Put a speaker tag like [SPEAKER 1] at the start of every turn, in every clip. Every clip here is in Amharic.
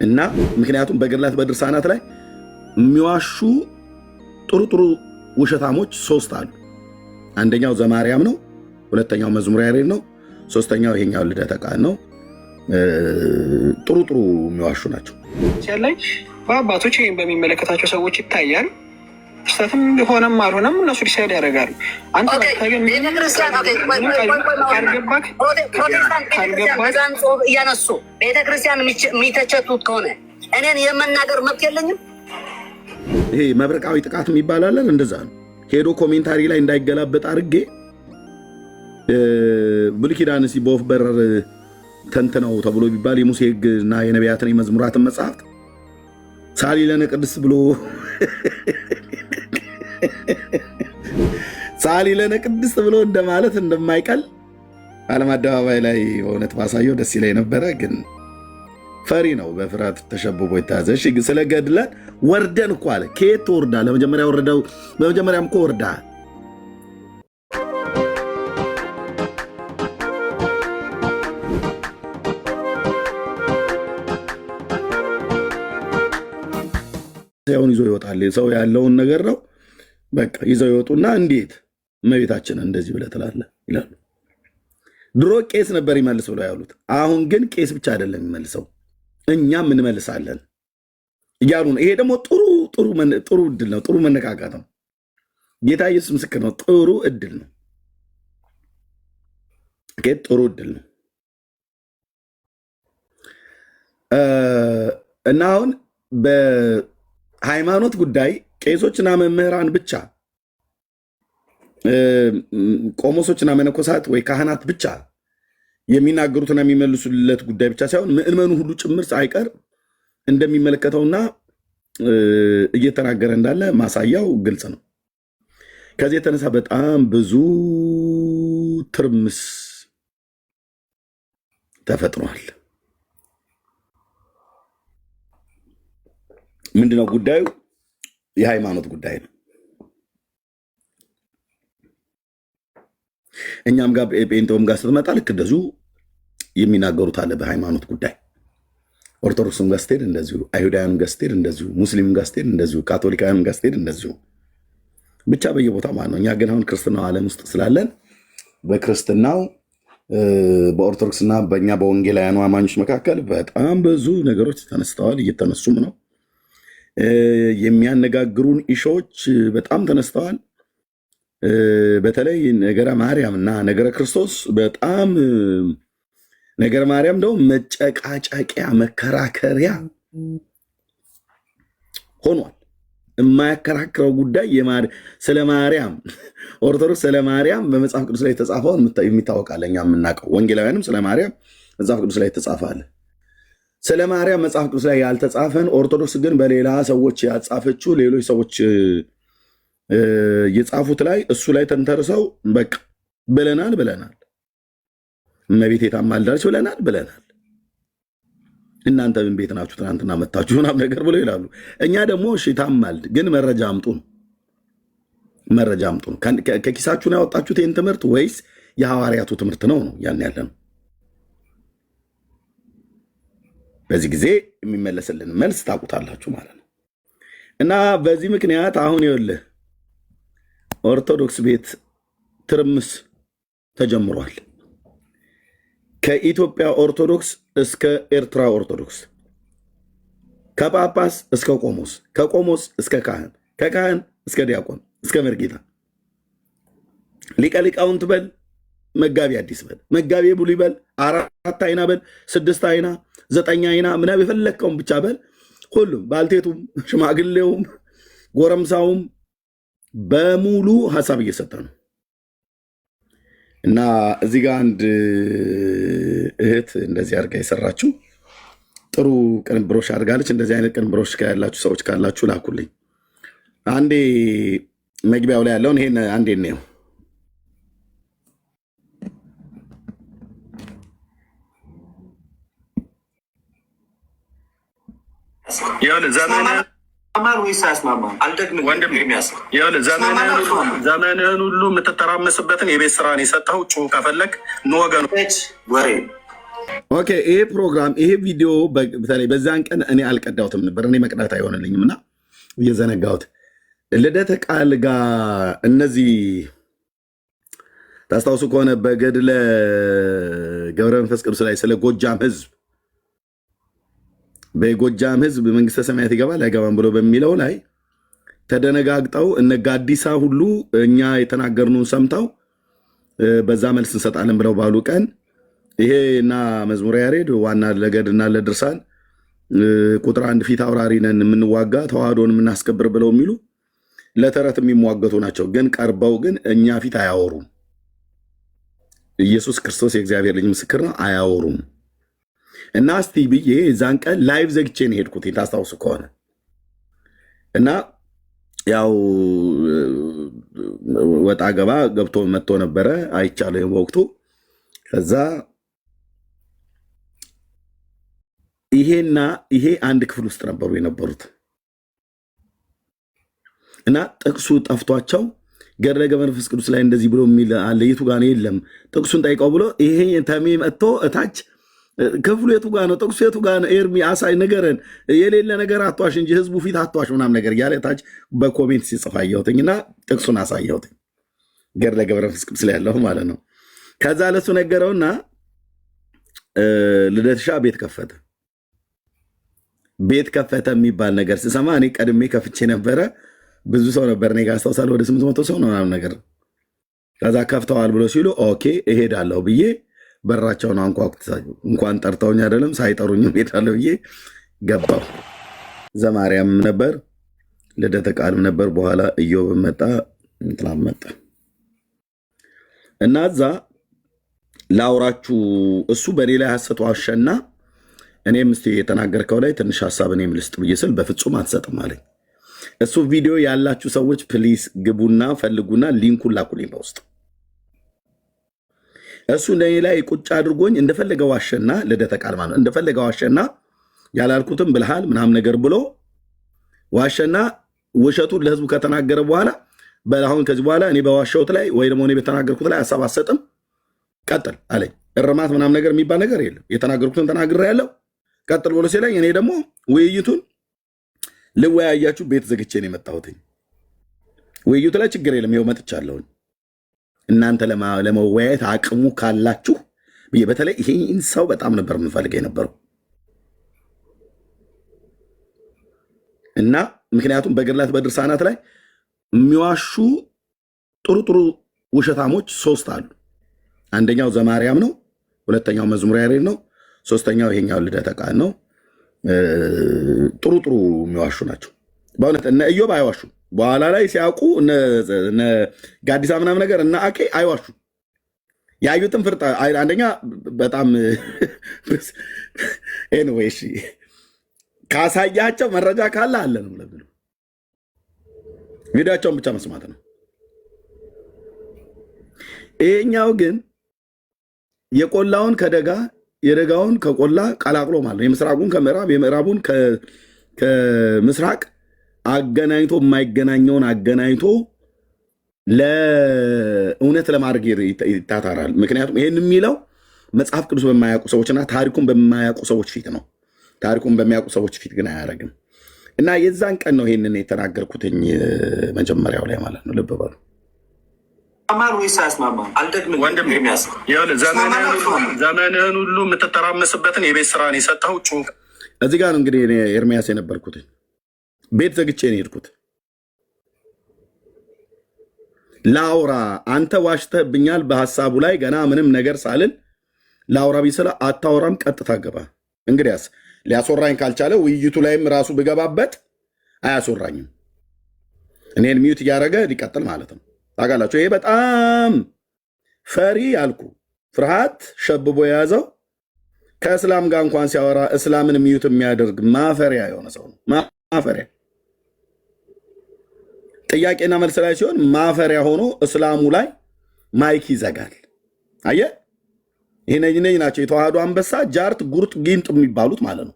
[SPEAKER 1] እና ምክንያቱም በገድላት በድርሳናት ላይ የሚዋሹ ጥሩ ጥሩ ውሸታሞች ሶስት አሉ። አንደኛው ዘማርያም ነው፣ ሁለተኛው መዝሙረ ያሬድ ነው፣ ሶስተኛው ይሄኛው ልደተ ቃል ነው። ጥሩ ጥሩ የሚዋሹ ናቸው።
[SPEAKER 2] ላይ በአባቶች ወይም በሚመለከታቸው ሰዎች ይታያል። ስህተትም ሆነም አልሆነም እነሱ ዲሳይድ ያደርጋሉ። አንተ
[SPEAKER 3] ፕሮቴስታንት እያነሱ ቤተክርስቲያን የሚተቸቱት ከሆነ እኔን የመናገር መብት የለኝም።
[SPEAKER 1] ይሄ መብረቃዊ ጥቃት የሚባላለን እንደዛ ነው። ሄዶ ኮሜንታሪ ላይ እንዳይገላበጥ አድርጌ ብሉይ ኪዳን በወፍ በረር ተንትነው ተብሎ ቢባል የሙሴ ሕግና የነቢያትን የመዝሙራትን መጽሐፍት ሳሊ ለነ ቅድስት ብሎ ሳሊ ለነ ቅድስት ብሎ እንደማለት እንደማይቀል ዓለም አደባባይ ላይ በእውነት ባሳየው ደስ ይለኝ ነበረ። ግን ፈሪ ነው፣ በፍርሃት ተሸብቦ የተያዘ። እሺ ስለ ገድለ ወርደን እኮ አለ። ከየት ትወርዳ? ለመጀመሪያ ወረደው። በመጀመሪያም እኮ ወርዳ ሰውን ይዞ ይወጣል። ሰው ያለውን ነገር ነው በቃ ይዘው ይወጡና እንዴት እመቤታችንን እንደዚህ ብለህ ትላለህ ይላሉ። ድሮ ቄስ ነበር ይመልስ ብለው ያሉት፣ አሁን ግን ቄስ ብቻ አይደለም የሚመልሰው እኛም እንመልሳለን እያሉ ነው። ይሄ ደግሞ ጥሩ እድል ነው፣ ጥሩ መነቃቃት ነው። ጌታ ኢየሱስ ምስክር ነው። ጥሩ እድል ነው፣ ጥሩ እድል ነው። እና አሁን በሃይማኖት ጉዳይ ቄሶችና መምህራን ብቻ ቆሞሶችና መነኮሳት ወይ ካህናት ብቻ የሚናገሩትና የሚመልሱለት ጉዳይ ብቻ ሳይሆን ምዕመኑ ሁሉ ጭምር ሳይቀር እንደሚመለከተውና እየተናገረ እንዳለ ማሳያው ግልጽ ነው። ከዚህ የተነሳ በጣም ብዙ ትርምስ ተፈጥሯል። ምንድነው ጉዳዩ? የሃይማኖት ጉዳይ ነው። እኛም ጋር ጴንጤውም ጋር ስትመጣ ልክ እንደዚሁ የሚናገሩት አለ በሃይማኖት ጉዳይ። ኦርቶዶክስም ጋር ስትሄድ እንደዚሁ፣ አይሁዳውያንም ጋር ስትሄድ እንደዚሁ፣ ሙስሊምም ጋር ስትሄድ እንደዚሁ፣ ካቶሊካውያንም ጋር ስትሄድ እንደዚሁ፣ ብቻ በየቦታው ማለት ነው። እኛ ግን አሁን ክርስትናው ዓለም ውስጥ ስላለን በክርስትናው በኦርቶዶክስና በእኛ በወንጌላውያኑ አማኞች መካከል በጣም ብዙ ነገሮች ተነስተዋል፣ እየተነሱም ነው። የሚያነጋግሩን ኢሾዎች በጣም ተነስተዋል። በተለይ ነገረ ማርያም እና ነገረ ክርስቶስ በጣም ነገረ ማርያም ደግሞ መጨቃጨቂያ መከራከሪያ ሆኗል። የማያከራክረው ጉዳይ ስለ ማርያም ኦርቶዶክስ ስለ ማርያም በመጽሐፍ ቅዱስ ላይ የተጻፈውን የሚታወቃል። እኛ የምናውቀው ወንጌላውያንም ስለ ማርያም መጽሐፍ ቅዱስ ላይ የተጻፋለ። ስለ ማርያም መጽሐፍ ቅዱስ ላይ ያልተጻፈን ኦርቶዶክስ ግን በሌላ ሰዎች ያጻፈችው ሌሎች ሰዎች የጻፉት ላይ እሱ ላይ ተንተርሰው በቃ ብለናል እመቤቴ ታማልዳለች ብለናል። እናንተ ምን ቤት ናችሁ? ትናንትና መታችሁ ምናምን ነገር ብለው ይላሉ። እኛ ደግሞ እሺ ታማልድ፣ ግን መረጃ አምጡ ነው። ከኪሳችሁ ነው ያወጣችሁት ይህን ትምህርት ወይስ የሐዋርያቱ ትምህርት ነው? ያን ያለ ነው። በዚህ ጊዜ የሚመለስልን መልስ ታውቁታላችሁ ማለት ነው። እና በዚህ ምክንያት አሁን ይኸውልህ ኦርቶዶክስ ቤት ትርምስ ተጀምሯል። ከኢትዮጵያ ኦርቶዶክስ እስከ ኤርትራ ኦርቶዶክስ፣ ከጳጳስ እስከ ቆሞስ፣ ከቆሞስ እስከ ካህን፣ ከካህን እስከ ዲያቆን እስከ መርጌታ፣ ሊቀ ሊቃውንት በል፣ መጋቢ አዲስ በል፣ መጋቢ ብሉይ በል፣ 4 አይና በል፣ 6 አይና፣ 9 አይና ምናምን የፈለግከውን ብቻ በል። ሁሉም ባልቴቱም፣ ሽማግሌውም፣ ጎረምሳውም በሙሉ ሀሳብ እየሰጠ ነው። እና እዚህ ጋር አንድ እህት እንደዚህ አድርጋ የሰራችው ጥሩ ቅንብሮች አድርጋለች። እንደዚህ አይነት ቅንብሮች ያላችሁ ሰዎች ካላችሁ ላኩልኝ። አንዴ መግቢያው ላይ ያለውን ይሄን አንዴ ነው። ዘመንህን ሁሉ የምትተራመስበትን የቤት ስራን የሰጠው ጩ ከፈለግ ወገኖች ወሬ ኦኬ። ይሄ ፕሮግራም ይሄ ቪዲዮ በተለይ በዛን ቀን እኔ አልቀዳሁትም ነበር። እኔ መቅዳት አይሆንልኝም እና እየዘነጋሁት ልደተ ቃል ጋር እነዚህ ታስታውሱ ከሆነ በገድለ ገብረ መንፈስ ቅዱስ ላይ ስለ ጎጃም ህዝብ በጎጃም ህዝብ መንግስተ ሰማያት ይገባል አይገባም ብሎ በሚለው ላይ ተደነጋግጠው እነ ጋዲሳ ሁሉ እኛ የተናገርነውን ሰምተው በዛ መልስ እንሰጣለን ብለው ባሉ ቀን ይሄና መዝሙረ ያሬድ ዋና ለገድና ለድርሳን ቁጥር 1 ፊት አውራሪ ነን የምንዋጋ ተዋህዶን የምናስከብር ብለው የሚሉ ለተረት የሚሟገቱ ናቸው። ግን ቀርበው ግን እኛ ፊት አያወሩም። ኢየሱስ ክርስቶስ የእግዚአብሔር ልጅ ምስክር ነው፣ አያወሩም። እና እስቲ ብዬ እዛን ቀን ላይቭ ዘግቼ ነው ሄድኩት ታስታውሱ ከሆነ እና ያው ወጣ ገባ ገብቶ መጥቶ ነበረ አይቻለሁ በወቅቱ። ከዛ ይሄ አንድ ክፍል ውስጥ ነበሩ የነበሩት እና ጥቅሱ ጠፍቷቸው ገድለ ገብረ መንፈስ ቅዱስ ላይ እንደዚህ ብሎ የሚል አለ የቱ ጋር ነው? የለም ጥቅሱን ጠይቀው ብሎ ይሄ ተሜ መጥቶ እታች ክፍሉ የቱ ጋር ነው? ጥቅሱ የቱ ጋር ነው? ኤርሚ አሳይ ነገርን የሌለ ነገር አትዋሽ እንጂ ህዝቡ ፊት አትዋሽ ምናምን ነገር እያለ እታች በኮሜንት ሲጽፍ አየሁትኝና ጥቅሱን አሳየሁትኝ ገድለ ገብረ መንፈስ ቅዱስ ላይ ያለው ማለት ነው። ከዛ ለሱ ነገረውና ልደትሻ ቤት ከፈተ የሚባል ነገር ስሰማ እኔ ቀድሜ ከፍቼ ነበረ። ብዙ ሰው ነበር እኔ ጋር አስታውሳለሁ፣ ወደ 800 ሰው ነው ምናምን ነገር። ከዛ ከፍተዋል ብሎ ሲሉ ኦኬ እሄዳለሁ ብዬ በራቸውን አንኳኩተው እንኳን ጠርተውኝ አይደለም ሳይጠሩኝ እሄዳለሁ ብዬ ገባሁ። ዘማርያም ነበር፣ ልደተ ቃልም ነበር። በኋላ ኢዮብ መጣ፣ እንትናም መጣ እና እዛ ላውራችሁ እሱ በኔ ላይ ሐሰት ዋሸና እኔም እስቲ የተናገርከው ላይ ትንሽ ሐሳብ እኔም ልስጥ ብዬ ስል በፍጹም አትሰጥም አለኝ። እሱ ቪዲዮ ያላችሁ ሰዎች ፕሊስ ግቡና ፈልጉና ሊንኩን ላኩልኝ በውስጥ። እሱ ለኔ ላይ ቁጭ አድርጎኝ እንደፈለገ ዋሸና ልደተ ቃል ማለት እንደፈለገ ዋሸና ያላልኩትም ብልሃል ምናምን ነገር ብሎ ዋሸና ውሸቱን ለህዝቡ ከተናገረ በኋላ በአሁን ከዚህ በኋላ እኔ በዋሸሁት ላይ ወይ ደግሞ እኔ በተናገርኩት ላይ ሐሳብ አትሰጥም ቀጥል አለኝ። እርማት ምናምን ነገር የሚባል ነገር የለም። የተናገርኩትን ተናግሬያለሁ ቀጥል ብሎ ሲለኝ እኔ ደግሞ ውይይቱን ልወያያችሁ ቤት ዘግቼ ነው የመጣሁት። ውይይቱ ላይ ችግር የለም ይኸው መጥቻለሁ። እናንተ ለመወያየት አቅሙ ካላችሁ ብዬ በተለይ ይሄን ሰው በጣም ነበር የምፈልገው የነበረው እና ምክንያቱም በገድላት በድርሳናት ላይ የሚዋሹ ጥሩ ውሸታሞች 3 አሉ። አንደኛው ዘማርያም ነው፣ ሁለተኛው መዝሙረ ያሬድ ነው፣ ሶስተኛው ይሄኛው ልደተ ቃል ነው። ጥሩ የሚዋሹ ናቸው በእውነት። እነ ኢዮብ አይዋሹ፣ በኋላ ላይ ሲያውቁ እነ ጋዲሳ ምናምን ነገር እና አኬ አይዋሹ። ያዩትን ፍርጣ አንደኛ በጣም ኤኒዌይ እሺ ካሳያቸው መረጃ ካለ አለ ነው ለምን ቪዲዮአቸውን ብቻ መስማት ነው። ይሄኛው ግን የቆላውን ከደጋ የደጋውን ከቆላ ቀላቅሎ ማለት የምስራቁን ከምዕራብ የምዕራቡን ከምስራቅ አገናኝቶ የማይገናኘውን አገናኝቶ ለእውነት ለማድረግ ይታታራል። ምክንያቱም ይህን የሚለው መጽሐፍ ቅዱስ በማያውቁ ሰዎችና ታሪኩን በማያውቁ ሰዎች ፊት ነው። ታሪኩን በሚያውቁ ሰዎች ፊት ግን አያደርግም። እና የዛን ቀን ነው ይህንን የተናገርኩትኝ መጀመሪያው ላይ ማለት ነው። ልብ በሉ። ዘመንህን ሁሉ የምትተራመስበትን የቤት ስራን የሰጠው ጩኸት እዚህ ጋር ነው። እንግዲህ ኤርሚያስ የነበርኩትኝ ቤት ዘግቼ ነው የሄድኩት። ላውራ አንተ ዋሽተህብኛል በሀሳቡ ላይ ገና ምንም ነገር ሳልን ላውራ ቢስላ አታወራም፣ ቀጥታ ገባ። እንግዲያስ ሊያስወራኝ ካልቻለ ውይይቱ ላይም ራሱ ብገባበት አያስወራኝም። እኔን ሚዩት እያደረገ ሊቀጥል ማለት ነው። ታውቃላችሁ፣ ይሄ በጣም ፈሪ ያልኩ ፍርሃት ሸብቦ የያዘው ከእስላም ጋር እንኳን ሲያወራ እስላምን ሚዩት የሚያደርግ ማፈሪያ የሆነ ሰው ነው። ማፈሪያ ጥያቄና መልስ ላይ ሲሆን ማፈሪያ ሆኖ እስላሙ ላይ ማይክ ይዘጋል። አየህ፣ ይሄ ነኝ ናቸው የተዋህዶ አንበሳ፣ ጃርት፣ ጉርጥ፣ ጊንጥ የሚባሉት ማለት ነው።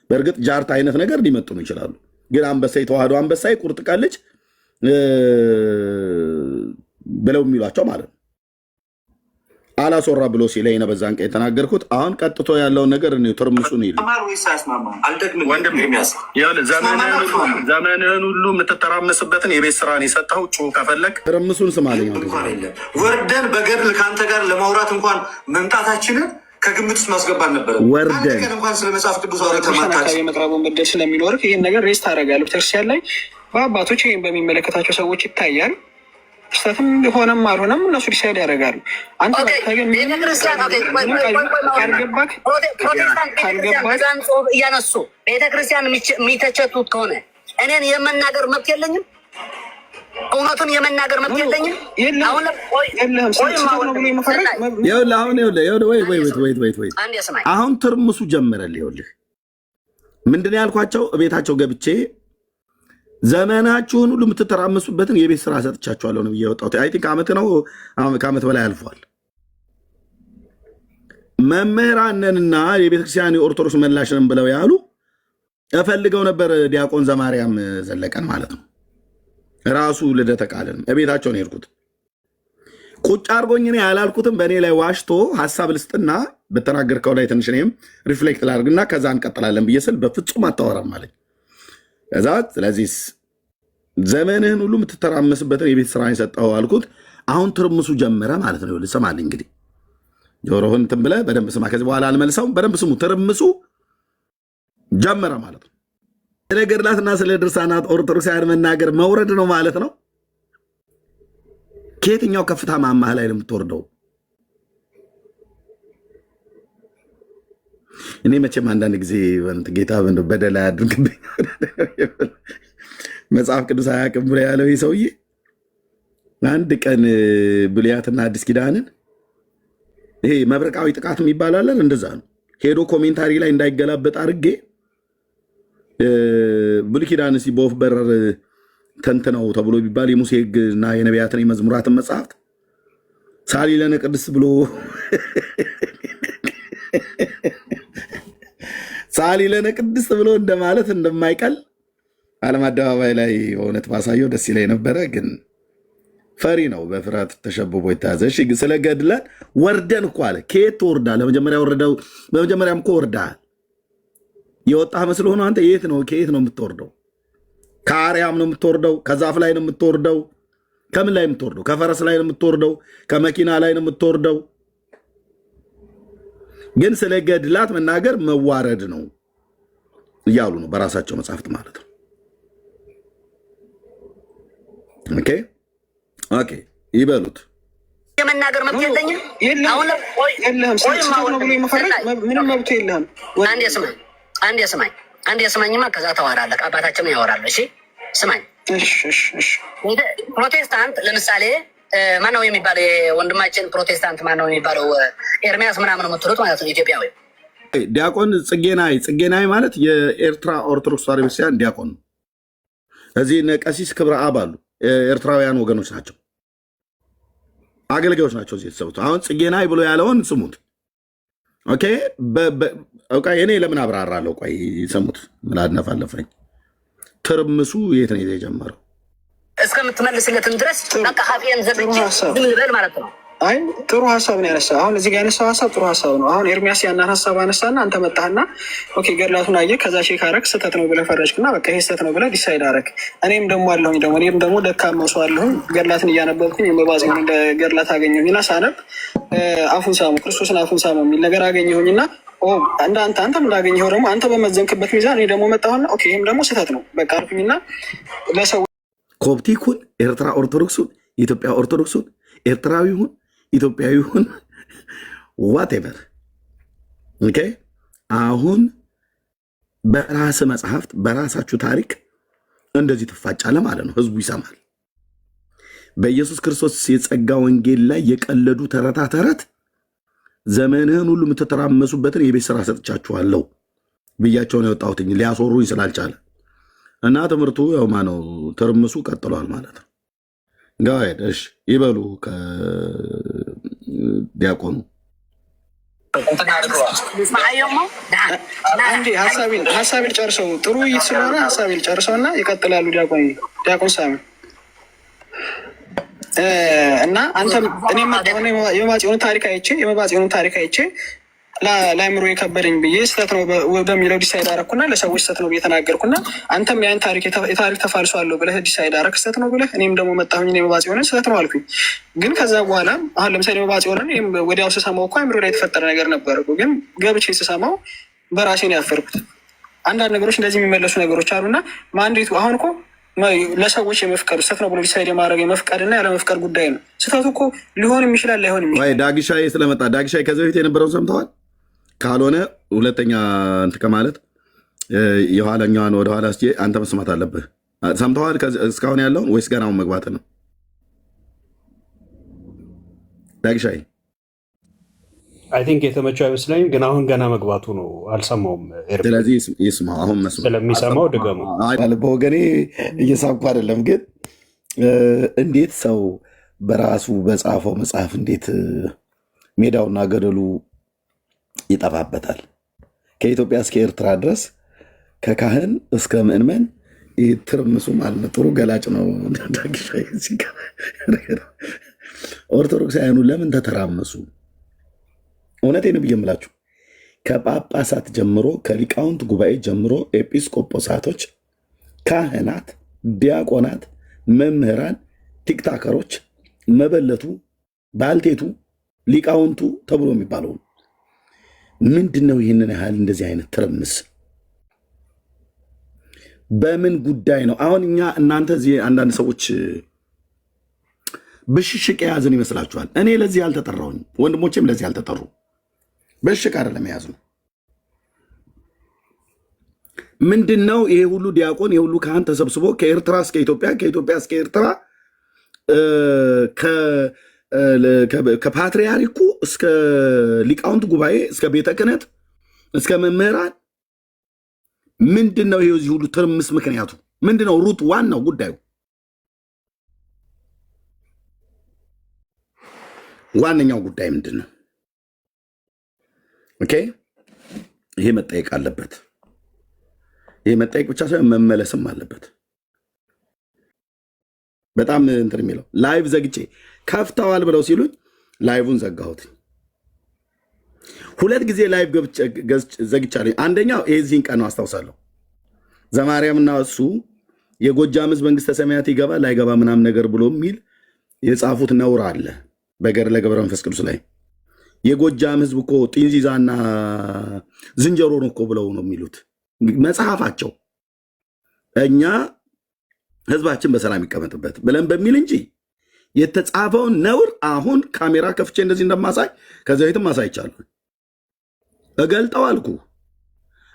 [SPEAKER 1] በእርግጥ ጃርት አይነት ነገር ሊመጡ ነው ይችላሉ። ግን አንበሳ፣ የተዋህዶ አንበሳ፣ ቁርጥ ቀልጅ ብለው የሚሏቸው ማለት ነው። አላስወራ ብሎ ሲለኝ ነው በዛን ቀን የተናገርኩት። አሁን ቀጥቶ ያለውን ነገር እኔ ትርምሱን ይል ዘመንህን ሁሉ የምትተራመስበትን የቤት ስራን የሰጠው ጩ ከፈለግ ትርምሱን ስማለኝ።
[SPEAKER 4] ወርደን በገድል ከአንተ ጋር ለማውራት እንኳን መምጣታችንን ከግምት ውስጥ ማስገባት ነበር። ወርደን እንኳን ስለ መጽሐፍ ቅዱስ
[SPEAKER 2] የመቅረቡን በደል ስለሚኖር ይህን ነገር ሬስ ታደርጋለህ። ቤተክርስቲያን ላይ በአባቶች ይህም በሚመለከታቸው ሰዎች ይታያል። ስህተትም ሆነም አልሆነም እነሱ ዲሳይድ ያደርጋሉ። አንተ
[SPEAKER 3] ፕሮቴስታንት ጽሁፍ እያነሱ ቤተክርስቲያን የሚተቸቱት ከሆነ እኔን የመናገር መብት የለኝም? እውነቱን የመናገር መብት የለኝም?
[SPEAKER 1] አሁን ትርምሱ ጀመረልህ። ይኸውልህ ምንድን ነው ያልኳቸው? ቤታቸው ገብቼ ዘመናችሁን ሁሉ የምትተራመሱበትን የቤት ስራ ሰጥቻችኋለሁ ነው እየወጣሁት። አይ ቲንክ ዓመት ነው፣ ከዓመት በላይ አልፏል። መምህራንንና የቤተክርስቲያን የኦርቶዶክስ መላሽ ነን ብለው ያሉ እፈልገው ነበር። ዲያቆን ዘማርያም ዘለቀን ማለት ነው። ራሱ ልደተ ቃልን ቤታቸው ነው የሄድኩት። ቁጭ አድርጎኝ እኔ ያላልኩትም በእኔ ላይ ዋሽቶ ሀሳብ ልስጥና በተናገርከው ላይ ትንሽ እኔም ሪፍሌክት ላድርግና ከዛ እንቀጥላለን ብዬ ስል በፍጹም አታወራም አለኝ። ከዛ ስለዚህ ዘመንህን ሁሉ የምትተራመስበትን የቤት ስራ የሰጠው አልኩት። አሁን ትርምሱ ጀመረ ማለት ነው። ልሰማልኝ እንግዲህ ጆሮህን እንትን ብለህ በደንብ ስማ። ከዚህ በኋላ አልመልሰውም። በደንብ ስሙ። ትርምሱ ጀመረ ማለት ነው። ስለ ገድላትና ስለ ድርሳናት ኦርቶዶክሳውያን መናገር መውረድ ነው ማለት ነው። ከየትኛው ከፍታ ማማህ ላይ ነው የምትወርደው? እኔ መቼም አንዳንድ ጊዜ ጌታ በደል አያድርግብኝ። መጽሐፍ ቅዱስ አያውቅም ብሎ ያለው ይህ ሰውዬ አንድ ቀን ብሉያትና አዲስ ኪዳንን ይሄ መብረቃዊ ጥቃት የሚባላለን እንደዛ ነው ሄዶ ኮሜንታሪ ላይ እንዳይገላበጥ አድርጌ ብሉይ ኪዳን በወፍ በረር ተንትነው ተብሎ ቢባል የሙሴ ሕግና የነቢያትን የመዝሙራትን መጽሐፍት ሳሊ ለነ ቅድስት ብሎ ሳሊ ለነ ቅድስት ብሎ እንደማለት እንደማይቀል ዓለም አደባባይ ላይ በእውነት ባሳየው ደስ ይለኝ ነበረ። ግን ፈሪ ነው፣ በፍርሃት ተሸብቦ የተያዘ። እሺ ስለ ገድላት ወርደን እኮ አለ። ከየት ትወርዳለህ? በመጀመሪያም እኮ ወርዳል። የወጣህ መስሎ ሆኖ አንተ የት ነው? ከየት ነው የምትወርደው? ከአርያም ነው የምትወርደው? ከዛፍ ላይ ነው የምትወርደው? ከምን ላይ የምትወርደው? ከፈረስ ላይ ነው የምትወርደው? ከመኪና ላይ ነው የምትወርደው? ግን ስለ ገድላት መናገር መዋረድ ነው እያሉ ነው በራሳቸው መጽሐፍት ማለት ነው። ኦኬ ይበሉት።
[SPEAKER 3] የመናገር መብት የለኝም?
[SPEAKER 2] ምንም መብት የለህም።
[SPEAKER 3] አንድ የስማኝማ ከዛ ተዋራለህ። አባታችንም ያወራሉ። እሺ ስማኝ። ፕሮቴስታንት ለምሳሌ ማነው የሚባለው? ወንድማችን ፕሮቴስታንት ማነው የሚባለው? ኤርሚያስ ምናምን የምትሉት ማለት ነው። ኢትዮጵያዊ
[SPEAKER 1] ዲያቆን ጽጌናይ ማለት የኤርትራ ኦርቶዶክስ ተዋሕዶ ቤተክርስቲያን ዲያቆን ነው። እዚህ ቀሲስ ክብረ አብ አሉ። ኤርትራውያን ወገኖች ናቸው፣ አገልጋዮች ናቸው እዚህ የተሰቡት። አሁን ጽጌናይ ብሎ ያለውን ስሙት። ኦኬ እኔ ለምን አብራራለሁ? ቆይ ሰሙት። ምን አድነፋለፈኝ? ትርምሱ የት ነው የጀመረው?
[SPEAKER 3] እስከምትመልስለትም ድረስ በቃ ሀፊያን ዘብቼ ዝም ልበል ማለት ነው።
[SPEAKER 2] አይ ጥሩ ሀሳብ ነው ያነሳ። አሁን እዚህ ጋር ያነሳው ሀሳብ ጥሩ ሀሳብ ነው። አሁን ኤርሚያስ ያናን ሀሳብ አነሳና አንተ መጣህና ኦኬ ገድላቱን አየህ፣ ከዛ ቼክ አደረግ፣ ስህተት ነው ብለህ ፈረጅክና በቃ ይሄ ስህተት ነው ብለህ ዲሳይድ አደረግ። እኔም ደግሞ ደካማ ሰው አለሁኝ። ገድላትን እያነበብኩኝ የመባዜ ገድላት አገኘሁኝና ሳነብ አፉን ሳሙ ክርስቶስን አፉን ሳሙ የሚል ነገር አገኘሁኝና አንተም እንዳገኘኸው ደግሞ አንተ በመዘንክበት ሚዛን እኔ ደግሞ መጣሁና ኦኬ ይህም ደግሞ ስህተት ነው በቃ አልኩኝና ለሰው
[SPEAKER 1] ኮፕቲኩን፣ ኤርትራ ኦርቶዶክሱን፣ የኢትዮጵያ ኦርቶዶክሱን፣ ኤርትራዊሁን ኢትዮጵያዊሁን ዋቴቨር ኦኬ። አሁን በራስ መጽሐፍት በራሳችሁ ታሪክ እንደዚህ ትፋጫለህ ማለት ነው። ህዝቡ ይሰማል። በኢየሱስ ክርስቶስ የጸጋ ወንጌል ላይ የቀለዱ ተረታ ተረት ዘመንህን ሁሉ የምትተራመሱበትን የቤት ስራ ሰጥቻችኋለሁ ብያቸውን የወጣሁትኝ ሊያስወሩኝ ስላልቻለ እና ትምህርቱ ያው ማነው ትርምሱ ቀጥሏል ማለት ነው። ጋሄድ እሺ ይበሉ ከዲያቆኑ
[SPEAKER 2] ሀሳቤን ጨርሰው። ጥሩ ውይይት ስለሆነ ሀሳቤን ጨርሰው እና ይቀጥላሉ። ዲያቆን ሳሚ እና አንተም እኔም የመባጽዮንን ታሪክ አይቼ ለአእምሮ የከበደኝ ብዬ ስህተት ነው በሚለው ዲሳይድ አደረኩና ለሰዎች ስህተት ነው ብዬ ተናገርኩና አንተም ያን የታሪክ ተፋልሶ አለው ብለህ ዲሳይድ አደረክ ስህተት ነው ብለህ እኔም ደግሞ መጣሁኝ የመባጽዮንን ስህተት ነው አልኩኝ። ግን ከዛ በኋላ አሁን ለምሳሌ የመባጽዮንን ወዲያው ስሰማው እኮ አእምሮ ላይ የተፈጠረ ነገር ነበር። ግን ገብቼ ስሰማው በራሴ ነው ያፈርኩት። አንዳንድ ነገሮች እንደዚህ የሚመለሱ ነገሮች አሉና ማንዴቱ አሁን እኮ ለሰዎች የመፍቀዱ ስህተት ነው ብሎ ዲሳይድ የማድረግ የመፍቀድና ያለመፍቀድ ጉዳይ ነው። ስህተቱ እኮ ሊሆንም ይችላል ላይሆንም ይችላል።
[SPEAKER 1] ዳግሻዬ ስለመጣ ዳግሻዬ ከዚህ በፊት የነበረውን ሰምተዋል? ካልሆነ ሁለተኛ እንትን ከማለት የኋለኛዋን ወደኋላ ስ አንተ መስማት አለብህ። ሰምተዋል እስካሁን ያለውን ወይስ ገናውን መግባት ነው? ዳግሻዬ
[SPEAKER 5] አይ ቲንክ የተመቸው አይመስለኝም፣ ግን አሁን ገና መግባቱ ነው። አልሰማውም።
[SPEAKER 1] ስለዚህ ይስማው። አሁን
[SPEAKER 5] ስለሚሰማው ድገሙ።
[SPEAKER 1] በወገኔ እየሳብኩ አይደለም፣ ግን እንዴት ሰው በራሱ በጻፈው መጽሐፍ እንዴት ሜዳውና ገደሉ ይጠፋበታል? ከኢትዮጵያ እስከ ኤርትራ ድረስ ከካህን እስከ ምዕመን ትርምሱ ማለት ነው። ጥሩ ገላጭ ነው። ኦርቶዶክሳውያኑ ለምን ተተራመሱ? እውነቴን ብዬ የምላችሁ ከጳጳሳት ጀምሮ ከሊቃውንት ጉባኤ ጀምሮ ኤጲስቆጶሳቶች፣ ካህናት፣ ዲያቆናት፣ መምህራን፣ ቲክታከሮች፣ መበለቱ፣ ባልቴቱ፣ ሊቃውንቱ ተብሎ የሚባለው ምንድን ነው? ይህንን ያህል እንደዚህ አይነት ትርምስ በምን ጉዳይ ነው? አሁን እኛ እናንተ እዚህ አንዳንድ ሰዎች ብሽሽቅ የያዝን ይመስላችኋል። እኔ ለዚህ ያልተጠራሁኝ፣ ወንድሞቼም ለዚህ ያልተጠሩ። ብሽሽቅ አይደለም የያዝ ነው። ምንድን ነው ይሄ ሁሉ ዲያቆን የሁሉ ካህን ተሰብስቦ ከኤርትራ እስከ ኢትዮጵያ ከኢትዮጵያ እስከ ኤርትራ ከፓትርያርኩ እስከ ሊቃውንት ጉባኤ እስከ ቤተ ክህነት እስከ መምህራን ምንድን ነው ይሄ ሁሉ ትርምስ? ምክንያቱ ምንድን ነው? ሩት ዋናው ጉዳዩ ዋነኛው ጉዳይ ምንድን ነው? ኦኬ፣ ይሄ መጠየቅ አለበት። ይሄ መጠየቅ ብቻ ሳይሆን መመለስም አለበት። በጣም እንትን የሚለው ላይቭ ዘግቼ ከፍተዋል ብለው ሲሉኝ ላይቭን ዘጋሁት። ሁለት ጊዜ ላይቭ ዘግቻለሁ። አንደኛው የዚህን ቀን ነው አስታውሳለሁ። ዘማርያምና እሱ የጎጃም ሕዝብ መንግስተ ሰማያት ይገባል ላይገባ ምናምን ነገር ብሎ የሚል የጻፉት ነውር አለ በገድለ ገብረ መንፈስ ቅዱስ ላይ። የጎጃም ሕዝብ እኮ ጢንዚዛና ዝንጀሮ ነው እኮ ብለው ነው የሚሉት መጽሐፋቸው። እኛ ህዝባችን በሰላም ይቀመጥበት ብለን በሚል እንጂ የተጻፈውን ነውር አሁን ካሜራ ከፍቼ እንደዚህ እንደማሳይ ከዚህ በፊትም አሳይቻለሁ። እገልጠው አልኩ።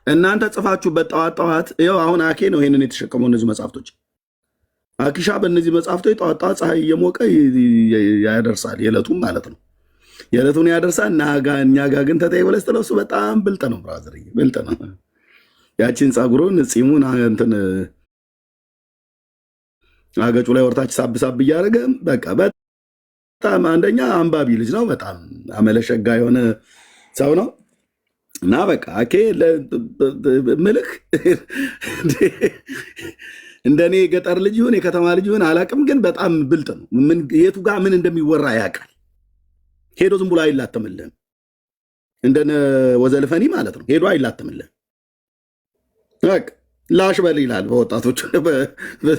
[SPEAKER 1] እናንተ ጽፋችሁበት ጠዋት ጠዋት ይኸው አሁን አኬ ነው ይሄንን የተሸከመው። እነዚህ መጽሐፍቶች አኪሻ በእነዚህ መጽሐፍቶች ጠዋት ጠዋት ፀሐይ እየሞቀ ያደርሳል። የዕለቱም ማለት ነው የዕለቱን ያደርሳል። እኛ ጋ ግን ተጠይ ብለህ ስትለው እሱ በጣም ብልጥ ነው፣ ብራዘር ብልጥ ነው። ያችን ፀጉሩን ፂሙን እንትን አገጩ ላይ ወርታች ሳብሳብ እያደረገ በቃ በጣም አንደኛ አንባቢ ልጅ ነው። በጣም አመለሸጋ የሆነ ሰው ነው። እና በቃ አኬ ምልክ እንደኔ የገጠር ልጅ ይሁን የከተማ ልጅ ይሁን አላቅም፣ ግን በጣም ብልጥ ነው። የቱ ጋር ምን እንደሚወራ ያውቃል። ሄዶ ዝም ብሎ አይላተምልህም። እንደነ ወዘልፈኒ ማለት ነው። ሄዶ አይላተምልህም። በቃ ላሽ በል ይላል በወጣቶች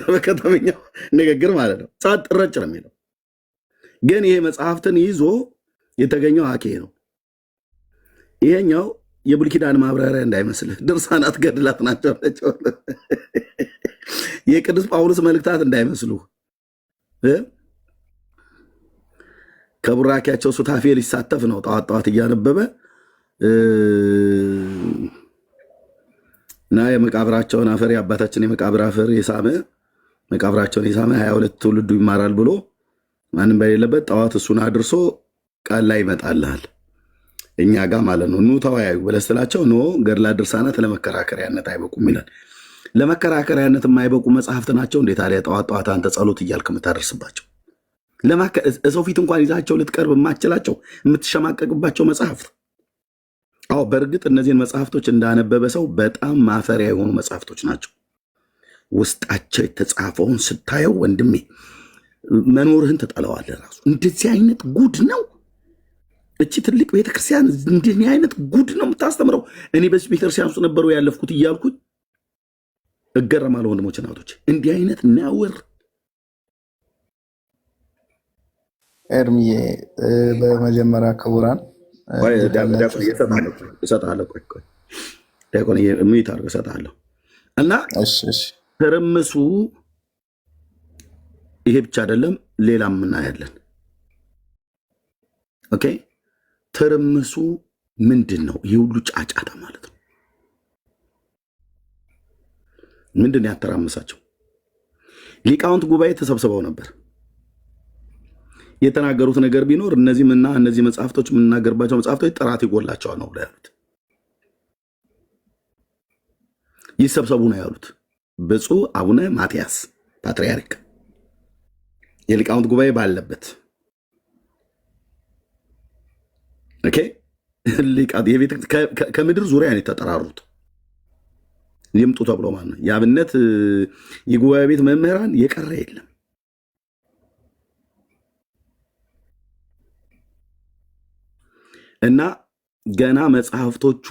[SPEAKER 1] በከተመኛው ንግግር ማለት ነው። ጸጥ ረጭ ነው የሚለው። ግን ይሄ መጽሐፍትን ይዞ የተገኘው አኬ ነው። ይሄኛው የብሉይ ኪዳን ማብራሪያ እንዳይመስልህ፣ ድርሳናት ገድላት ናቸው። የቅዱስ ጳውሎስ መልእክታት እንዳይመስሉ ከቡራኪያቸው ሱታፌ ሊሳተፍ ነው። ጠዋት ጠዋት እያነበበ እና የመቃብራቸውን አፈር የአባታችን የመቃብር አፈር የሳመ መቃብራቸውን የሳመ 22 ትውልዱ ይማራል ብሎ ማንም በሌለበት ጠዋት እሱን አድርሶ ቃል ላይ ይመጣልሃል እኛ ጋር ማለት ነው። ኑ ተወያዩ ብለህ ስትላቸው ኖ ገድላት ድርሳናት ለመከራከሪያነት አይበቁም ይላል። ለመከራከሪያነት የማይበቁ መጽሐፍት ናቸው። እንዴት አለ ጠዋት ጠዋት አንተ ጸሎት እያልክ የምታደርስባቸው ሰው ፊት እንኳን ይዛቸው ልትቀርብ የማትችላቸው የምትሸማቀቅባቸው መጽሐፍት። አዎ በእርግጥ እነዚህን መጽሐፍቶች እንዳነበበ ሰው በጣም ማፈሪያ የሆኑ መጽሐፍቶች ናቸው። ውስጣቸው የተጻፈውን ስታየው ወንድሜ መኖርህን ትጠላዋለህ። ራሱ እንደዚህ አይነት ጉድ ነው። እቺ ትልቅ ቤተክርስቲያን እንደዚህ አይነት ጉድ ነው የምታስተምረው። እኔ በዚህ ቤተክርስቲያን ውስጥ ነበሩ ያለፍኩት እያልኩኝ እገረማለሁ። ወንድሞች እናቶች፣ እንዲህ አይነት ነውር።
[SPEAKER 6] ኤርሚዬ በመጀመሪያ ክቡራን
[SPEAKER 1] እሰጥሃለሁ እና ትርምሱ ይሄ ብቻ አይደለም፣ ሌላም እናያለን። ኦኬ፣ ትርምሱ ምንድን ነው? ይህ ሁሉ ጫጫታ ማለት ነው። ምንድን ያተራምሳቸው? ሊቃውንት ጉባኤ ተሰብስበው ነበር። የተናገሩት ነገር ቢኖር እነዚህምና እነዚህ መጽሐፍቶች የምናገርባቸው መጽሐፍቶች ጥራት ይጎላቸዋል ነው ያሉት። ይሰብሰቡ ነው ያሉት ብፁዕ አቡነ ማትያስ ፓትርያርክ የሊቃውንት ጉባኤ ባለበት። ኦኬ፣ ከምድር ዙሪያ ነው የተጠራሩት። ይምጡ ተብሎ ማለት ነው። የአብነት የጉባኤ ቤት መምህራን የቀረ የለም። እና ገና መጽሐፍቶቹ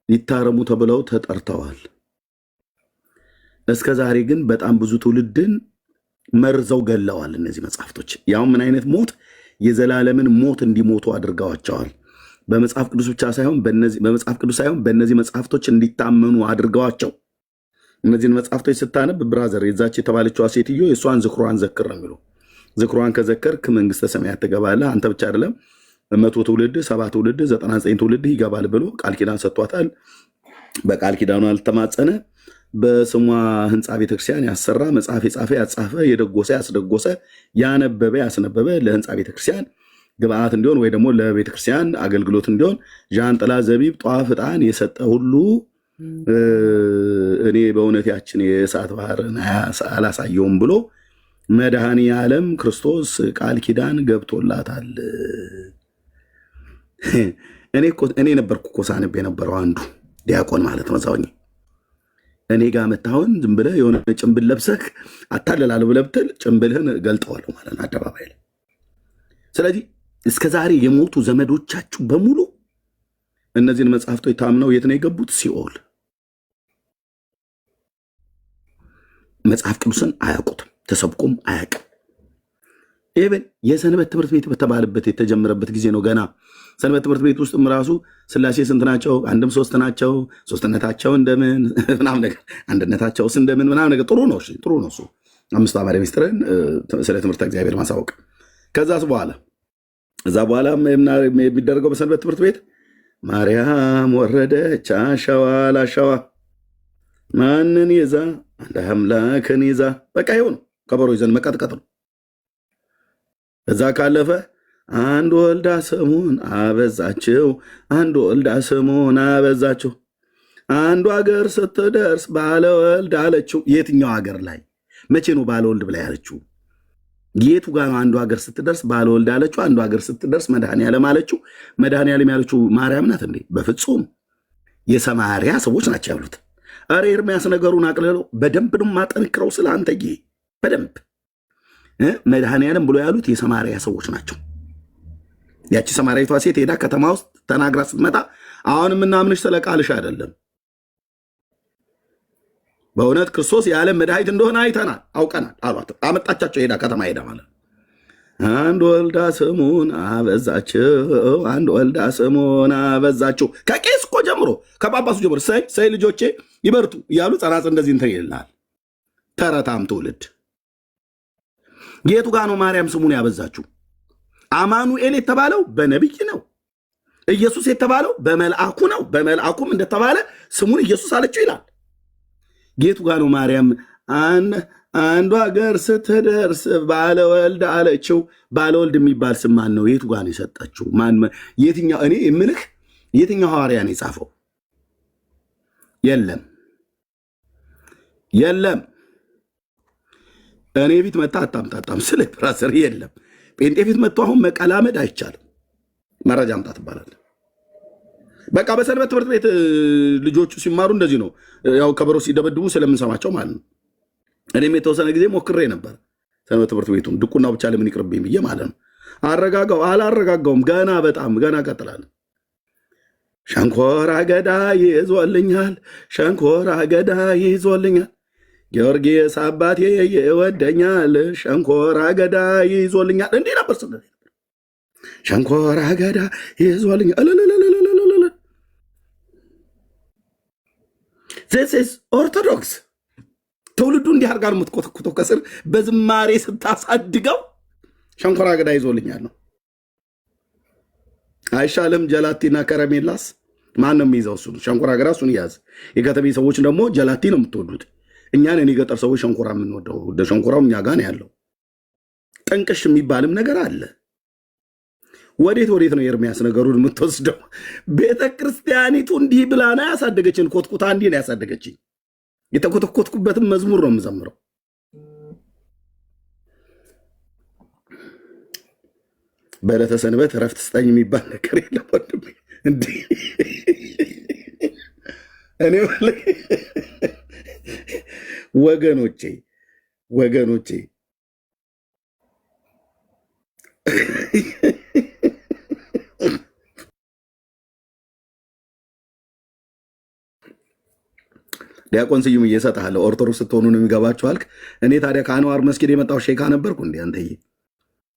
[SPEAKER 1] ይታረሙ ተብለው ተጠርተዋል። እስከ ዛሬ ግን በጣም ብዙ ትውልድን መርዘው ገለዋል። እነዚህ መጽሐፍቶች ያው ምን አይነት ሞት? የዘላለምን ሞት እንዲሞቱ አድርገዋቸዋል። በመጽሐፍ ቅዱስ ብቻ ሳይሆን በመጽሐፍ ቅዱስ ሳይሆን በእነዚህ መጽሐፍቶች እንዲታመኑ አድርገዋቸው። እነዚህን መጽሐፍቶች ስታነብ ብራዘር፣ የዛች የተባለችዋ ሴትዮ የእሷን ዝክሯን ዘክር ነው የሚለው። ዝክሯን ከዘከርክ መንግስተ ሰማያት ትገባለህ። አንተ ብቻ አይደለም 100 ትውልድ 70 ትውልድ 99 ትውልድ ይገባል ብሎ ቃል ኪዳን ሰጥቷታል። በቃል ኪዳኑ አልተማጸነ፣ በስሟ ህንፃ ቤተክርስቲያን ያሰራ፣ መጽሐፍ የጻፈ ያጻፈ፣ የደጎሰ ያስደጎሰ፣ ያነበበ ያስነበበ ለህንፃ ቤተክርስቲያን ግብአት እንዲሆን ወይ ደግሞ ለቤተክርስቲያን አገልግሎት እንዲሆን ዣንጥላ፣ ዘቢብ፣ ጧፍ፣ ዕጣን የሰጠ ሁሉ እኔ በእውነት ያችን የእሳት ባህርን አላሳየውም ብሎ መድኃኔ ዓለም ክርስቶስ ቃል ኪዳን ገብቶላታል። እኔ ነበርኩ እኮ ሳነብ የነበረው አንዱ ዲያቆን ማለት ነው። እዛው እኔ ጋር መታሁን ዝም ብለህ የሆነ ጭንብል ለብሰህ አታለላለሁ ብለህ ብትል ጭንብልህን ገልጠዋለሁ ማለት ነው አደባባይ ላይ። ስለዚህ እስከ ዛሬ የሞቱ ዘመዶቻችሁ በሙሉ እነዚህን መጽሐፍቶች ታምነው የት ነው የገቡት? ሲኦል። መጽሐፍ ቅዱስን አያውቁትም፣ ተሰብቆም አያውቅም። ይህን የሰንበት ትምህርት ቤት በተባለበት የተጀመረበት ጊዜ ነው። ገና ሰንበት ትምህርት ቤት ውስጥም ራሱ ስላሴ ስንት ናቸው? አንድም ሶስት ናቸው። ሶስትነታቸው እንደምን ምናምን ነገር፣ አንድነታቸውስ እንደምን ምናምን ነገር። ጥሩ ነው፣ ጥሩ ነው እሱ አምስቱ አዕማደ ምስጢርን ስለ ትምህርተ እግዚአብሔር ማሳወቅ። ከዛስ በኋላ እዛ በኋላ የሚደረገው በሰንበት ትምህርት ቤት ማርያም ወረደች አሸዋ ላሸዋ ማንን ይዛ? አንድ አምላክን ይዛ። በቃ ይሁን ከበሮ ይዘን መቀጥቀጥ ነው። እዛ ካለፈ አንድ ወልዳ ስሙን አበዛችው፣ አንድ ወልዳ ስሙን አበዛችው። አንዱ ሀገር ስትደርስ ባለወልድ አለችው። የትኛው ሀገር ላይ መቼ ነው ባለወልድ ብላ ያለችው? የቱ ጋር ነው? አንዱ ሀገር ስትደርስ ባለወልድ አለችው። አንዱ ሀገር ስትደርስ መድኃኔዓለም አለችው። መድኃኔዓለም ያለችው ማርያም ናት እንዴ? በፍጹም የሰማርያ ሰዎች ናቸው ያሉት። አረ ኤርምያስ ነገሩን አቅልለው በደንብ ነው ማጠንክረው ስለ አንተዬ በደንብ መድኃኔዓለም ብሎ ያሉት የሰማርያ ሰዎች ናቸው። ያቺ ሰማርያዊቷ ሴት ሄዳ ከተማ ውስጥ ተናግራ ስትመጣ አሁን የምናምንሽ ስለ ቃልሽ አይደለም፣ በእውነት ክርስቶስ የዓለም መድኃኒት እንደሆነ አይተናል አውቀናል አሏት። አመጣቻቸው ሄዳ ከተማ ሄዳ ማለት አንድ ወልዳ ስሙን አበዛችው፣ አንድ ወልዳ ስሙን አበዛችው። ከቄስ እኮ ጀምሮ ከጳጳሱ ጀምሮ ሰይ ልጆቼ ይበርቱ እያሉ ጸናጽ እንደዚህ እንትን ይልናል። ተረታም ትውልድ የቱ ጋ ነው ማርያም ስሙን ያበዛችው? አማኑኤል የተባለው በነቢይ ነው። ኢየሱስ የተባለው በመልአኩ ነው። በመልአኩም እንደተባለ ስሙን ኢየሱስ አለችው ይላል። የቱ ጋ ነው ማርያም አንዱ ሀገር ስትደርስ ባለወልድ አለችው? ባለወልድ የሚባል ስም ማን ነው? የቱ ጋ ነው የሰጠችው? የትኛው? እኔ የምልህ የትኛው ሐዋርያ ነው የጻፈው? የለም የለም። እኔ ፊት መጣ አታምጣጣም ስለ ራስር የለም። ጴንጤ ፊት መጥቶ አሁን መቀላመድ አይቻልም። መረጃ አምጣ ትባላለህ። በቃ በሰንበት ትምህርት ቤት ልጆቹ ሲማሩ እንደዚህ ነው። ያው ከበሮ ሲደበድቡ ስለምንሰማቸው ማለት ነው። እኔም የተወሰነ ጊዜ ሞክሬ ነበር ሰንበት ትምህርት ቤቱን ድቁና ብቻ ለምን ይቅርብኝ ብዬ ማለት ነው። አረጋጋው አላረጋጋውም። ገና በጣም ገና ቀጥላል። ሸንኮራ አገዳ ይዞልኛል፣ ሸንኮራ አገዳ ይዞልኛል፣ ጊዮርጊስ አባቴ ይወደኛል፣ ሸንኮራ አገዳ ይዞልኛል። እንዲህ ነበር ስለ ሸንኮራ አገዳ ይዞልኛል። ዚስ ኢዝ ኦርቶዶክስ። ትውልዱ እንዲህ አድርጋ የምትኮተኩተው ከስር በዝማሬ ስታሳድገው ሸንኮራ አገዳ ይዞልኛል ነው። አይሻልም? ጀላቲና ከረሜላስ ማን ነው የሚይዘው? እሱ ሸንኮራ አገዳ እሱን ያዝ። የከተሜ ሰዎች ደግሞ ጀላቲ ነው የምትወዱት። እኛን እኔ ገጠር ሰዎች ሸንኮራ የምንወደው ሸንኮራው እኛ ጋር ነው ያለው። ጠንቅሽ የሚባልም ነገር አለ። ወዴት ነው የኤርሚያስ ነገሩን የምትወስደው? ቤተ ክርስቲያኒቱ እንዲህ ብላ ነው ያሳደገችን። ኮትኩታ እንዲህ ነው ያሳደገችኝ። የተኮተኮትኩበትን መዝሙር ነው የምዘምረው። በዕለተ ሰንበት እረፍት ስጠኝ የሚባል ነገር የለም ወንድሜ። እንዲህ እኔ ወገኖቼ ዲያቆን ስዩም እየሰጥሃለሁ። ኦርቶዶክስ ስትሆኑ ነው የሚገባችሁ አልክ። እኔ ታዲያ ከአንዋር መስጊድ የመጣው ሼካ ነበርኩ እንዴ? አንተዬ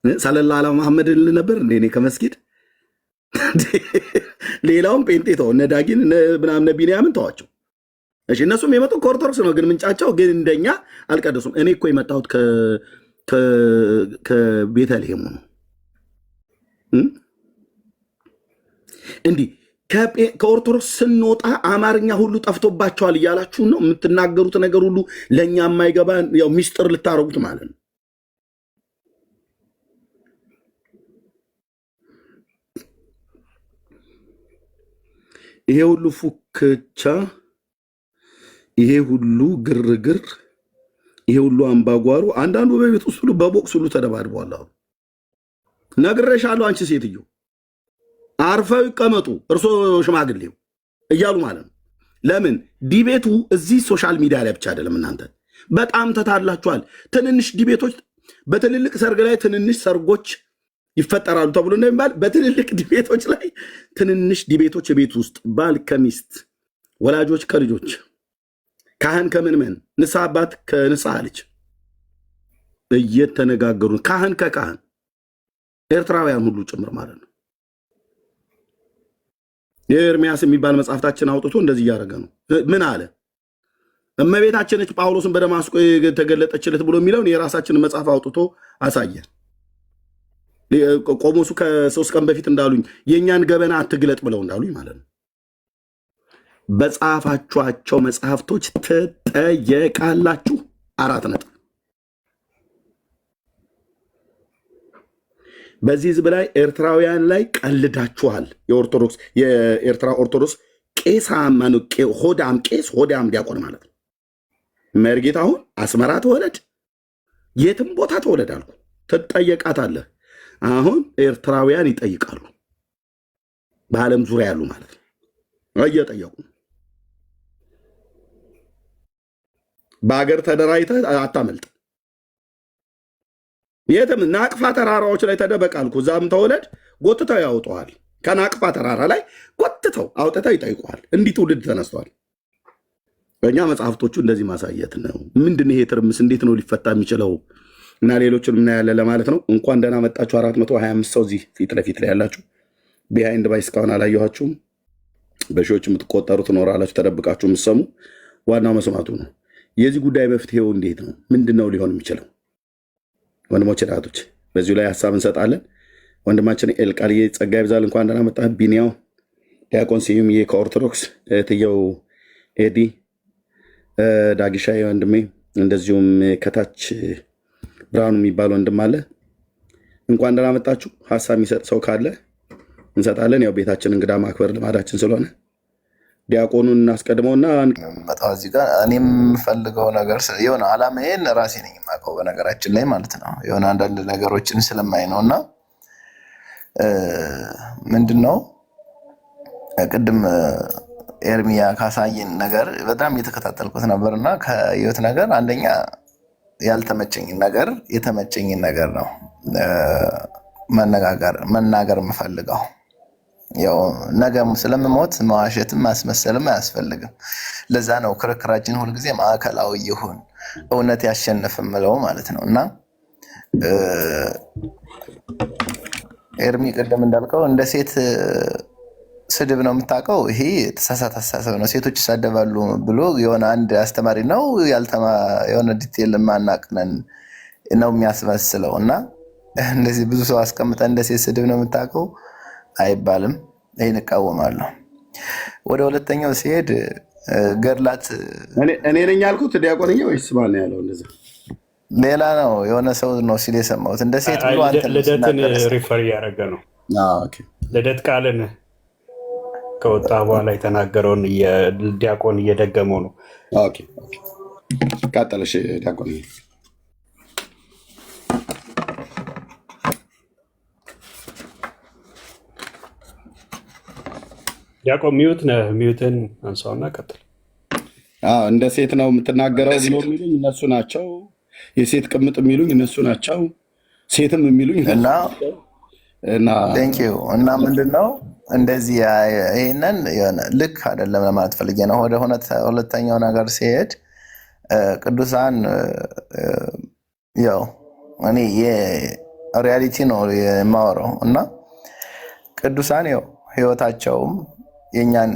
[SPEAKER 1] ሰለላ አላ መሐመድ ል ነበር እንዴ? እኔ ከመስጊድ ሌላውን ጴንጤ ተው፣ እነ ዳጊን ምናምን እነ ቢንያምን ተዋቸው። እሺ እነሱም የመጡ ከኦርቶዶክስ ነው፣ ግን ምንጫቸው ግን እንደኛ አልቀደሱም። እኔ እኮ የመጣሁት ከቤተልሔሙ ነው። እንዲህ ከኦርቶዶክስ ስንወጣ አማርኛ ሁሉ ጠፍቶባቸዋል እያላችሁ ነው የምትናገሩት ነገር ሁሉ ለእኛ የማይገባ ያው ሚስጥር ልታረጉት ማለት ነው። ይሄ ሁሉ ፉክቻ፣ ይሄ ሁሉ ግርግር፣ ይሄ ሁሉ አምባጓሮ፣ አንዳንዱ በቤት ውስጥ ሁሉ በቦክስ ሁሉ ተደባድበዋል። አሁን ነግሬሻለሁ አንቺ ሴትዮ አርፈው ይቀመጡ እርሶ ሽማግሌው እያሉ ማለት ነው። ለምን ዲቤቱ እዚህ ሶሻል ሚዲያ ላይ ብቻ አይደለም። እናንተ በጣም ተታላችኋል። ትንንሽ ዲቤቶች በትልልቅ ሰርግ ላይ ትንንሽ ሰርጎች ይፈጠራሉ ተብሎ እንደሚባል በትልልቅ ዲቤቶች ላይ ትንንሽ ዲቤቶች የቤት ውስጥ ባል ከሚስት፣ ወላጆች ከልጆች፣ ካህን ከምንመን፣ ንስሐ አባት ከንስሐ ልጅ እየተነጋገሩ ካህን ከካህን ኤርትራውያን ሁሉ ጭምር ማለት ነው። የኤርሚያስ የሚባል መጽሐፍታችን አውጥቶ እንደዚህ እያደረገ ነው። ምን አለ? እመቤታችነች ጳውሎስን በደማስቆ የተገለጠችለት ብሎ የሚለውን የራሳችን መጽሐፍ አውጥቶ አሳየን። ቆሞሱ ከ3 ቀን በፊት እንዳሉኝ የእኛን ገበና አትግለጥ ብለው እንዳሉኝ ማለት ነው። በጻፋችኋቸው መጽሐፍቶች ትጠየቃላችሁ። 4 ነጥብ። በዚህ ህዝብ ላይ ኤርትራውያን ላይ ቀልዳችኋል። የኤርትራ ኦርቶዶክስ ቄስ ሆዳም ቄስ ሆዳም ዲያቆን ማለት ነው። መርጌታ አሁን አስመራ ተወለድ የትም ቦታ ተወለድ አልኩ፣ ትጠየቃታለህ። አሁን ኤርትራውያን ይጠይቃሉ፣ በዓለም ዙሪያ ያሉ ማለት ነው። እየጠየቁ በሀገር ተደራጅተህ አታመልጥ። የትም ናቅፋ ተራራዎች ላይ ተደበቃልኩ፣ እዛም ተወለድ ጎትተው ያውጠዋል። ከናቅፋ ተራራ ላይ ጎትተው አውጥተው ይጠይቋል። እንዲህ ትውልድ ተነስቷል። በእኛ መጽሐፍቶቹ እንደዚህ ማሳየት ነው። ምንድን ይሄ ትርምስ እንዴት ነው ሊፈታ የሚችለው? እና ሌሎችን እናያለን ለማለት ነው። እንኳን ደህና መጣችሁ። 425 ሰው እዚህ ፊት ለፊት ላይ ያላችሁ ቢሃይንድ ባይ እስካሁን አላየኋችሁም። በሺዎች የምትቆጠሩ ትኖራላችሁ ተደብቃችሁ የምትሰሙ። ዋናው መስማቱ ነው። የዚህ ጉዳይ መፍትሄው እንዴት ነው? ምንድን ነው ሊሆን የሚችለው? ወንድሞች እህቶች በዚሁ ላይ ሀሳብ እንሰጣለን። ወንድማችን ኤልቃልዬ ጸጋ ይብዛል፣ እንኳን ደህና መጣህ። ቢኒያው ዲያቆን ስዩምዬ ከኦርቶዶክስ እህትየው ኤዲ ዳጊሻዬ ወንድሜ፣ እንደዚሁም ከታች ብርሃኑ የሚባል ወንድም አለ። እንኳን ደህና መጣችሁ። ሀሳብ የሚሰጥ ሰው ካለ እንሰጣለን። ያው ቤታችን እንግዳ ማክበር ልማዳችን ስለሆነ ዲያቆኑን እናስቀድመውና
[SPEAKER 6] እዚህ ጋር እኔ የምፈልገው ነገር የሆነ አላማዬን ራሴ ነኝ የማውቀው በነገራችን ላይ ማለት ነው። የሆነ አንዳንድ ነገሮችን ስለማይ ነው እና ምንድን ነው ቅድም ኤርሚያ ካሳየን ነገር በጣም እየተከታተልኩት ነበር እና ከህይወት ነገር አንደኛ ያልተመቸኝን ነገር የተመቸኝን ነገር ነው መናገር የምፈልገው። ያው ነገ ስለምሞት መዋሸትም ማስመሰልም አያስፈልግም። ለዛ ነው ክርክራችን ሁልጊዜ ማዕከላዊ ይሁን እውነት ያሸንፍ ምለው ማለት ነው። እና ኤርሚ ቅድም እንዳልከው እንደ ሴት ስድብ ነው የምታውቀው። ይሄ ተሳሳተ አስተሳሰብ ነው። ሴቶች ይሳደባሉ ብሎ የሆነ አንድ አስተማሪ ነው የሆነ ዲቴል ማናቅነን ነው የሚያስመስለው። እና እንደዚህ ብዙ ሰው አስቀምጠ እንደ ሴት ስድብ ነው የምታውቀው አይባልም። ይህን እቃወማለሁ። ወደ ሁለተኛው ሲሄድ ገድላት
[SPEAKER 1] እኔ ነኝ ያልኩት ዲያቆንኛ ወይስ ማን ነው ያለው? እንደዛ
[SPEAKER 6] ሌላ ነው የሆነ ሰው ነው ሲል የሰማሁት። እንደ ሴት ብሎ
[SPEAKER 5] ልደትን ሪፈር እያደረገ ነው። ልደት ቃልን ከወጣ በኋላ የተናገረውን ዲያቆን እየደገመው ነው።
[SPEAKER 1] ቀጠለሽ ዲያቆን።
[SPEAKER 5] ዲያቆን ሚዩት ነህ፣ ሚዩትን አንሳውና ቀጥል።
[SPEAKER 1] እንደ ሴት ነው የምትናገረው ብሎ የሚሉኝ እነሱ ናቸው። የሴት ቅምጥ የሚሉኝ እነሱ ናቸው። ሴትም የሚሉኝ
[SPEAKER 6] እና እና ምንድነው እንደዚህ ይሄንን የሆነ ልክ አይደለም ለማለት ፈልጌ ነው። ወደ ሁለተኛው ነገር ሲሄድ ቅዱሳን ያው እኔ የሪያሊቲ ነው የማወራው እና ቅዱሳን ያው ህይወታቸውም የኛን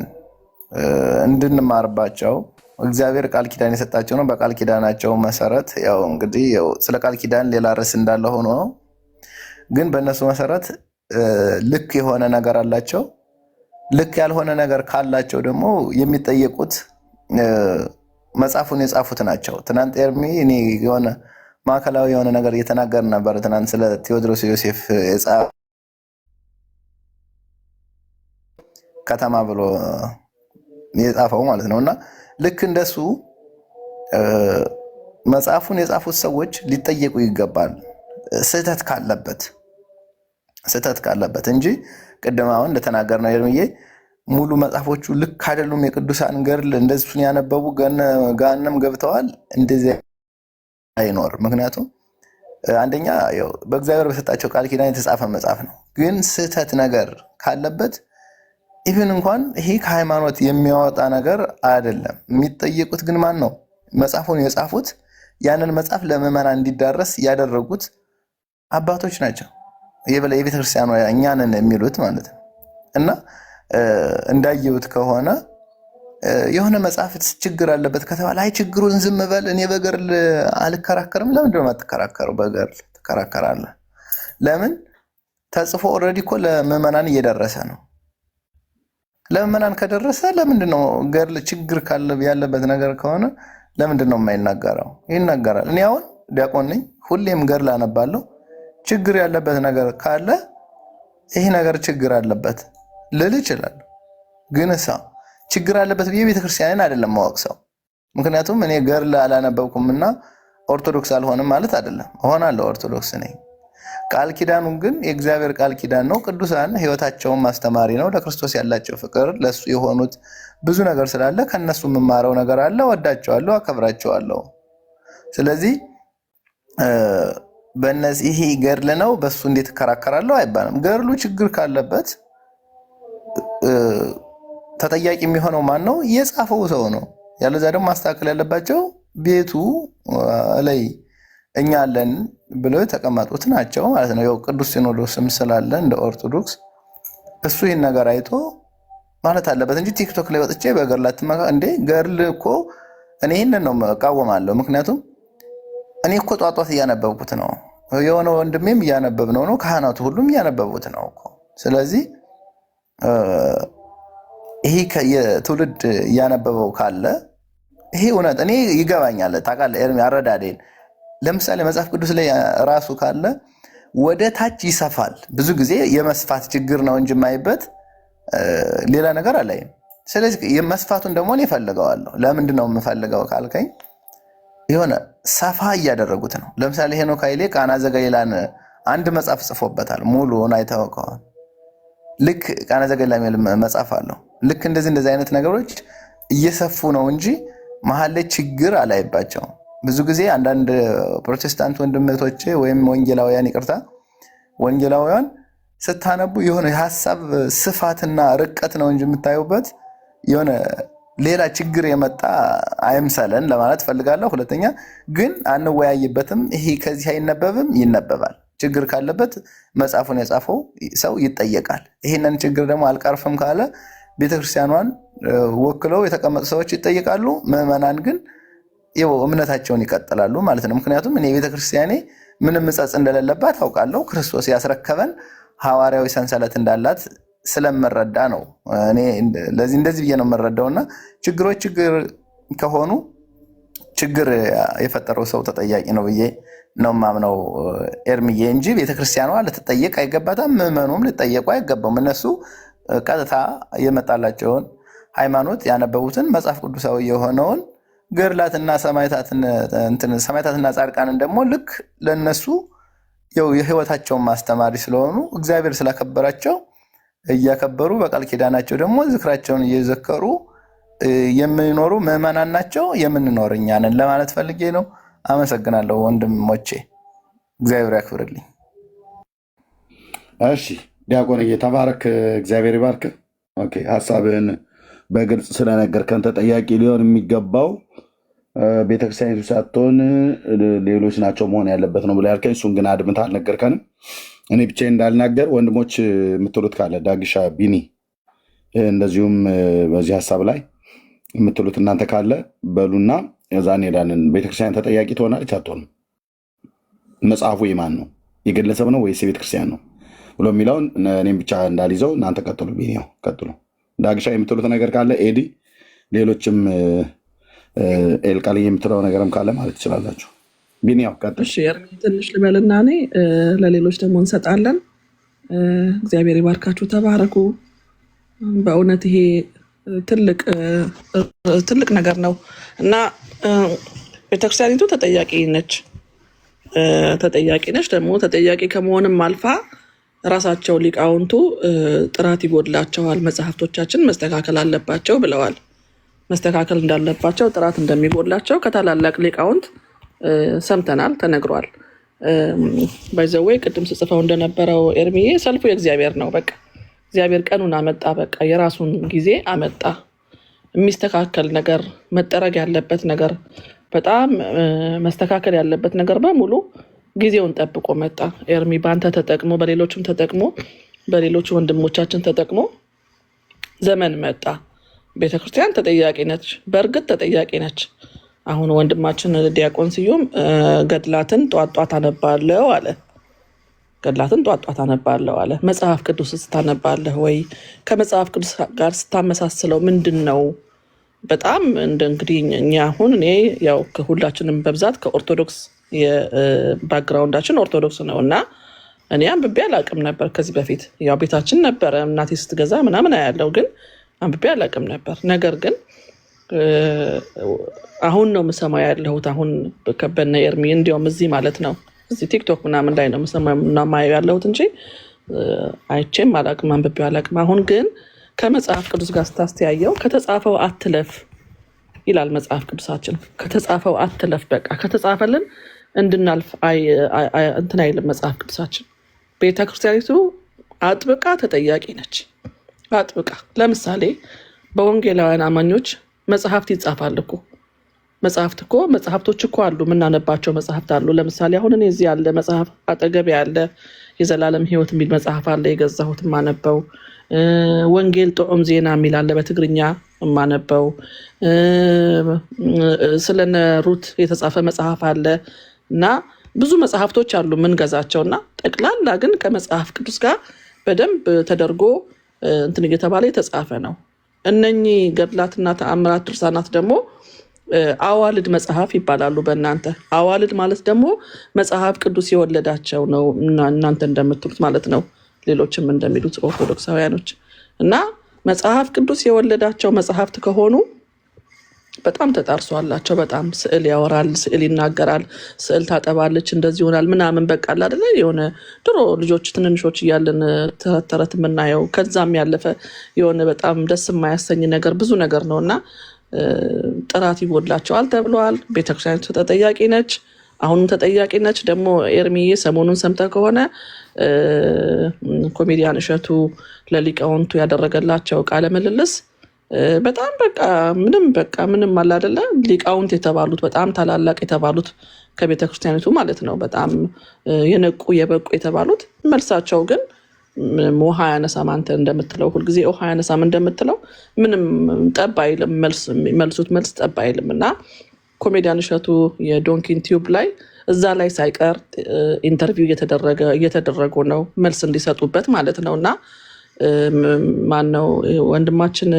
[SPEAKER 6] እንድንማርባቸው እግዚአብሔር ቃል ኪዳን የሰጣቸው ነው። በቃል ኪዳናቸው መሰረት ያው እንግዲህ ያው ስለ ቃል ኪዳን ሌላ ርዕስ እንዳለ ሆኖ ግን በእነሱ መሰረት ልክ የሆነ ነገር አላቸው። ልክ ያልሆነ ነገር ካላቸው ደግሞ የሚጠየቁት መጽሐፉን የጻፉት ናቸው። ትናንት ኤርሚ እኔ የሆነ ማዕከላዊ የሆነ ነገር እየተናገር ነበር። ትናንት ስለ ቴዎድሮስ ዮሴፍ ከተማ ብሎ የጻፈው ማለት ነው። እና ልክ እንደሱ መጽሐፉን የጻፉት ሰዎች ሊጠየቁ ይገባል ስህተት ካለበት እንጂ ቅድም አሁን እንደተናገር ነው ኤርሚዬ ሙሉ መጽሐፎቹ ልክ አይደሉም። የቅዱሳን ገድል እንደሱን ያነበቡ ገሃነም ገብተዋል እንደዚህ አይኖር። ምክንያቱም አንደኛ ያው በእግዚአብሔር በሰጣቸው ቃል ኪዳን የተጻፈ መጽሐፍ ነው። ግን ስህተት ነገር ካለበት ኢቭን እንኳን ይሄ ከሃይማኖት የሚያወጣ ነገር አይደለም። የሚጠየቁት ግን ማን ነው? መጽሐፉን የጻፉት ያንን መጽሐፍ ለምዕመናን እንዲዳረስ ያደረጉት አባቶች ናቸው። የቤተክርስቲያኗ እኛንን የሚሉት ማለት ነው። እና እንዳየሁት ከሆነ የሆነ መጽሐፍ ችግር አለበት ከተባለ አይ ችግሩን ዝም በል እኔ በገድል አልከራከርም። ለምንድን ነው የማትከራከረው? በገድል ትከራከራለህ። ለምን? ተጽፎ ኦልሬዲ እኮ ለምዕመናን እየደረሰ ነው። ለምዕመናን ከደረሰ ለምንድን ነው ገድል ችግር ያለበት ነገር ከሆነ ለምንድን ነው የማይናገረው? ይናገራል። እኔ አሁን ዲያቆን ነኝ፣ ሁሌም ገድል አነባለሁ። ችግር ያለበት ነገር ካለ ይሄ ነገር ችግር አለበት ልል እችላለሁ። ግን ችግር አለበት ብዬ ቤተክርስቲያንን አይደለም ማወቅ ሰው። ምክንያቱም እኔ ገድል አላነበብኩምና ኦርቶዶክስ አልሆንም ማለት አይደለም። እሆናለሁ፣ ኦርቶዶክስ ነኝ። ቃል ኪዳኑ ግን የእግዚአብሔር ቃል ኪዳን ነው። ቅዱሳን ህይወታቸውን ማስተማሪ ነው። ለክርስቶስ ያላቸው ፍቅር ለሱ የሆኑት ብዙ ነገር ስላለ ከነሱ የምማረው ነገር አለ። ወዳቸዋለሁ፣ አከብራቸዋለሁ። ስለዚህ በእነዚህ ይሄ ገድል ነው በሱ እንዴት እከራከራለሁ አይባልም። ገድሉ ችግር ካለበት ተጠያቂ የሚሆነው ማን ነው? የጻፈው ሰው ነው። ያለዛ ደግሞ ማስተካከል ያለባቸው ቤቱ ላይ እኛ አለን ብለው የተቀመጡት ናቸው ማለት ነው። ያው ቅዱስ ሲኖዶስም ስላለ እንደ ኦርቶዶክስ እሱ ይህን ነገር አይቶ ማለት አለበት እንጂ ቲክቶክ ላይ ወጥቼ በገድላት እንዴ ገድል እኮ እኔ ይህንን ነው እቃወማለሁ። ምክንያቱም እኔ እኮ ጧጧት እያነበብኩት ነው፣ የሆነ ወንድሜም እያነበብነው ነው፣ ካህናቱ ሁሉም እያነበቡት ነው እኮ። ስለዚህ ይሄ የትውልድ እያነበበው ካለ ይሄ እውነት እኔ ይገባኛል። ታውቃለህ ኤርሚ አረዳዴን ለምሳሌ መጽሐፍ ቅዱስ ላይ ራሱ ካለ ወደ ታች ይሰፋል። ብዙ ጊዜ የመስፋት ችግር ነው እንጂ የማይበት ሌላ ነገር አላይም። ስለዚህ የመስፋቱን ደግሞ እኔ እፈልገዋለሁ። ለምንድን ነው የምፈልገው ካልከኝ የሆነ ሰፋ እያደረጉት ነው። ለምሳሌ ሄኖክ ኃይሌ ቃና ዘገሊላን አንድ መጽሐፍ ጽፎበታል። ሙሉውን አይተኸው ከሆነ ልክ ቃና ዘገሊላ የሚል መጽሐፍ አለው። ልክ እንደዚህ አይነት ነገሮች እየሰፉ ነው እንጂ መሀል ላይ ችግር አላይባቸውም። ብዙ ጊዜ አንዳንድ ፕሮቴስታንት ወንድሞቼ ወይም ወንጌላውያን ይቅርታ ወንጌላውያን ስታነቡ የሆነ የሐሳብ ስፋትና ርቀት ነው እንጂ የምታዩበት የሆነ ሌላ ችግር የመጣ አይምሰለን ለማለት ፈልጋለሁ። ሁለተኛ ግን አንወያይበትም። ይሄ ከዚህ አይነበብም፣ ይነበባል። ችግር ካለበት መጽሐፉን የጻፈው ሰው ይጠየቃል። ይሄንን ችግር ደግሞ አልቀርፍም ካለ ቤተክርስቲያኗን ወክለው የተቀመጡ ሰዎች ይጠየቃሉ። ምዕመናን ግን እምነታቸውን ይቀጥላሉ ማለት ነው። ምክንያቱም እኔ ቤተክርስቲያኔ ምንም ምጸጽ እንደሌለባት አውቃለሁ። ክርስቶስ ያስረከበን ሐዋርያዊ ሰንሰለት እንዳላት ስለምረዳ ነው። እኔ እንደዚህ ብዬ ነው የምረዳውና ችግሮች ችግር ከሆኑ ችግር የፈጠረው ሰው ተጠያቂ ነው ብዬ ነው ማምነው ኤርሚዬ እንጂ ቤተክርስቲያኗ ልትጠየቅ አይገባታም። ምዕመኑም ሊጠየቁ አይገባም። እነሱ ቀጥታ የመጣላቸውን ሃይማኖት ያነበቡትን መጽሐፍ ቅዱሳዊ የሆነውን ገድላትና ሰማዕታትና ጻድቃንን ደግሞ ልክ ለነሱ የህይወታቸውን ማስተማሪ ስለሆኑ እግዚአብሔር ስላከበራቸው እያከበሩ በቃል ኪዳናቸው ደግሞ ዝክራቸውን እየዘከሩ የሚኖሩ ምዕመናን ናቸው። የምንኖር እኛ ነን ለማለት ፈልጌ ነው። አመሰግናለሁ ወንድሞቼ፣ እግዚአብሔር ያክብርልኝ።
[SPEAKER 1] እሺ ዲያቆንዬ ተባረክ፣ እግዚአብሔር ይባርክ። ኦኬ ሀሳብህን በግልጽ ስለነገርከን ተጠያቂ ሊሆን የሚገባው ቤተክርስቲያኒቱ ሳትሆን ሌሎች ናቸው መሆን ያለበት ነው ብሎ ያልከኝ፣ እሱን ግን አድምተህ አልነገርከንም። እኔ ብቻዬን እንዳልናገር ወንድሞች የምትሉት ካለ ዳግሻ፣ ቢኒ እንደዚሁም በዚህ ሀሳብ ላይ የምትሉት እናንተ ካለ በሉና እዛ እንሄዳለን። ቤተክርስቲያን ተጠያቂ ትሆናለች አትሆንም? መጽሐፉ የማን ነው? የግለሰብ ነው ወይስ የቤተክርስቲያን ነው ብሎ የሚለውን እኔም ብቻ እንዳልይዘው እናንተ ቀጥሉ። ቢኒያው ቀጥሉ። ዳግሻ የምትሉት ነገር ካለ ኤዲ፣ ሌሎችም ኤልቃል የምትለው ነገርም ካለ ማለት ትችላላችሁ። ቢኒያው ቀጥል።
[SPEAKER 7] እሺ ትንሽ ልበልና እኔ ለሌሎች ደግሞ እንሰጣለን። እግዚአብሔር ይባርካችሁ፣ ተባረኩ። በእውነት ይሄ ትልቅ ነገር ነው እና ቤተክርስቲያኒቱ ተጠያቂ ነች ደግሞ ተጠያቂ ከመሆንም አልፋ ራሳቸው ሊቃውንቱ ጥራት ይጎድላቸዋል፣ መጽሐፍቶቻችን መስተካከል አለባቸው ብለዋል። መስተካከል እንዳለባቸው ጥራት እንደሚጎድላቸው ከታላላቅ ሊቃውንት ሰምተናል፣ ተነግሯል። ባይዘወይ ቅድም ስጽፈው እንደነበረው ኤርሚዬ ሰልፉ የእግዚአብሔር ነው። በቃ እግዚአብሔር ቀኑን አመጣ፣ በቃ የራሱን ጊዜ አመጣ። የሚስተካከል ነገር፣ መጠረግ ያለበት ነገር፣ በጣም መስተካከል ያለበት ነገር በሙሉ ጊዜውን ጠብቆ መጣ። ኤርሚ በአንተ ተጠቅሞ በሌሎችም ተጠቅሞ በሌሎች ወንድሞቻችን ተጠቅሞ ዘመን መጣ። ቤተክርስቲያን ተጠያቂ ነች፣ በእርግጥ ተጠያቂ ነች። አሁን ወንድማችን ዲያቆን ስዩም ገድላትን ጧጧት አነባለሁ አለ። ገድላትን ጧጧት አነባለሁ አለ። መጽሐፍ ቅዱስ ስታነባለህ ወይ? ከመጽሐፍ ቅዱስ ጋር ስታመሳስለው ምንድን ነው? በጣም እንግዲህ እኛ አሁን እኔ ያው ከሁላችንም በብዛት ከኦርቶዶክስ የባክግራውንዳችን ኦርቶዶክስ ነው እና እኔ አንብቤ አላቅም ነበር ከዚህ በፊት። ያው ቤታችን ነበረ እናቴ ስትገዛ ምናምን ያለው ግን አንብቤ አላቅም ነበር። ነገር ግን አሁን ነው የምሰማው ያለሁት። አሁን ከበነ ኤርሚ እንዲያውም እዚህ ማለት ነው እዚህ ቲክቶክ ምናምን ላይ ነው የምሰማው ያለሁት እንጂ አይቼም አላቅም፣ አንብቤ አላቅም። አሁን ግን ከመጽሐፍ ቅዱስ ጋር ስታስተያየው ከተጻፈው አትለፍ ይላል መጽሐፍ ቅዱሳችን። ከተጻፈው አትለፍ፣ በቃ ከተጻፈልን እንድናልፍ እንትን አይልም መጽሐፍ ቅዱሳችን። ቤተክርስቲያኒቱ አጥብቃ ተጠያቂ ነች፣ አጥብቃ። ለምሳሌ በወንጌላውያን አማኞች መጽሐፍት ይጻፋል እኮ። መጽሐፍቶች እኮ አሉ፣ የምናነባቸው መጽሐፍት አሉ። ለምሳሌ አሁን እኔ እዚህ ያለ መጽሐፍ አጠገብ ያለ የዘላለም ሕይወት የሚል መጽሐፍ አለ፣ የገዛሁት የማነበው። ወንጌል ጥዑም ዜና የሚል አለ በትግርኛ የማነበው። ስለነ ሩት የተጻፈ መጽሐፍ አለ እና ብዙ መጽሐፍቶች አሉ የምንገዛቸው እና ጠቅላላ ግን ከመጽሐፍ ቅዱስ ጋር በደንብ ተደርጎ እንትን እየተባለ የተጻፈ ነው። እነኚህ ገድላትና ተአምራት ድርሳናት ደግሞ አዋልድ መጽሐፍ ይባላሉ በእናንተ። አዋልድ ማለት ደግሞ መጽሐፍ ቅዱስ የወለዳቸው ነው እናንተ እንደምትሉት ማለት ነው፣ ሌሎችም እንደሚሉት ኦርቶዶክሳውያኖች። እና መጽሐፍ ቅዱስ የወለዳቸው መጽሐፍት ከሆኑ በጣም ተጣርሷላቸው። በጣም ስዕል ያወራል፣ ስዕል ይናገራል፣ ስዕል ታጠባለች፣ እንደዚህ ይሆናል ምናምን በቃ አይደለ የሆነ ድሮ ልጆች ትንንሾች እያለን ተረት የምናየው ከዛም ያለፈ የሆነ በጣም ደስ የማያሰኝ ነገር ብዙ ነገር ነው እና ጥራት ይጎድላቸዋል ተብለዋል። ቤተክርስቲያኒቱ ተጠያቂ ነች፣ አሁንም ተጠያቂ ነች። ደግሞ ኤርሚዬ ሰሞኑን ሰምተ ከሆነ ኮሜዲያን እሸቱ ለሊቃውንቱ ያደረገላቸው ቃለ ምልልስ በጣም ምንም አለ አይደለ ሊቃውንት የተባሉት በጣም ታላላቅ የተባሉት ከቤተክርስቲያኒቱ ማለት ነው በጣም የነቁ የበቁ የተባሉት መልሳቸው ግን ውሃ ያነሳም። አንተ እንደምትለው ሁልጊዜ ውሃ ያነሳም እንደምትለው ምንም ጠብ አይልም። መልሱት መልስ ጠብ አይልም። እና ኮሜዲያን እሸቱ የዶንኪን ቲዩብ ላይ እዛ ላይ ሳይቀር ኢንተርቪው እየተደረጉ ነው መልስ እንዲሰጡበት ማለት ነው። እና ማነው ወንድማችን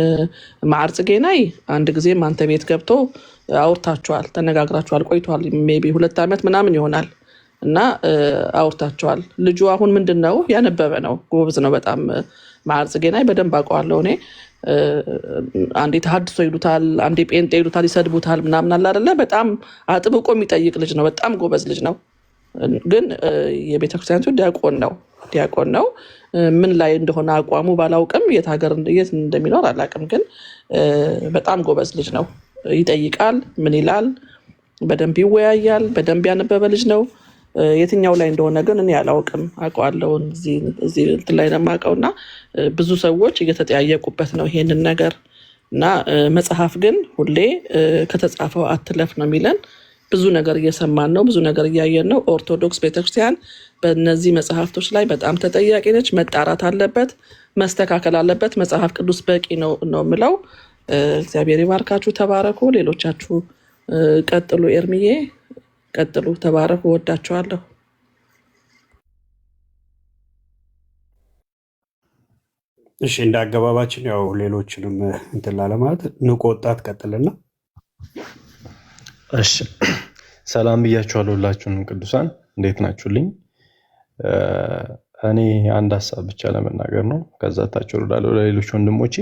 [SPEAKER 7] መዓር ጽጌናይ አንድ ጊዜም አንተ ቤት ገብቶ አውርታችኋል፣ ተነጋግራችኋል፣ ቆይቷል። ሜይ ቢ 2 ዓመት ምናምን ይሆናል እና አውርታችኋል። ልጁ አሁን ምንድን ነው ያነበበ ነው፣ ጎበዝ ነው በጣም። መዓር ጽጌናይ በደንብ አውቀዋለሁ እኔ። አንዴ ተሐድሶ ይሉታል፣ አንዴ ጴንጤ ይሉታል፣ ይሰድቡታል ምናምን አለ አይደለ። በጣም አጥብቆ የሚጠይቅ ልጅ ነው፣ በጣም ጎበዝ ልጅ ነው። ግን የቤተክርስቲያኒቱ ዲያቆን ነው። ምን ላይ እንደሆነ አቋሙ ባላውቅም የት እንደሚኖር አላውቅም። ግን በጣም ጎበዝ ልጅ ነው። ይጠይቃል፣ ምን ይላል፣ በደንብ ይወያያል፣ በደንብ ያነበበ ልጅ ነው። የትኛው ላይ እንደሆነ ግን እኔ አላውቅም። አውቀዋለሁ እዚህ እንትን ላይ ነው የማውቀው። እና ብዙ ሰዎች እየተጠያየቁበት ነው ይሄንን ነገር። እና መጽሐፍ ግን ሁሌ ከተጻፈው አትለፍ ነው የሚለን። ብዙ ነገር እየሰማን ነው፣ ብዙ ነገር እያየን ነው። ኦርቶዶክስ ቤተክርስቲያን በእነዚህ መጽሐፍቶች ላይ በጣም ተጠያቂ ነች። መጣራት አለበት፣ መስተካከል አለበት። መጽሐፍ ቅዱስ በቂ ነው የምለው። እግዚአብሔር ይባርካችሁ፣ ተባረኩ። ሌሎቻችሁ ቀጥሉ። ኤርሚዬ ቀጥሉ፣ ተባረኩ። ወዳችኋለሁ።
[SPEAKER 5] እሺ፣ እንደ አገባባችን ያው ሌሎችንም እንትን ላለማለት ንቁ ወጣት ቀጥልና።
[SPEAKER 8] እሺ፣ ሰላም ብያችኋለሁ ሁላችሁንም ቅዱሳን፣ እንዴት ናችሁልኝ? እኔ አንድ ሀሳብ ብቻ ለመናገር ነው፣ ከዛ ታች ወርዳለሁ ለሌሎች ወንድሞቼ።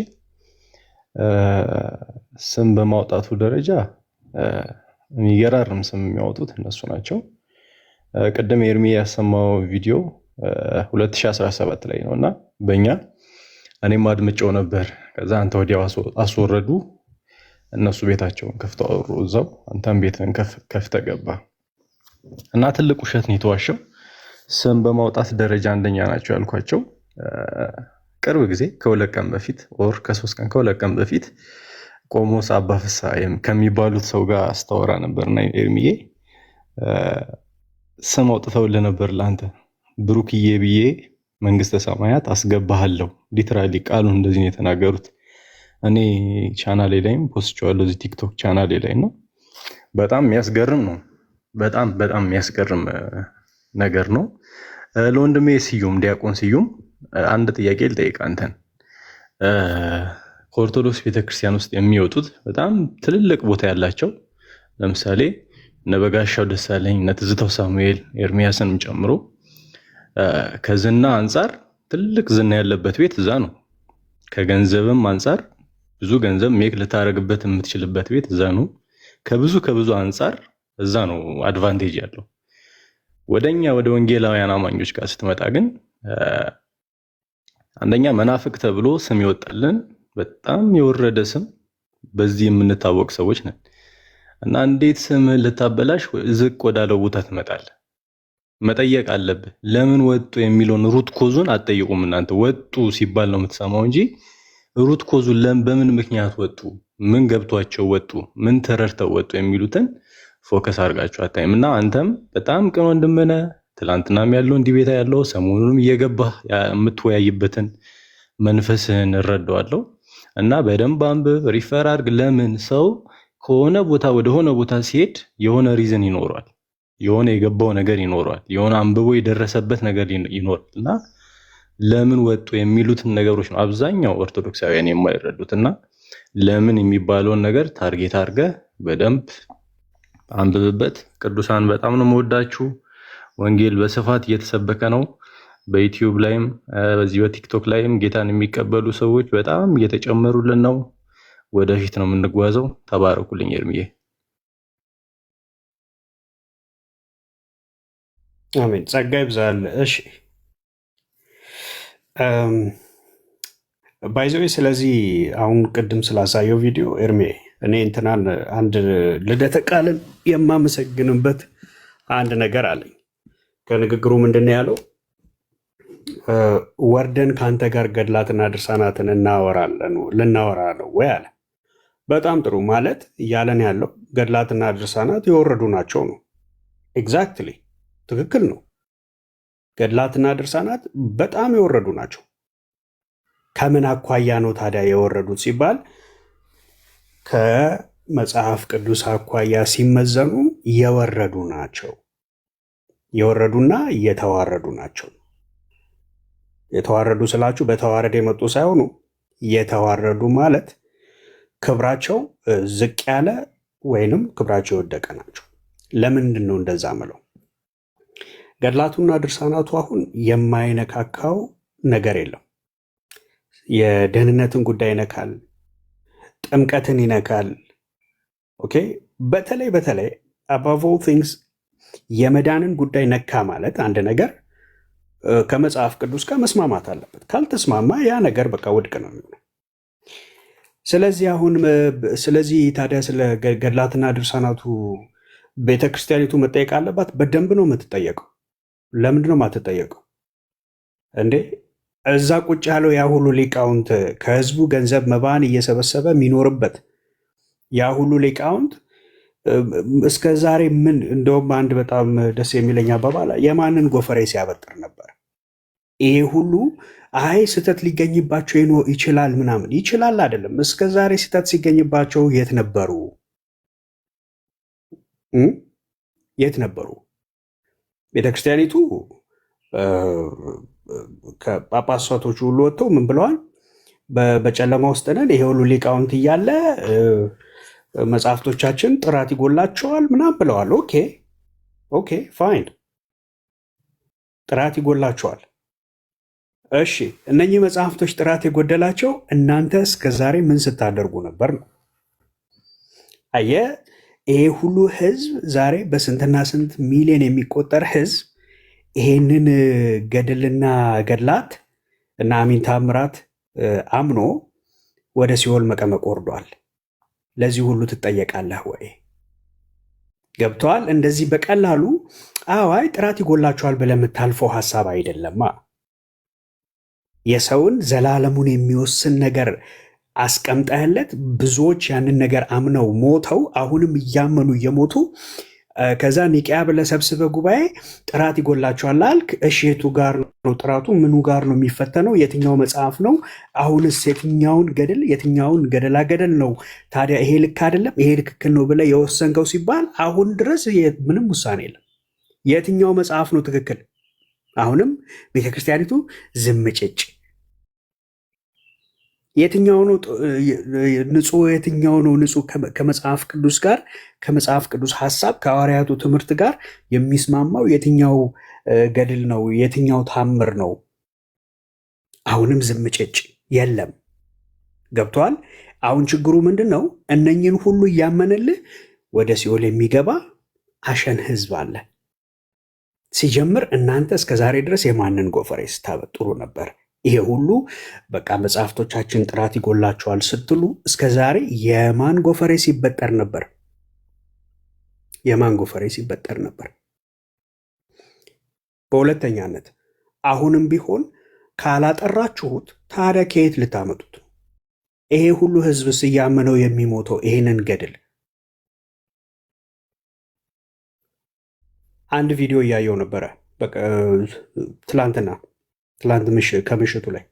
[SPEAKER 8] ስም በማውጣቱ ደረጃ የሚገራርም ስም የሚያወጡት እነሱ ናቸው። ቅድም ኤርሚ ያሰማው ቪዲዮ 2017 ላይ ነው እና በእኛ እኔም አድምጬው ነበር። ከዛ አንተ ወዲያው አስወረዱ፣ እነሱ ቤታቸውን ከፍተው አወሩ እዛው፣ አንተም ቤትን ከፍተህ ገባ እና ትልቅ ውሸት ነው የተዋሸው። ስም በማውጣት ደረጃ አንደኛ ናቸው ያልኳቸው ቅርብ ጊዜ ከ2 ቀን በፊት ኦር ከ3 ቀን ከ2 ቀን በፊት ቆሞስ አባ ፍስሐ ከሚባሉት ሰው ጋር አስተዋራ ነበርና ኤርሚዬ ስም አውጥተውልህ ነበር ለአንተ ብሩክዬ ብዬ መንግስተ ሰማያት አስገባሃለሁ። ሊትራሊ ቃሉ እንደዚህ ነው የተናገሩት። እኔ ቻናሌ ላይም ፖስቼዋለሁ እዚህ ቲክቶክ ቻናሌ ላይ ነው። በጣም የሚያስገርም ነው። በጣም የሚያስገርም ነገር ነው። ለወንድሜ ስዩም ዲያቆን ስዩም አንድ ጥያቄ ልጠይቅ አንተን። ከኦርቶዶክስ ቤተክርስቲያን ውስጥ የሚወጡት በጣም ትልልቅ ቦታ ያላቸው ለምሳሌ እነ በጋሻው ደሳለኝ፣ እነ ትዝታው ሳሙኤል፣ ኤርሚያስንም ጨምሮ ከዝና አንጻር ትልቅ ዝና ያለበት ቤት እዛ ነው። ከገንዘብም አንጻር ብዙ ገንዘብ ሜክ ልታረግበት የምትችልበት ቤት እዛ ነው። ከብዙ አንጻር እዛ ነው አድቫንቴጅ ያለው። ወደኛ ወደ ወንጌላውያን አማኞች ጋር ስትመጣ ግን አንደኛ መናፍቅ ተብሎ ስም ይወጣልን፣ በጣም የወረደ ስም። በዚህ የምንታወቅ ሰዎች ነን እና እንዴት ስም ልታበላሽ ዝቅ ወዳለው ቦታ ትመጣለህ? መጠየቅ አለብህ። ለምን ወጡ የሚለውን ሩት ኮዙን አትጠይቁም እናንተ። ወጡ ሲባል ነው የምትሰማው እንጂ ሩት ኮዙን በምን ምክንያት ወጡ፣ ምን ገብቷቸው ወጡ፣ ምን ተረድተው ወጡ የሚሉትን ፎከስ አድርጋችሁ አታይም። እና አንተም በጣም ቅን ወንድም ነህ። ትላንትናም ያለው እንዲህ ቤታ ያለው ሰሞኑንም እየገባህ የምትወያይበትን መንፈስህን እረዳዋለሁ። እና በደንብ አንብብ፣ ሪፈር አድርግ። ለምን ሰው ከሆነ ቦታ ወደ ሆነ ቦታ ሲሄድ የሆነ ሪዝን ይኖረዋል፣ የሆነ የገባው ነገር ይኖረዋል፣ የሆነ አንብቦ የደረሰበት ነገር ይኖራል። እና ለምን ወጡ የሚሉትን ነገሮች ነው አብዛኛው ኦርቶዶክሳውያን የማይረዱት። እና ለምን የሚባለውን ነገር ታርጌት አድርገህ በደንብ አንብብበት። ቅዱሳን በጣም ነው የምወዳችሁ። ወንጌል በስፋት እየተሰበከ ነው። በዩቲዩብ ላይም በዚህ በቲክቶክ ላይም ጌታን የሚቀበሉ ሰዎች በጣም እየተጨመሩልን ነው። ወደፊት ነው የምንጓዘው። ተባረኩልኝ ኤርሚዬ።
[SPEAKER 5] አሜን። ጸጋ ይብዛል። እሺ ባይዘዌ ስለዚህ አሁን ቅድም ስላሳየው ቪዲዮ ኤርሚዬ እኔ እንትናን አንድ ልደተ ቃልን የማመሰግንበት አንድ ነገር አለኝ። ከንግግሩ ምንድን ነው ያለው? ወርደን ከአንተ ጋር ገድላትና ድርሳናትን ልናወራ ነው ወይ አለ። በጣም ጥሩ። ማለት እያለን ያለው ገድላትና ድርሳናት የወረዱ ናቸው ነው። ኤግዛክትሊ ትክክል ነው። ገድላትና ድርሳናት በጣም የወረዱ ናቸው። ከምን አኳያ ነው ታዲያ የወረዱት ሲባል ከመጽሐፍ ቅዱስ አኳያ ሲመዘኑ የወረዱ ናቸው። የወረዱና የተዋረዱ ናቸው። የተዋረዱ ስላችሁ በተዋረድ የመጡ ሳይሆኑ የተዋረዱ ማለት ክብራቸው ዝቅ ያለ ወይንም ክብራቸው የወደቀ ናቸው። ለምንድን ነው እንደዛ ምለው? ገድላቱና ድርሳናቱ አሁን የማይነካካው ነገር የለም። የደህንነትን ጉዳይ ይነካል፣ ጥምቀትን ይነካል። ኦኬ። በተለይ above all things የመዳንን ጉዳይ ነካ ማለት አንድ ነገር ከመጽሐፍ ቅዱስ ጋር መስማማት አለበት። ካልተስማማ ያ ነገር በቃ ውድቅ ነው የሚሆነው። ስለዚህ ታዲያ ስለ ገድላትና ድርሳናቱ ቤተክርስቲያኒቱ መጠየቅ አለባት። በደንብ ነው የምትጠየቀው። ለምንድን ነው የማትጠየቀው እንዴ? እዛ ቁጭ ያለው ያ ሁሉ ሊቃውንት ከህዝቡ ገንዘብ መባን እየሰበሰበ የሚኖርበት ያ ሁሉ ሊቃውንት እስከ ዛሬ ምን እንደውም አንድ በጣም ደስ የሚለኝ አባባል የማንን ጎፈሬ ሲያበጥር ነበር? ይሄ ሁሉ አይ ስህተት ሊገኝባቸው ይችላል ምናምን ይችላል አይደለም። እስከ ዛሬ ስህተት ሲገኝባቸው የት ነበሩ? የት ነበሩ? ቤተክርስቲያኒቱ ከጳጳሳቶቹ ሁሉ ወጥተው ምን ብለዋል? በጨለማ ውስጥ ነን፣ ይሄ ሁሉ ሊቃውንት እያለ መጽሐፍቶቻችን ጥራት ይጎላቸዋል ምናምን ብለዋል። ኦኬ ፋይን፣ ጥራት ይጎላቸዋል። እሺ እነኚህ መጽሐፍቶች ጥራት የጎደላቸው እናንተ እስከዛሬ ምን ስታደርጉ ነበር ነው። አየህ፣ ይሄ ሁሉ ህዝብ ዛሬ በስንትና ስንት ሚሊዮን የሚቆጠር ህዝብ ይሄንን ገድልና ገድላት እና አሚን ታምራት አምኖ ወደ ሲኦል መቀመቅ ወርዷል። ለዚህ ሁሉ ትጠየቃለህ ወይ? ገብተዋል? እንደዚህ በቀላሉ አዋይ ጥራት ይጎላቸዋል ብለህ የምታልፈው ሀሳብ አይደለማ። የሰውን ዘላለሙን የሚወስን ነገር አስቀምጠህለት ብዙዎች ያንን ነገር አምነው ሞተው አሁንም እያመኑ እየሞቱ ከዛ ኒቂያ ብለህ ሰብስበህ ጉባኤ ጥራት ይጎላቸዋል አልክ። እሺ የቱ ጋር ነው ጥራቱ? ምኑ ጋር ነው የሚፈተነው? የትኛው መጽሐፍ ነው? አሁንስ የትኛውን ገደላ ገደል ነው ታዲያ? ይሄ ልክ አይደለም፣ ይሄ ልክክል ነው ብለህ የወሰንከው ሲባል አሁን ድረስ ምንም ውሳኔ የለም። የትኛው መጽሐፍ ነው ትክክል? አሁንም ቤተክርስቲያኒቱ ዝም ጭጭ። የትኛው ነው ንጹህ? የትኛው ነው ንጹህ? ከመጽሐፍ ቅዱስ ጋር ከመጽሐፍ ቅዱስ ሐሳብ ከሐዋርያቱ ትምህርት ጋር የሚስማማው የትኛው ገድል ነው? የትኛው ታምር ነው? አሁንም ዝም ጭጭ የለም። ገብቷል? አሁን ችግሩ ምንድን ነው? እነኝን ሁሉ እያመንልህ ወደ ሲኦል የሚገባ አሸን ህዝብ አለ። ሲጀምር እናንተ እስከ ዛሬ ድረስ የማንን ጎፈሬ ስታበጥሩ ነበር? ይሄ ሁሉ በቃ መጽሐፍቶቻችን ጥራት ይጎላቸዋል ስትሉ እስከ ዛሬ የማን ጎፈሬ ሲበጠር ነበር? የማን ጎፈሬ ሲበጠር ነበር? በሁለተኛነት አሁንም ቢሆን ካላጠራችሁት ታዲያ ከየት ልታመጡት ነው? ይሄ ሁሉ ህዝብስ እያመነው የሚሞተው ይሄንን ገድል። አንድ ቪዲዮ እያየው ነበረ ትላንት ከምሽቱ ላይ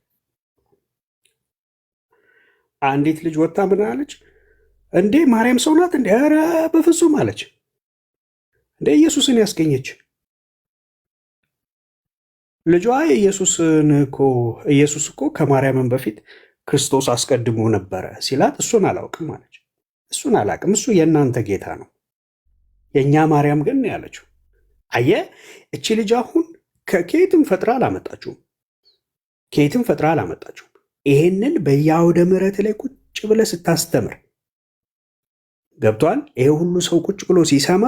[SPEAKER 5] አንዲት ልጅ ወጣ ምን አለች? እንዴ ማርያም ሰው ናት እንዴ? ኧረ በፍጹም አለች። እንዴ ኢየሱስን ያስገኘች ልጇ ኢየሱስ እኮ ከማርያምን በፊት ክርስቶስ አስቀድሞ ነበረ ሲላት እሱን አላውቅም አለች። እሱን አላውቅም፣ እሱ የእናንተ ጌታ ነው፣ የእኛ ማርያም ግን ያለችው። አየህ፣ እቺ ልጅ አሁን ከየትም ፈጥራ አላመጣችሁም። ይሄንን በየአውደ ምሕረት ላይ ቁጭ ብለህ ስታስተምር ገብቷል። ይሄ ሁሉ ሰው ቁጭ ብሎ ሲሰማ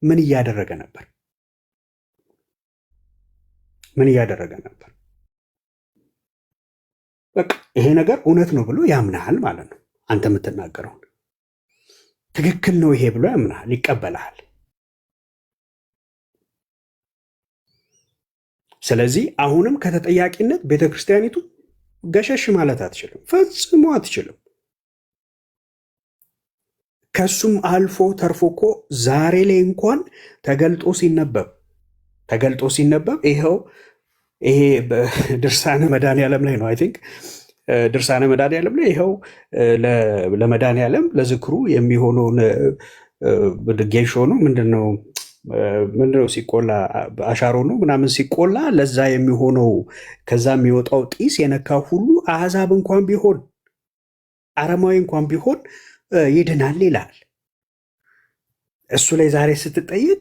[SPEAKER 5] ምን እያደረገ ነበር? በቃ ይሄ ነገር እውነት ነው ብሎ ያምናል ማለት ነው አንተ የምትናገረውን። ትክክል ነው ይሄ ብሎ ያምናል፣ ይቀበልሃል። ስለዚህ አሁንም ከተጠያቂነት ቤተክርስቲያኒቱ ገሸሽ ማለት አትችልም፣ ፈጽሞ አትችልም። ከሱም አልፎ ተርፎ እኮ ዛሬ ላይ እንኳን ተገልጦ ሲነበብ ይኸው ይሄ ድርሳነ መድኃኔዓለም ላይ ነው። አይ ቲንክ ድርሳነ መድኃኔዓለም ላይ ይኸው ለመድኃኔዓለም ለዝክሩ የሚሆነውን ጌሾ ነው ምንድነው ሲቆላ አሻሮ ነው ምናምን ሲቆላ ለዛ የሚሆነው ከዛ የሚወጣው ጢስ የነካ ሁሉ አሕዛብ እንኳን ቢሆን አረማዊ እንኳን ቢሆን ይድናል ይላል። እሱ ላይ ዛሬ ስትጠይቅ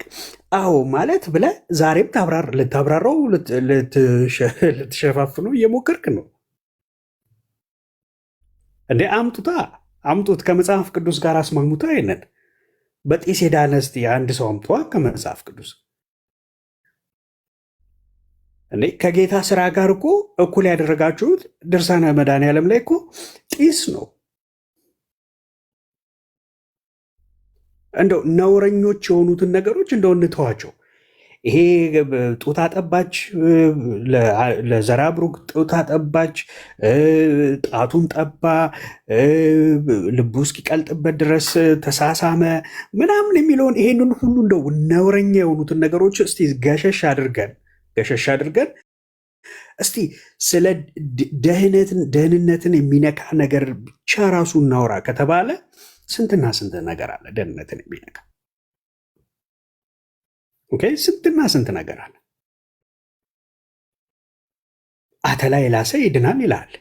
[SPEAKER 5] አዎ ማለት ብለህ ዛሬም ልታብራራው ልትሸፋፍኑ እየሞከርክ ነው እንዴ? አምጡት ከመጽሐፍ ቅዱስ ጋር አስማሙታ። አይነት በጢስ የዳነ እስቲ አንድ ሰው አምጧ ከመጽሐፍ ቅዱስ እንዴ። ከጌታ ስራ ጋር እኮ እኩል ያደረጋችሁት ድርሳነ መድኃኔዓለም ላይ እኮ ጢስ ነው። እንደው ነውረኞች የሆኑትን ነገሮች እንደው እንተዋቸው። ይሄ ጡት አጠባች፣ ለዘራ ብሩክ ጡት አጠባች፣ ጣቱን ጠባ፣ ልቡ እስኪቀልጥበት ድረስ ተሳሳመ ምናምን የሚለውን ይሄንን ሁሉ እንደው ነውረኛ የሆኑትን ነገሮች እስቲ ገሸሽ አድርገን እስቲ ስለ ደህንነትን የሚነካ ነገር ብቻ ራሱ እናውራ ከተባለ ስንትና ስንት ነገር አለ ደህንነትን የሚነካ። ኦኬ፣ ስንትና ስንት ነገር አለ። አተላ የላሰ ይድናል ይልሃል።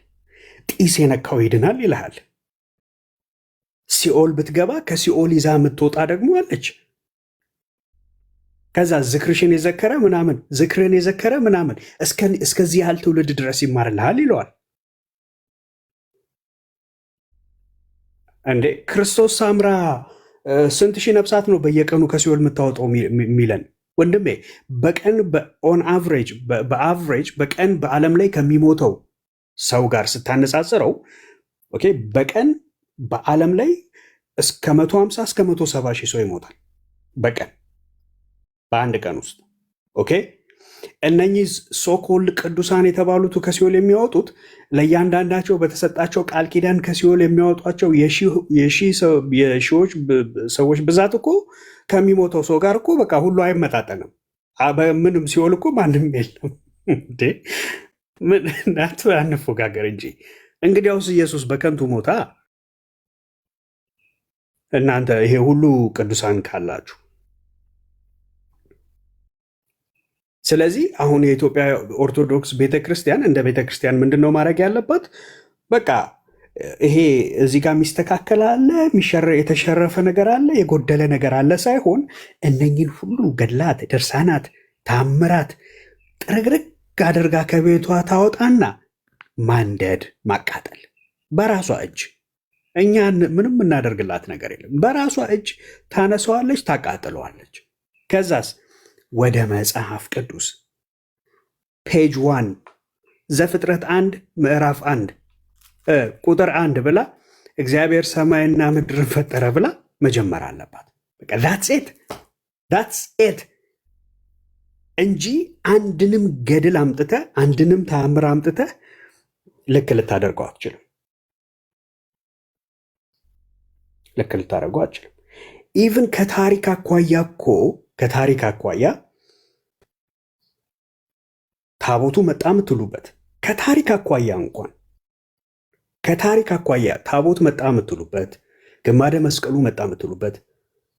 [SPEAKER 5] ጢስ የነካው ይድናል ይልሃል። ሲኦል ብትገባ ከሲኦል ይዛ የምትወጣ ደግሞ አለች። ከዛ ዝክርሽን የዘከረ ምናምን ዝክርን የዘከረ ምናምን እስከዚህ ያህል ትውልድ ድረስ ይማርልሃል ይለዋል። እንዴ ክርስቶስ ሳምራ ስንት ሺህ ነፍሳት ነው በየቀኑ ከሲኦል የምታወጣው የሚለን ወንድሜ? በቀን በአቭሬጅ በቀን በዓለም ላይ ከሚሞተው ሰው ጋር ስታነጻጽረው ኦኬ፣ በቀን በዓለም ላይ እስከ 150 እስከ 170 ሺህ ሰው ይሞታል በቀን በአንድ ቀን ውስጥ። ኦኬ፣ እነኚህ ሶኮል ቅዱሳን የተባሉት ከሲኦል የሚያወጡት ለእያንዳንዳቸው በተሰጣቸው ቃል ኪዳን ከሲኦል የሚያወጧቸው የሺዎች ሰዎች ብዛት እኮ ከሚሞተው ሰው ጋር እኮ በቃ ሁሉ አይመጣጠንም። ምንም ሲኦል እኮ ማንም የለም። ናት አንፎጋገር እንጂ። እንግዲያውስ ኢየሱስ በከንቱ ሞታ እናንተ ይሄ ሁሉ ቅዱሳን ካላችሁ። ስለዚህ አሁን የኢትዮጵያ ኦርቶዶክስ ቤተክርስቲያን እንደ ቤተክርስቲያን ምንድን ነው ማድረግ ያለባት? በቃ ይሄ እዚህ ጋር የሚስተካከል አለ፣ የተሸረፈ ነገር አለ፣ የጎደለ ነገር አለ ሳይሆን እነኝን ሁሉ ገድላት፣ ድርሳናት፣ ታምራት ጥርግርግ አድርጋ ከቤቷ ታወጣና ማንደድ፣ ማቃጠል በራሷ እጅ። እኛ ምንም እናደርግላት ነገር የለም። በራሷ እጅ ታነሰዋለች፣ ታቃጥለዋለች። ከዛስ ወደ መጽሐፍ ቅዱስ ፔጅ 1 ዘፍጥረት 1 ምዕራፍ 1 ቁጥር 1 ብላ እግዚአብሔር ሰማይና ምድርን ፈጠረ ብላ መጀመር አለባት። በቃ ዳትስ ኤት እንጂ አንድንም ገድል አምጥተህ አንድንም ተአምር አምጥተህ ልክ ልታደርገው አትችልም። ኢቭን ከታሪክ አኳያ ታቦቱ መጣ የምትሉበት ከታሪክ አኳያ ታቦት መጣ የምትሉበት ግማደ መስቀሉ መጣ የምትሉበት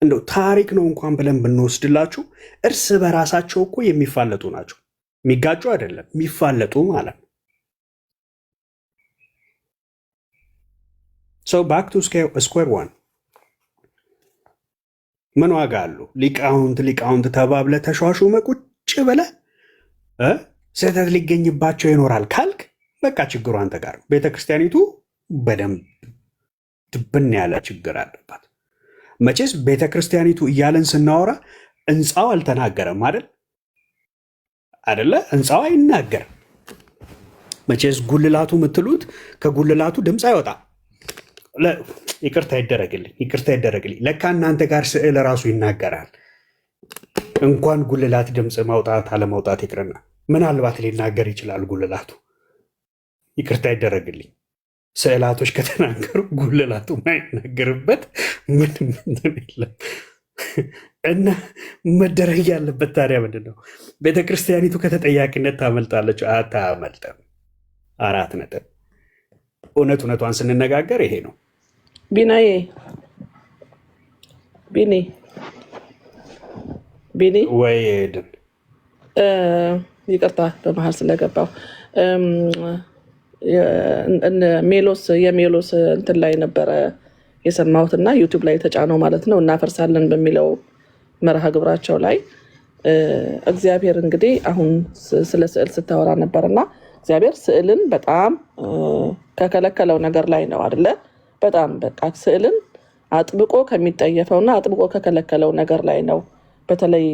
[SPEAKER 5] እንደው ታሪክ ነው እንኳን ብለን ብንወስድላችሁ እርስ በራሳቸው እኮ የሚፋለጡ ናቸው። የሚጋጩ አይደለም፣ የሚፋለጡ ማለት ነው። ሰው ባክ ቱ ስኩዌር ዋን ምን ዋጋ አለው? ሊቃውንት ተባብለ ተሿሹመ ቁጭ ብለ ስህተት ሊገኝባቸው ይኖራል ካልክ በቃ ችግሩ አንተ ጋር ነው። ቤተክርስቲያኒቱ በደንብ ድብን ያለ ችግር አለባት። መቼስ ቤተክርስቲያኒቱ እያለን ስናወራ ሕንፃው አልተናገረም አደለ? ሕንፃው አይናገርም። መቼስ ጉልላቱ የምትሉት ከጉልላቱ ድምፅ አይወጣ ይቅርታ ይደረግልኝ። ለካ እናንተ ጋር ስዕል ራሱ ይናገራል። እንኳን ጉልላት ድምፅ ማውጣት አለማውጣት ይቅርና ምናልባት ሊናገር ይችላል ጉልላቱ። ይቅርታ ይደረግልኝ። ስዕላቶች ከተናገሩ ጉልላቱ ማይናገርበት ምንም የለም። እና መደረግ ያለበት ታዲያ ምንድን ነው? ቤተክርስቲያኒቱ ከተጠያቂነት ታመልጣለች? አታመልጥም። 4 ነጥብ። እውነቷን ስንነጋገር ይሄ ነው።
[SPEAKER 7] ቢናዬ ቢኒ
[SPEAKER 5] ወይ ድን
[SPEAKER 7] ይቅርታ በመሀል ስለገባው የሜሎስ እንትን ላይ ነበረ የሰማሁትና ዩቲዩብ ላይ የተጫነው ማለት ነው። እናፈርሳለን በሚለው መርሃ ግብራቸው ላይ እግዚአብሔር እንግዲህ አሁን ስለ ስዕል ስታወራ ነበርና እግዚአብሔር ስዕልን በጣም ከከለከለው ነገር ላይ ነው አይደለ? በጣም በቃ ስዕልን አጥብቆ ከሚጠየፈውና አጥብቆ ከከለከለው ነገር ላይ ነው። በተለይ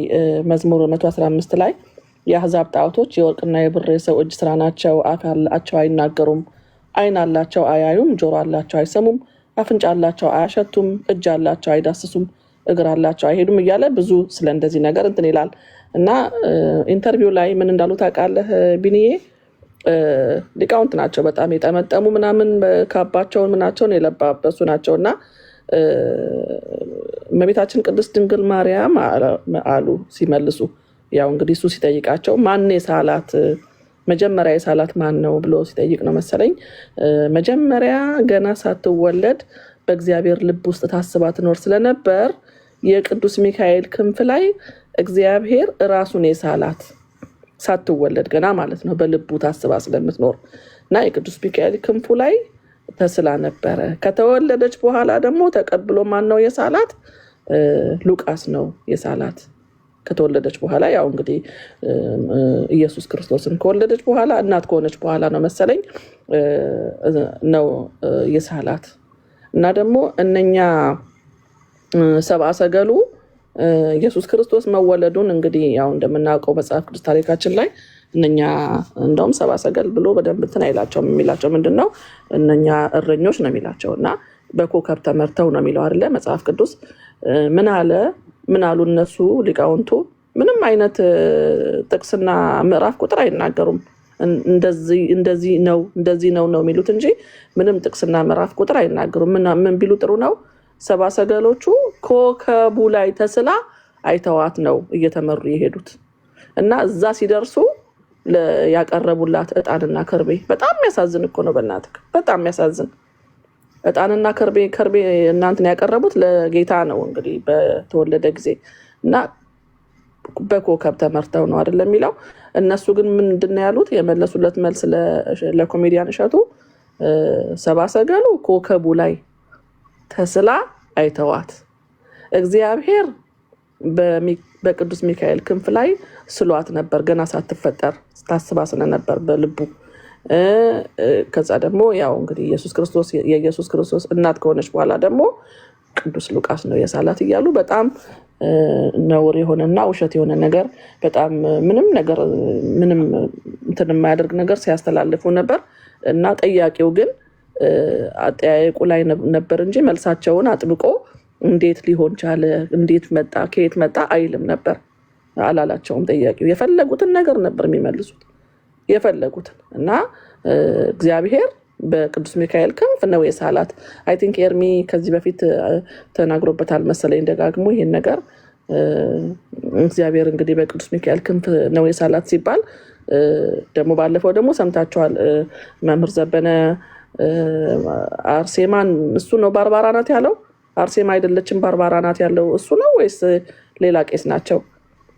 [SPEAKER 7] መዝሙር 115 ላይ የአሕዛብ ጣዖቶች የወርቅና የብር የሰው እጅ ስራ ናቸው፣ አፍ አላቸው አይናገሩም፣ ዓይን አላቸው አያዩም፣ ጆሮ አላቸው አይሰሙም፣ አፍንጫ አላቸው አያሸቱም፣ እጅ አላቸው አይዳስሱም፣ እግር አላቸው አይሄዱም እያለ ብዙ ስለ እንደዚህ ነገር እንትን ይላል እና ኢንተርቪው ላይ ምን እንዳሉ ታውቃለህ ቢኒዬ? ሊቃውንት ናቸው በጣም የጠመጠሙ ምናምን ካባቸውን ምናቸውን የለባበሱ ናቸው እና እመቤታችን ቅድስት ድንግል ማርያም አሉ ሲመልሱ፣ ያው እንግዲህ እሱ ሲጠይቃቸው ማን የሳላት መጀመሪያ የሳላት ማን ነው ብሎ ሲጠይቅ ነው መሰለኝ መጀመሪያ ገና ሳትወለድ በእግዚአብሔር ልብ ውስጥ ታስባ ትኖር ስለነበር የቅዱስ ሚካኤል ክንፍ ላይ እግዚአብሔር ራሱን የሳላት ሳትወለድ ገና ማለት ነው በልቡ ታስባ ስለምትኖር እና የቅዱስ ሚካኤል ክንፉ ላይ ተስላ ነበረ። ከተወለደች በኋላ ደግሞ ተቀብሎ ማን ነው የሳላት? ሉቃስ ነው የሳላት። ከተወለደች በኋላ ያው እንግዲህ ኢየሱስ ክርስቶስን ከወለደች በኋላ እናት ከሆነች በኋላ ነው መሰለኝ ነው የሳላት። እና ደግሞ እነኛ ሰብአ ሰገሉ ኢየሱስ ክርስቶስ መወለዱን እንግዲህ ያው እንደምናውቀው መጽሐፍ ቅዱስ ታሪካችን ላይ እነኛ እንደውም ሰብአ ሰገል ብሎ በደንብ እንትን አይላቸውም። የሚላቸው ምንድነው? እነኛ እረኞች ነው የሚላቸው እና በኮከብ ተመርተው ነው የሚለው አይደለ መጽሐፍ ቅዱስ። ምን አሉ እነሱ ሊቃውንቱ? ምንም አይነት ጥቅስና ምዕራፍ ቁጥር አይናገሩም። እንደዚህ ነው የሚሉት እንጂ ምንም ጥቅስና ምዕራፍ ቁጥር አይናገሩም። ምን ቢሉ ጥሩ ነው? ሰብአ ሰገሎቹ ኮከቡ ላይ ተስላ አይተዋት ነው እየተመሩ የሄዱት እና እዛ ሲደርሱ ያቀረቡላት ዕጣንና ከርቤ በጣም የሚያሳዝን እኮ ነው። በእናትህ በጣም የሚያሳዝን ዕጣንና ከርቤ እናንተን ያቀረቡት ለጌታ ነው እንግዲህ በተወለደ ጊዜ እና በኮከብ ተመርተው ነው አይደለም የሚለው። እነሱ ግን ምንድነው ያሉት? የመለሱለት መልስ ለኮሜዲያን እሸቱ ሰብአ ሰገሉ ኮከቡ ላይ ተስላ አይተዋት እግዚአብሔር በቅዱስ ሚካኤል ክንፍ ላይ ስሏት ነበር ገና ሳትፈጠር ታስባ ስለነበር በልቡ። ከዛ ደግሞ ያው እንግዲህ የኢየሱስ ክርስቶስ እናት ከሆነች በኋላ ደግሞ ቅዱስ ሉቃስ ነው የሳላት እያሉ በጣም ነውር የሆነና ውሸት የሆነ ነገር በጣም ምንም እንትን የማያደርግ ነገር ሲያስተላልፉ ነበር እና ጠያቂው ግን አጠያየቁ ላይ ነበር እንጂ መልሳቸውን አጥብቆ እንዴት ሊሆን ቻለ፣ እንዴት መጣ፣ ከየት መጣ አይልም ነበር። አላላቸውም። ጠያቂው የፈለጉትን ነገር ነበር የሚመልሱት የፈለጉትን እና እግዚአብሔር በቅዱስ ሚካኤል ክንፍ ነው የሳላት። አይ ቲንክ ኤርሚ ከዚህ በፊት ተናግሮበታል መሰለኝ ደጋግሞ ይሄን ነገር። እግዚአብሔር እንግዲህ በቅዱስ ሚካኤል ክንፍ ነው የሳላት ሲባል ደግሞ ባለፈው ደግሞ ሰምታችኋል። መምህር ዘበነ አርሴማን እሱ ነው ባርባራ ናት ያለው። አርሴማ አይደለችም ባርባራ ናት ያለው እሱ ነው ወይስ ሌላ ቄስ ናቸው?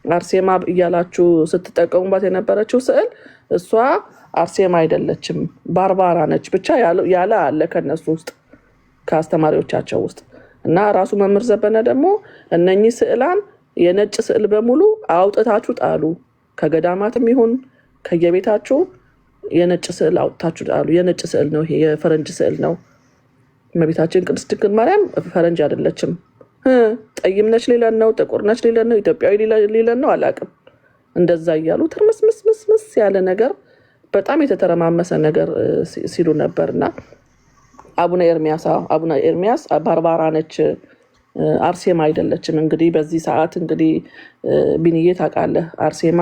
[SPEAKER 7] አርሴማ እያላችሁ ስትጠቀሙባት የነበረችው ስዕል እሷ አርሴማ አይደለችም ባርባራ ነች ብቻ ያለ አለ ከነሱ ውስጥ ከአስተማሪዎቻቸው ውስጥ። እና ራሱ መምህር ዘበነ ደግሞ እነኚህ ስዕላን የነጭ ስዕል በሙሉ አውጥታችሁ ጣሉ፣ ከገዳማትም ይሁን ከየቤታችሁ የነጭ ስዕል አውጥታችሁ ጣሉ። የነጭ ስዕል ነው ይሄ፣ የፈረንጅ ስዕል ነው። እመቤታችን ቅድስት ድንግል ማርያም ፈረንጅ አይደለችም። ጠይም ነች ሊለን ነው፣ ጥቁር ነች ሊለን ነው፣ ኢትዮጵያዊ ሊለን ነው፣ አላውቅም። እንደዛ እያሉ ትርምስምስምስ ያለ ነገር በጣም የተተረማመሰ ነገር ሲሉ ነበርና አቡነ ኤርሚያስ ባርባራ ነች፣ አርሴማ አይደለችም። እንግዲህ በዚህ ሰዓት እንግዲህ ቢንዬ ታውቃለህ አርሴማ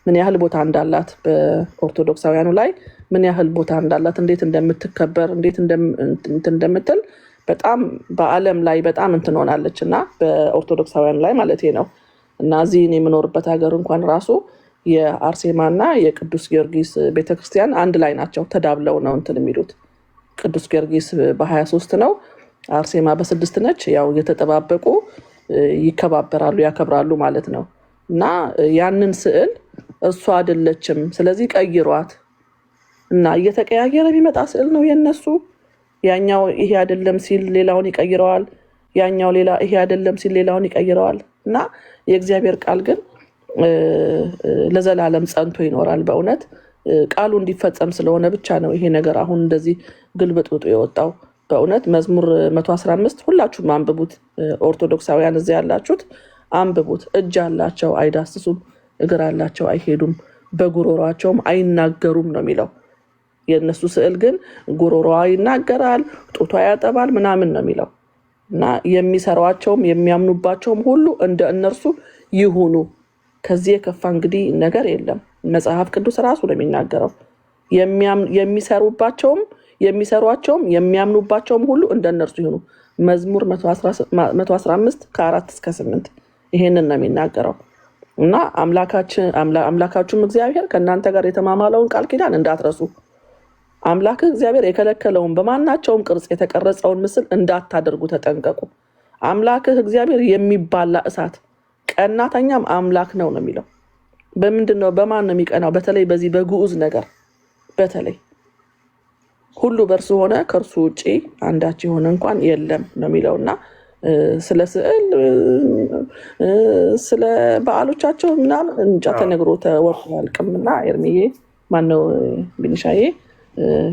[SPEAKER 7] ምን ያህል ቦታ እንዳላት በኦርቶዶክሳውያኑ ላይ ምን ያህል ቦታ እንዳላት፣ እንዴት እንደምትከበር፣ እንዴት እንደምትል በጣም በዓለም ላይ በጣም እንትን ሆናለች እና በኦርቶዶክሳውያን ላይ ማለት ነው። እና እዚህ የምኖርበት ሀገር እንኳን ራሱ የአርሴማና የቅዱስ ጊዮርጊስ ቤተክርስቲያን አንድ ላይ ናቸው፣ ተዳብለው ነው እንትን የሚሉት። ቅዱስ ጊዮርጊስ በ23 ነው፣ አርሴማ በ6 ነች። ያው እየተጠባበቁ ይከባበራሉ፣ ያከብራሉ ማለት ነው። እና ያንን ስዕል እሷ አይደለችም፣ ስለዚህ ቀይሯት እና እየተቀያየረ የሚመጣ ስዕል ነው የነሱ። ያኛው ይሄ አይደለም ሲል ሌላውን ይቀይረዋል፣ ያኛው ሌላ ይሄ አይደለም ሲል ሌላውን ይቀይረዋል። እና የእግዚአብሔር ቃል ግን ለዘላለም ጸንቶ ይኖራል። በእውነት ቃሉ እንዲፈጸም ስለሆነ ብቻ ነው ይሄ ነገር አሁን እንደዚህ ግልብጥብጡ የወጣው። በእውነት መዝሙር 115 ሁላችሁም አንብቡት። ኦርቶዶክሳውያን እዚያ ያላችሁት አንብቡት። እጅ አላቸው አይዳስሱም፣ እግር አላቸው አይሄዱም፣ በጉሮሯቸውም አይናገሩም ነው የሚለው። የእነሱ ስዕል ግን ጉሮሮዋ ይናገራል፣ ጡቷ ያጠባል ምናምን ነው የሚለው። እና የሚሰሯቸውም የሚያምኑባቸውም ሁሉ እንደ እነርሱ ይሁኑ። ከዚህ የከፋ እንግዲህ ነገር የለም። መጽሐፍ ቅዱስ ራሱ ነው የሚናገረው። የሚሰሯቸውም የሚያምኑባቸውም ሁሉ እንደ እነርሱ ይሁኑ። መዝሙር 115 ከ4 እስከ 8 ይሄንን ነው የሚናገረው። እና አምላካችሁም እግዚአብሔር ከእናንተ ጋር የተማማለውን ቃል ኪዳን እንዳትረሱ። አምላክ እግዚአብሔር የከለከለውን በማናቸውም ቅርጽ የተቀረጸውን ምስል እንዳታደርጉ ተጠንቀቁ። አምላክህ እግዚአብሔር የሚባላ እሳት ቀናተኛም አምላክ ነው ነው የሚለው። በምንድን ነው በማን ነው የሚቀናው? በተለይ በዚህ በግዑዝ ነገር በተለይ ሁሉ በእርሱ ሆነ ከእርሱ ውጭ አንዳች የሆነ እንኳን የለም ነው የሚለውና ስለ ስዕል ስለ በዓሎቻቸው ምናምን እንጃ ተነግሮ ተወርቶ አያልቅምና ኤርሚዬ ማነው ቢኒሻዬ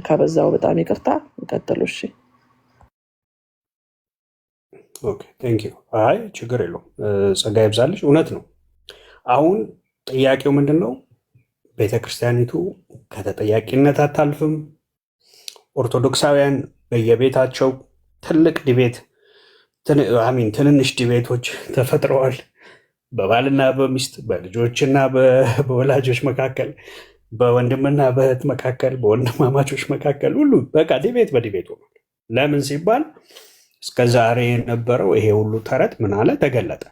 [SPEAKER 7] ካበዛው በጣም ይቅርታ። እንቀጥሉ። እሺ
[SPEAKER 5] ኦኬ ቴንክ ዩ። አይ ችግር የለውም። ጸጋ ይብዛልሽ። እውነት ነው። አሁን ጥያቄው ምንድን ነው? ቤተክርስቲያኒቱ ከተጠያቂነት አታልፍም። ኦርቶዶክሳውያን በየቤታቸው ትልቅ ዲቤት ትንንሽ ዲቤቶች ተፈጥረዋል። በባልና በሚስት በልጆችና በወላጆች መካከል፣ በወንድምና በእህት መካከል፣ በወንድማማቾች መካከል ሁሉ በቃ ዲቤት በዲቤት ሆኗል። ለምን ሲባል እስከ ዛሬ የነበረው ይሄ ሁሉ ተረት ምን አለ ተገለጠ።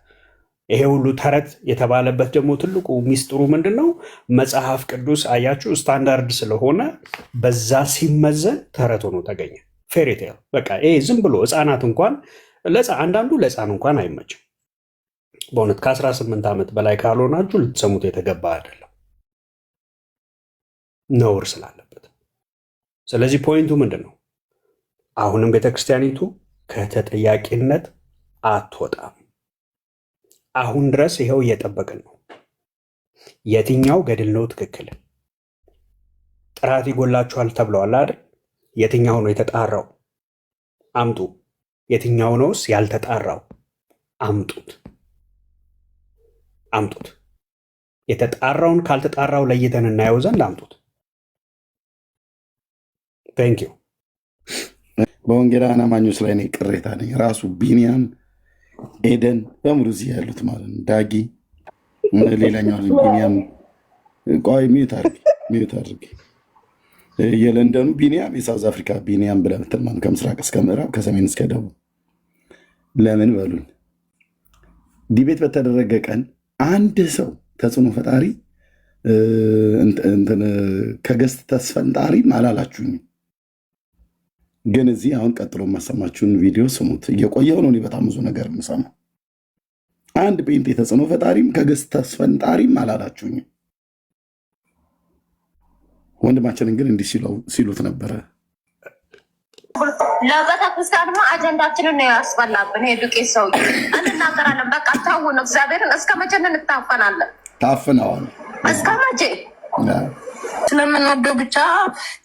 [SPEAKER 5] ይሄ ሁሉ ተረት የተባለበት ደግሞ ትልቁ ሚስጥሩ ምንድን ነው? መጽሐፍ ቅዱስ አያችሁ ስታንዳርድ ስለሆነ በዛ ሲመዘን ተረት ሆኖ ተገኘ። ፌሪቴል በቃ ይሄ ዝም ብሎ ህፃናት እንኳን አንዳንዱ ለህፃን እንኳን አይመችም። በእውነት ከ18 ዓመት በላይ ካልሆናችሁ ልትሰሙት የተገባ አይደለም፣ ነውር ስላለበት። ስለዚህ ፖይንቱ ምንድን ነው? አሁንም ቤተክርስቲያኒቱ ከተጠያቂነት አትወጣም። አሁን ድረስ ይኸው እየጠበቅን ነው። የትኛው ገድል ነው ትክክል? ጥራት ይጎላችኋል ተብለዋል አይደል? የትኛው ነው የተጣራው? አምጡ። የትኛው ነውስ ያልተጣራው? አምጡት። የተጣራውን ካልተጣራው ለይተን እናየው ዘንድ አምጡት። ቴንክ ዩ።
[SPEAKER 1] በወንጌላውያን አማኞች ላይ እኔ ቅሬታ ነኝ። ራሱ ቢኒያም ኤደን በሙሉ እዚህ ያሉት ማለት ነው። ዳጊ ሌላኛው ቢኒያም ቆይ ሚዩት አድርጊ። የለንደኑ ቢኒያም የሳውዝ አፍሪካ ቢኒያም ብለህ ብትል ማለት ከምስራቅ እስከ ምዕራብ ከሰሜን እስከ ደቡብ ለምን በሉን። ዲቤት በተደረገ ቀን አንድ ሰው ተጽዕኖ ፈጣሪ ከገስት ተስፈንጣሪም አላላችሁኝም። ግን እዚህ አሁን ቀጥሎ የማሰማችሁን ቪዲዮ ስሙት። እየቆየው ነው በጣም ብዙ ነገር የምሰማው። አንድ ጴንጤ ተጽዕኖ ፈጣሪም ከገስት ተስፈንጣሪም አላላችሁኝም። ወንድማችንን ግን እንዲህ ሲሉት ነበረ።
[SPEAKER 9] ለቤተክርስቲያንማ አጀንዳችንን ነው ያስፈላብን። ይሄ ዱቄት ሰው እንናገራለን። በቃ ታውን እግዚአብሔርን እስከ መቼ እንታፈናለን?
[SPEAKER 1] ታፍነዋል።
[SPEAKER 9] እስከ መቼ?
[SPEAKER 10] ስለምንወደው ብቻ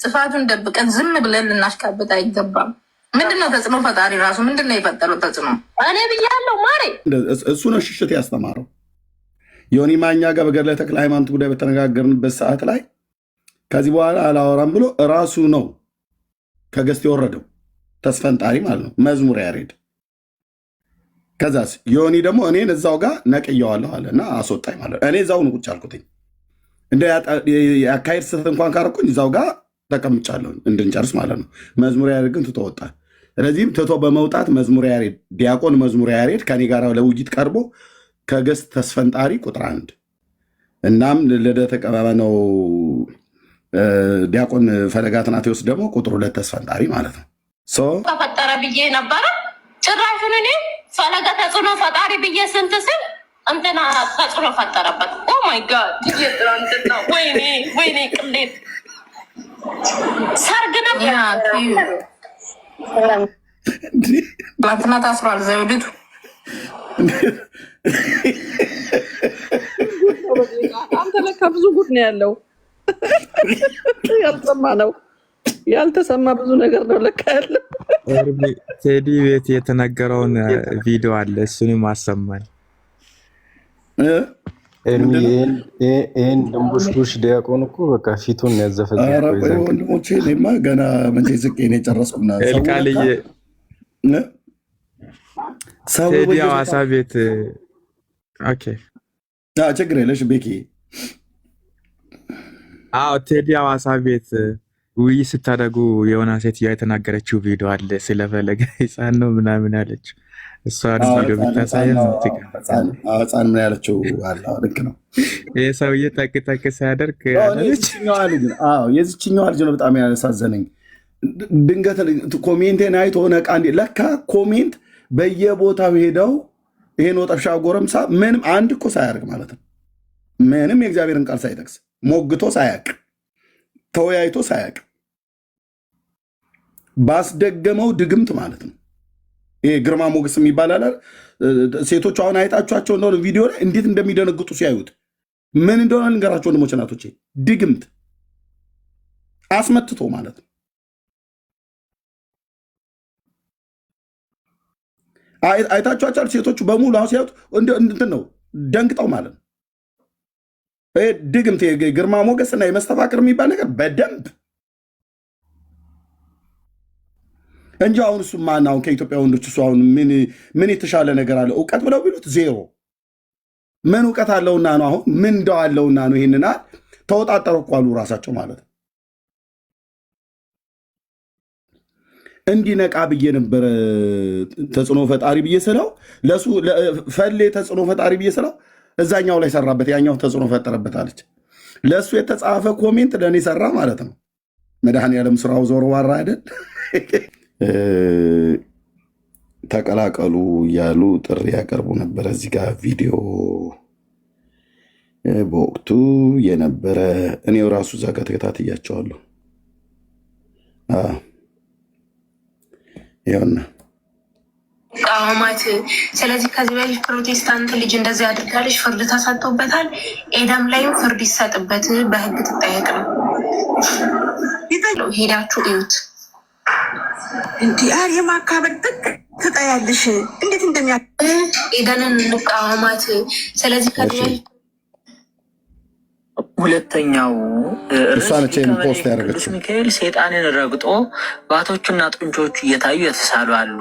[SPEAKER 10] ጥፋቱን ደብቀን ዝም ብለን ልናሽካብት አይገባም። ምንድነው ተጽዕኖ ፈጣሪ ራሱ ምንድነው የፈጠረው ተጽዕኖ?
[SPEAKER 9] እኔ ብያለሁ ማሬ።
[SPEAKER 1] እሱ ነው ሽሽት ያስተማረው። ዮኒ ማኛ ጋር በገድለ ተክለ ሃይማኖት ጉዳይ በተነጋገርንበት ሰዓት ላይ ከዚህ በኋላ አላወራም ብሎ እራሱ ነው ከገስት የወረደው። ተስፈንጣሪ ማለት ነው። መዝሙረ ያሬድ። ከዛስ ዮኒ ደግሞ እኔን እዛው ጋር ነቅየዋለሁ አለ እና አስወጣኝ ማለት ነው። እኔ እዛውን ቁጭ አልኩትኝ። እንደ የአካሄድ ስህተት እንኳን ካረኩኝ እዛው ጋር ተቀምጫለሁ እንድንጨርስ ማለት ነው። መዝሙረ ያሬድ ግን ትቶ ወጣ። ስለዚህም ትቶ በመውጣት መዝሙረ ያሬድ ዲያቆን መዝሙረ ያሬድ ከኔ ጋር ለውይይት ቀርቦ ከገስት ተስፈንጣሪ ቁጥር 1 እናም ልደተ ቀበበ ነው። ዲያቆን ፈለገ አትናቴዎስ ደግሞ ቁጥር 2 ተስፈንጣሪ ማለት ነው።
[SPEAKER 9] ተፈጠረ ብዬ ነበረ። ጭራሹን እኔ ፈለገ ተጽዕኖ ፈጣሪ ብዬ ስንት ስል እንትና ተጽዕኖ ፈጠረበት። ኦ ማይ ጋድ! ወይኔ ቅሌት! ሰርግ ነበር
[SPEAKER 10] ትናንትና ታስሯል ዘውዲቱ።
[SPEAKER 7] አንተ ለካ ብዙ ጉድ ነው ያለው። ያልሰማ ነው ያልተሰማ ብዙ ነገር ነው ለካ ያለው።
[SPEAKER 11] ቴዲ ቤት የተነገረውን ቪዲዮ አለ፣ እሱንም አሰማኝ።
[SPEAKER 8] ይህን ድንቡሽቡሽ ዲያቆን እኮ በቃ ፊቱን ያዘፈዘፈው
[SPEAKER 1] ወንድሞቼ። እኔማ ገና መቼ ዝቄ ነው የጨረስኩና
[SPEAKER 11] ኤልቃልዬ ቴዲ ሐዋሳ ቤት
[SPEAKER 1] ችግር የለሽ ቤኪ።
[SPEAKER 11] አዎ ቴዲ ሐዋሳ ቤት ውይይት ስታደርጉ የሆነ ሴትዮዋ የተናገረችው ቪዲዮ አለ። ስለፈለገ ሕፃን ነው ምናምን አለች። እሷን ቪዲዮ ብታሳየን
[SPEAKER 1] ሕፃን ምን ያለችው አለ። ልክ ነው።
[SPEAKER 11] ይህ ሰውዬ ጠቅ ሲያደርግ
[SPEAKER 1] የዚችኛዋ ልጅ ነው በጣም ያሳዘነኝ። ድንገት ኮሜንቴን አይቶ ነቃ። ለካ ኮሜንት በየቦታው ሄደው ይሄን ወጠሻ ጎረምሳ ምንም አንድ እኮ ሳያደርግ ማለት ነው። ምንም የእግዚአብሔርን ቃል ሳይጠቅስ ሞግቶ ሳያቅ ተወያይቶ ሳያቅ ባስደገመው ድግምት ማለት ነው። ይሄ ግርማ ሞገስ የሚባል አለ። ሴቶቹ አሁን አይጣችኋቸው እንደሆነ ቪዲዮ ላይ እንዴት እንደሚደነግጡ ሲያዩት ምን እንደሆነ ልንገራቸው ወንድሞች እናቶቼ። ድግምት አስመትቶ ማለት ነው። አይታችኋቸው ሴቶቹ በሙሉ አሁን ሲያዩት እንትን ነው ደንግጠው ማለት ነው። ድግምት ግርማ ሞገስ እና የመስተፋቅር የሚባል ነገር በደንብ እንጂ አሁን እሱ ማን አሁን ከኢትዮጵያ ወንዶች እሱ አሁን ምን የተሻለ ነገር አለ? እውቀት ብለው ቢሉት ዜሮ። ምን እውቀት አለውና ነው? አሁን ምን እንደው አለውና ነው? ይህንና ተወጣጠሩ እኮ አሉ ራሳቸው ማለት ነው። እንዲነቃ ብዬ ነበረ ተጽዕኖ ፈጣሪ ብዬ ስለው ለሱ ፈሌ ተጽዕኖ ፈጣሪ ብዬ ስለው እዛኛው ላይ ሰራበት፣ ያኛው ተጽዕኖ ፈጠረበት አለች። ለእሱ የተጻፈ ኮሜንት ለእኔ ሰራ ማለት ነው። መድኃኔዓለም ስራው ዞር ዋራ አይደል? ተቀላቀሉ እያሉ ጥሪ ያቀርቡ ነበረ። እዚህ ጋር ቪዲዮ በወቅቱ የነበረ እኔው ራሱ እዛ ጋር ተከታትያቸዋለሁ። ይኸውና
[SPEAKER 9] ቃማት። ስለዚህ ከዚህ በፊት ፕሮቴስታንት ልጅ እንደዚህ አድርጋለች፣ ፍርድ ተሰጥቶበታል። ኤዳም ላይም ፍርድ ይሰጥበት፣ በህግ ትጠየቅ ነው። ሄዳችሁ እዩት።
[SPEAKER 12] እንዲህ የማካበድ ጥቅ ትጠያለሽ። እንዴት እንደሚያ
[SPEAKER 9] ኤደንን እንቃወማት። ስለዚህ ከዚህ በፊት
[SPEAKER 13] ሁለተኛው
[SPEAKER 1] ፖስት ያደረገችው
[SPEAKER 13] ሚካኤል ሴጣንን ረግጦ ባቶቹና ጡንቾቹ እየታዩ የተሳሉ አሉ።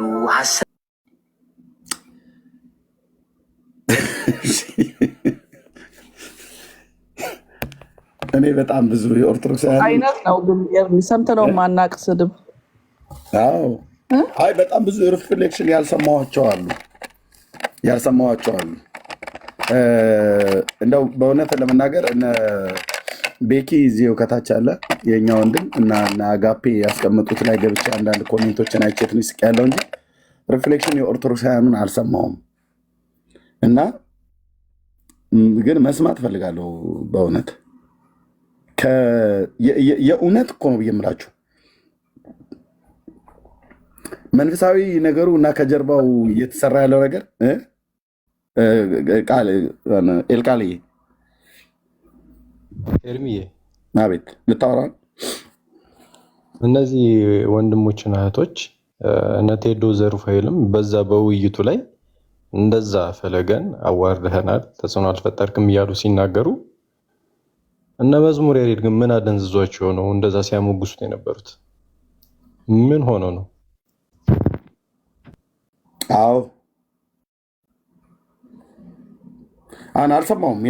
[SPEAKER 1] እኔ በጣም ብዙ የኦርቶዶክስ
[SPEAKER 7] አይነት ነው ግን ሰምተነው ማናቅ ስድብ።
[SPEAKER 1] አይ በጣም ብዙ ሪፍሌክሽን ያልሰማኋቸው አሉ። እንደው በእውነት ለመናገር እነ ቤኪ እዚው ከታች አለ የኛ ወንድም እና አጋፔ ያስቀመጡት ላይ ገብቼ አንዳንድ ኮሜንቶችን አይቼ ትንሽ ስቅ ያለው እንጂ ሪፍሌክሽን የኦርቶዶክሳውያኑን አልሰማሁም። እና ግን መስማት ፈልጋለሁ በእውነት የእውነት እኮ ነው ብዬ የምላችሁ መንፈሳዊ ነገሩ እና ከጀርባው እየተሰራ ያለው ነገር ኤልቃልዬ
[SPEAKER 8] ኤርሚዬ
[SPEAKER 1] አቤት ልታወራ
[SPEAKER 8] እነዚህ ወንድሞችና እህቶች እነ ቴዶ ዘሩፋኤልም በዛ በውይይቱ ላይ እንደዛ ፈለገን አዋርደህናል፣ ተጽዕኖ አልፈጠርክም እያሉ ሲናገሩ እነ መዝሙር ያሬድ ግን ምን አደንዝዟቸው ነው እንደዛ ሲያሞግሱት የነበሩት? ምን ሆኖ ነው?
[SPEAKER 1] አዎ አልሰማሁም።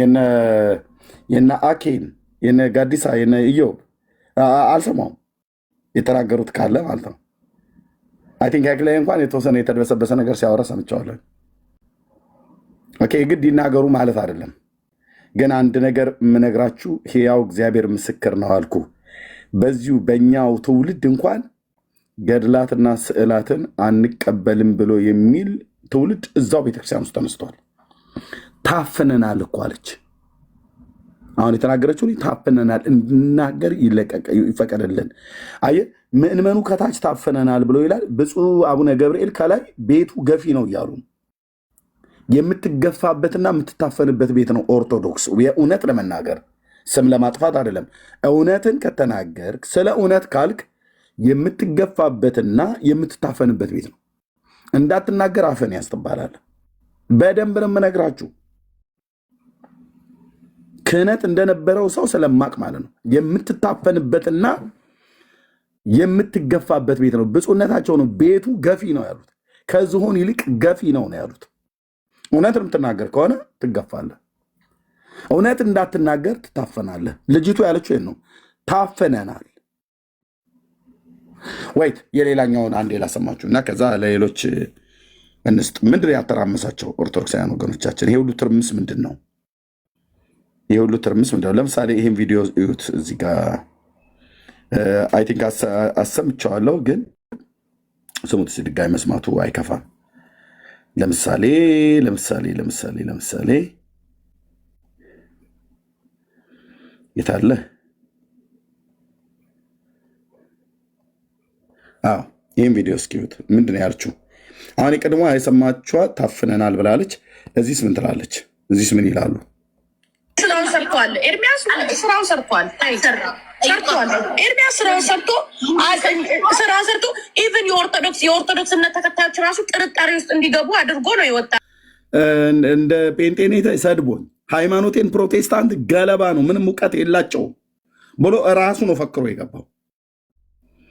[SPEAKER 1] የነ አኬን የነ ጋዲሳ የነ ኢዮብ አልሰማሁም። የተናገሩት ካለ ማለት ነው። አይ ቲንክ ያክ ላይ እንኳን የተወሰነ የተደበሰበሰ ነገር ሲያወራ ሰምቼዋለሁ። ኦኬ ግድ ይናገሩ ማለት አይደለም። ግን አንድ ነገር የምነግራችሁ ሕያው እግዚአብሔር ምስክር ነው አልኩ። በዚሁ በእኛው ትውልድ እንኳን ገድላትና ስዕላትን አንቀበልም ብሎ የሚል ትውልድ እዛው ቤተክርስቲያን ውስጥ ተነስቷል። ታፍነናል እኮ አለች። አሁን የተናገረችው ታፍነናል፣ እንድናገር ይፈቀድልን። አየህ ምእመኑ ከታች ታፍነናል ብሎ ይላል። ብፁዕ አቡነ ገብርኤል ከላይ ቤቱ ገፊ ነው እያሉ የምትገፋበትና የምትታፈንበት ቤት ነው ኦርቶዶክስ። የእውነት ለመናገር ስም ለማጥፋት አይደለም። እውነትን ከተናገር ስለ እውነት ካልክ የምትገፋበትና የምትታፈንበት ቤት ነው። እንዳትናገር አፈን ያስተባላል። በደንብ ነው የምነግራችሁ። ክህነት እንደነበረው ሰው ስለማቅ ማለት ነው። የምትታፈንበትና የምትገፋበት ቤት ነው። ብፁዕነታቸው ነው ቤቱ ገፊ ነው ያሉት። ከዝሆን ይልቅ ገፊ ነው ያሉት። እውነት የምትናገር ከሆነ ትገፋለህ። እውነት እንዳትናገር ትታፈናለህ። ልጅቱ ያለችው ይሄን ነው። ታፈነናል። ወይት የሌላኛውን አንዴ ላሰማችሁ እና ከዛ ለሌሎች እንስጥ። ምንድን ያተራመሳቸው ኦርቶዶክሳውያን ወገኖቻችን? ይሄ ሁሉ ትርምስ ምንድን ነው? ይሄ ሁሉ ትርምስ ምንድን ነው? ለምሳሌ ይህን ቪዲዮ እዩት። እዚህ ጋር አይ ቲንክ አሰምቸዋለሁ፣ ግን ስሙት። ድጋሚ መስማቱ አይከፋም። ለምሳሌ የታለ? አዎ ይህን ቪዲዮ እስኪዩት። ምንድን ነው ያለችው? አሁን የቀድሞ የሰማችኋት ታፍነናል ብላለች። እዚህስ ምን ትላለች? እዚህስ ምን ይላሉ?
[SPEAKER 10] ስራውን ሰርቷል። ኤርሚያስ ስራውን ሰርቷል። ኤርሚያስ ስራውን ሰርቶ ኢቨን የኦርቶዶክስ እምነት ተከታዮች ራሱ ጥርጣሬ ውስጥ እንዲገቡ አድርጎ ነው የወጣ።
[SPEAKER 1] እንደ ጴንጤኔታ ሰድቦኝ ሃይማኖቴን ፕሮቴስታንት ገለባ ነው ምንም እውቀት የላቸውም ብሎ ራሱ ነው ፈክሮ የገባው።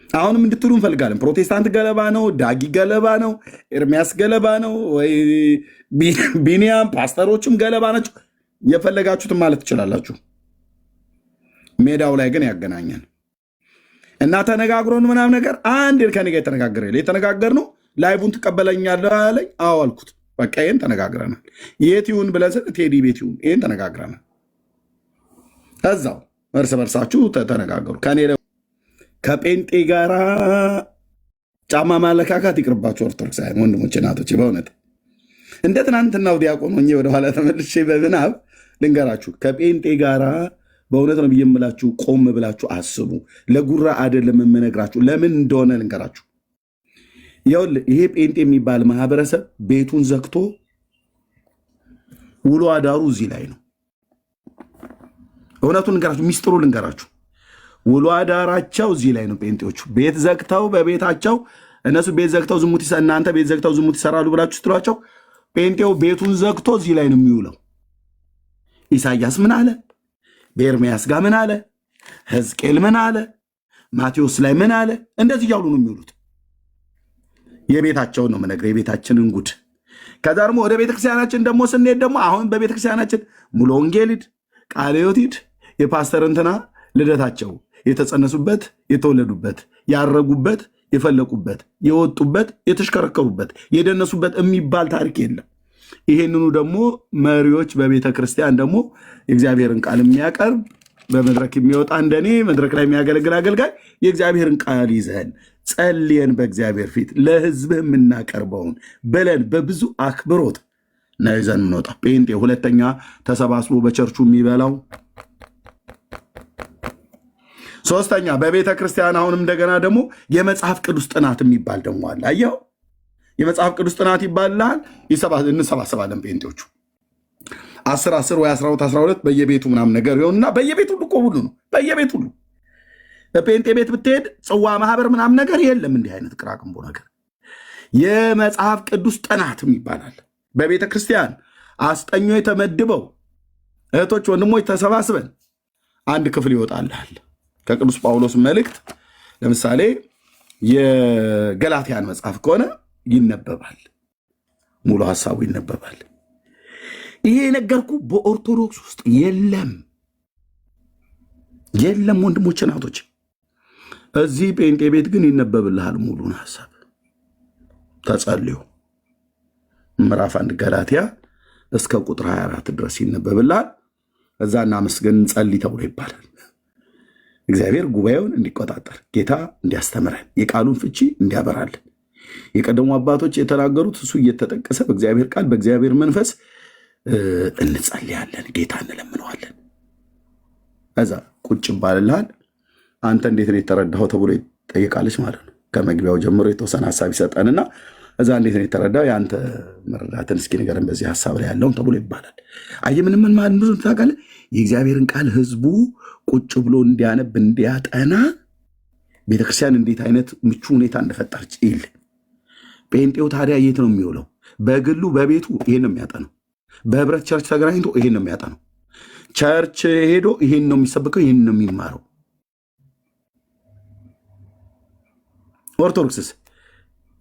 [SPEAKER 1] አሁንም እንድትሉ እንፈልጋለን። ፕሮቴስታንት ገለባ ነው፣ ዳጊ ገለባ ነው፣ ኤርሚያስ ገለባ ነው፣ ወይ ቢኒያም ፓስተሮችም ገለባ ናቸው። የፈለጋችሁትን ማለት ትችላላችሁ። ሜዳው ላይ ግን ያገናኘን እና ተነጋግሮን ምናምን ነገር አንድ ከኔ ጋር የተነጋገርነው ላይቡን ትቀበለኛለህ አለኝ። አዎ አልኩት። በቃ ይህን ተነጋግረናል። የት ይሁን ብለህ ስል ቴዲ ቤት ይሁን፣ ይህን ተነጋግረናል። እዛው እርስ በርሳችሁ ተነጋገሩ። ከጴንጤ ጋራ ጫማ ማለካካት ይቅርባችሁ ኦርቶዶክሳውያን ወንድሞቼ እናቶቼ። በእውነት እንደ ትናንትናው ዲያቆን ሆኜ ወደኋላ ተመልሼ በምናብ ልንገራችሁ። ከጴንጤ ጋራ በእውነት ነው ብዬ የምላችሁ፣ ቆም ብላችሁ አስቡ። ለጉራ አይደለም የምነግራችሁ፣ ለምን እንደሆነ ልንገራችሁ። ይኸውልህ ይሄ ጴንጤ የሚባል ማህበረሰብ ቤቱን ዘግቶ ውሎ አዳሩ እዚህ ላይ ነው። እውነቱን ልንገራችሁ፣ ሚስጥሩ ልንገራችሁ። ውሎ አዳራቸው እዚህ ላይ ነው። ጴንጤዎቹ ቤት ዘግተው በቤታቸው እነሱ ቤት ዘግተው ዝሙት እናንተ ቤት ዘግተው ዝሙት ይሰራሉ ብላችሁ ስትሏቸው ጴንጤው ቤቱን ዘግቶ እዚህ ላይ ነው የሚውለው። ኢሳያስ ምን አለ? በኤርምያስ ጋር ምን አለ? ሕዝቅኤል ምን አለ? ማቴዎስ ላይ ምን አለ? እንደዚህ እያሉ ነው የሚውሉት። የቤታቸውን ነው የምነግርህ፣ የቤታችንን ጉድ። ከዛ ደግሞ ወደ ቤተክርስቲያናችን ደግሞ ስንሄድ ደግሞ አሁን በቤተክርስቲያናችን ሙሉ ወንጌል ሂድ፣ ቃለ ሕይወት ሂድ፣ የፓስተር እንትና ልደታቸው የተጸነሱበት፣ የተወለዱበት፣ ያረጉበት፣ የፈለቁበት፣ የወጡበት፣ የተሽከረከሩበት፣ የደነሱበት የሚባል ታሪክ የለም። ይሄንኑ ደግሞ መሪዎች በቤተ ክርስቲያን ደግሞ የእግዚአብሔርን ቃል የሚያቀርብ በመድረክ የሚወጣ እንደኔ መድረክ ላይ የሚያገለግል አገልጋይ የእግዚአብሔርን ቃል ይዘን ጸልየን በእግዚአብሔር ፊት ለሕዝብህ የምናቀርበውን ብለን በብዙ አክብሮት ነው ይዘን የምንወጣ። ጴንጤ ሁለተኛ ተሰባስቦ በቸርቹ የሚበላው። ሶስተኛ በቤተ ክርስቲያን አሁንም እንደገና ደግሞ የመጽሐፍ ቅዱስ ጥናት የሚባል ደግሞ አለ። አየኸው፣ የመጽሐፍ ቅዱስ ጥናት ይባላል። እንሰባሰባለን ጴንጤዎቹ 10 ወይ 12 በየቤቱ ምናምን ነገር ይሆንና በየቤቱ ሁሉ እኮ ሁሉ ነው። በየቤቱ ሁሉ በጴንጤ ቤት ብትሄድ ጽዋ ማህበር ምናምን ነገር የለም። እንዲህ አይነት ቅራቅንቦ ነገር የመጽሐፍ ቅዱስ ጥናትም ይባላል። በቤተ ክርስቲያን አስጠኞ የተመድበው እህቶች ወንድሞች ተሰባስበን አንድ ክፍል ይወጣልሃል ከቅዱስ ጳውሎስ መልእክት። ለምሳሌ የገላትያን መጽሐፍ ከሆነ ይነበባል። ሙሉ ሐሳቡ ይነበባል። ይሄ ነገርኩ በኦርቶዶክስ ውስጥ የለም ወንድሞች እናቶች። እዚህ ጴንጤ ቤት ግን ይነበብልሃል ሙሉን ሐሳብ ተጸልዮ ምዕራፍ 1 ገላትያ እስከ ቁጥር 24 ድረስ ይነበብልሃል። እዛና መስገን ጸልይ ተብሎ ይባላል። እግዚአብሔር ጉባኤውን እንዲቆጣጠር ጌታ እንዲያስተምረን የቃሉን ፍቺ እንዲያበራልን የቀደሙ አባቶች የተናገሩት እሱ እየተጠቀሰ በእግዚአብሔር ቃል በእግዚአብሔር መንፈስ እንጸልያለን፣ ጌታ እንለምነዋለን። እዛ ቁጭ ባልልሃል። አንተ እንዴት ነው የተረዳኸው ተብሎ ይጠይቃለች ማለት ነው። ከመግቢያው ጀምሮ የተወሰነ ሐሳብ ይሰጠንና እዛ እንዴት ነው የተረዳው የአንተ መረዳትን እስኪ ንገረን በዚህ ሐሳብ ላይ ያለውን ተብሎ ይባላል። አየህ ምን ማለት ነው ታውቃለህ? የእግዚአብሔርን ቃል ህዝቡ ቁጭ ብሎ እንዲያነብ እንዲያጠና ቤተክርስቲያን እንዴት አይነት ምቹ ሁኔታ እንደፈጠረች ይል። ጴንጤው ታዲያ የት ነው የሚውለው? በግሉ በቤቱ ይሄን ነው የሚያጠነው። በህብረት ቸርች ተገናኝቶ ይሄን ነው የሚያጠነው። ቸርች ሄዶ ይሄን ነው የሚሰብከው፣ ይሄን ነው የሚማረው።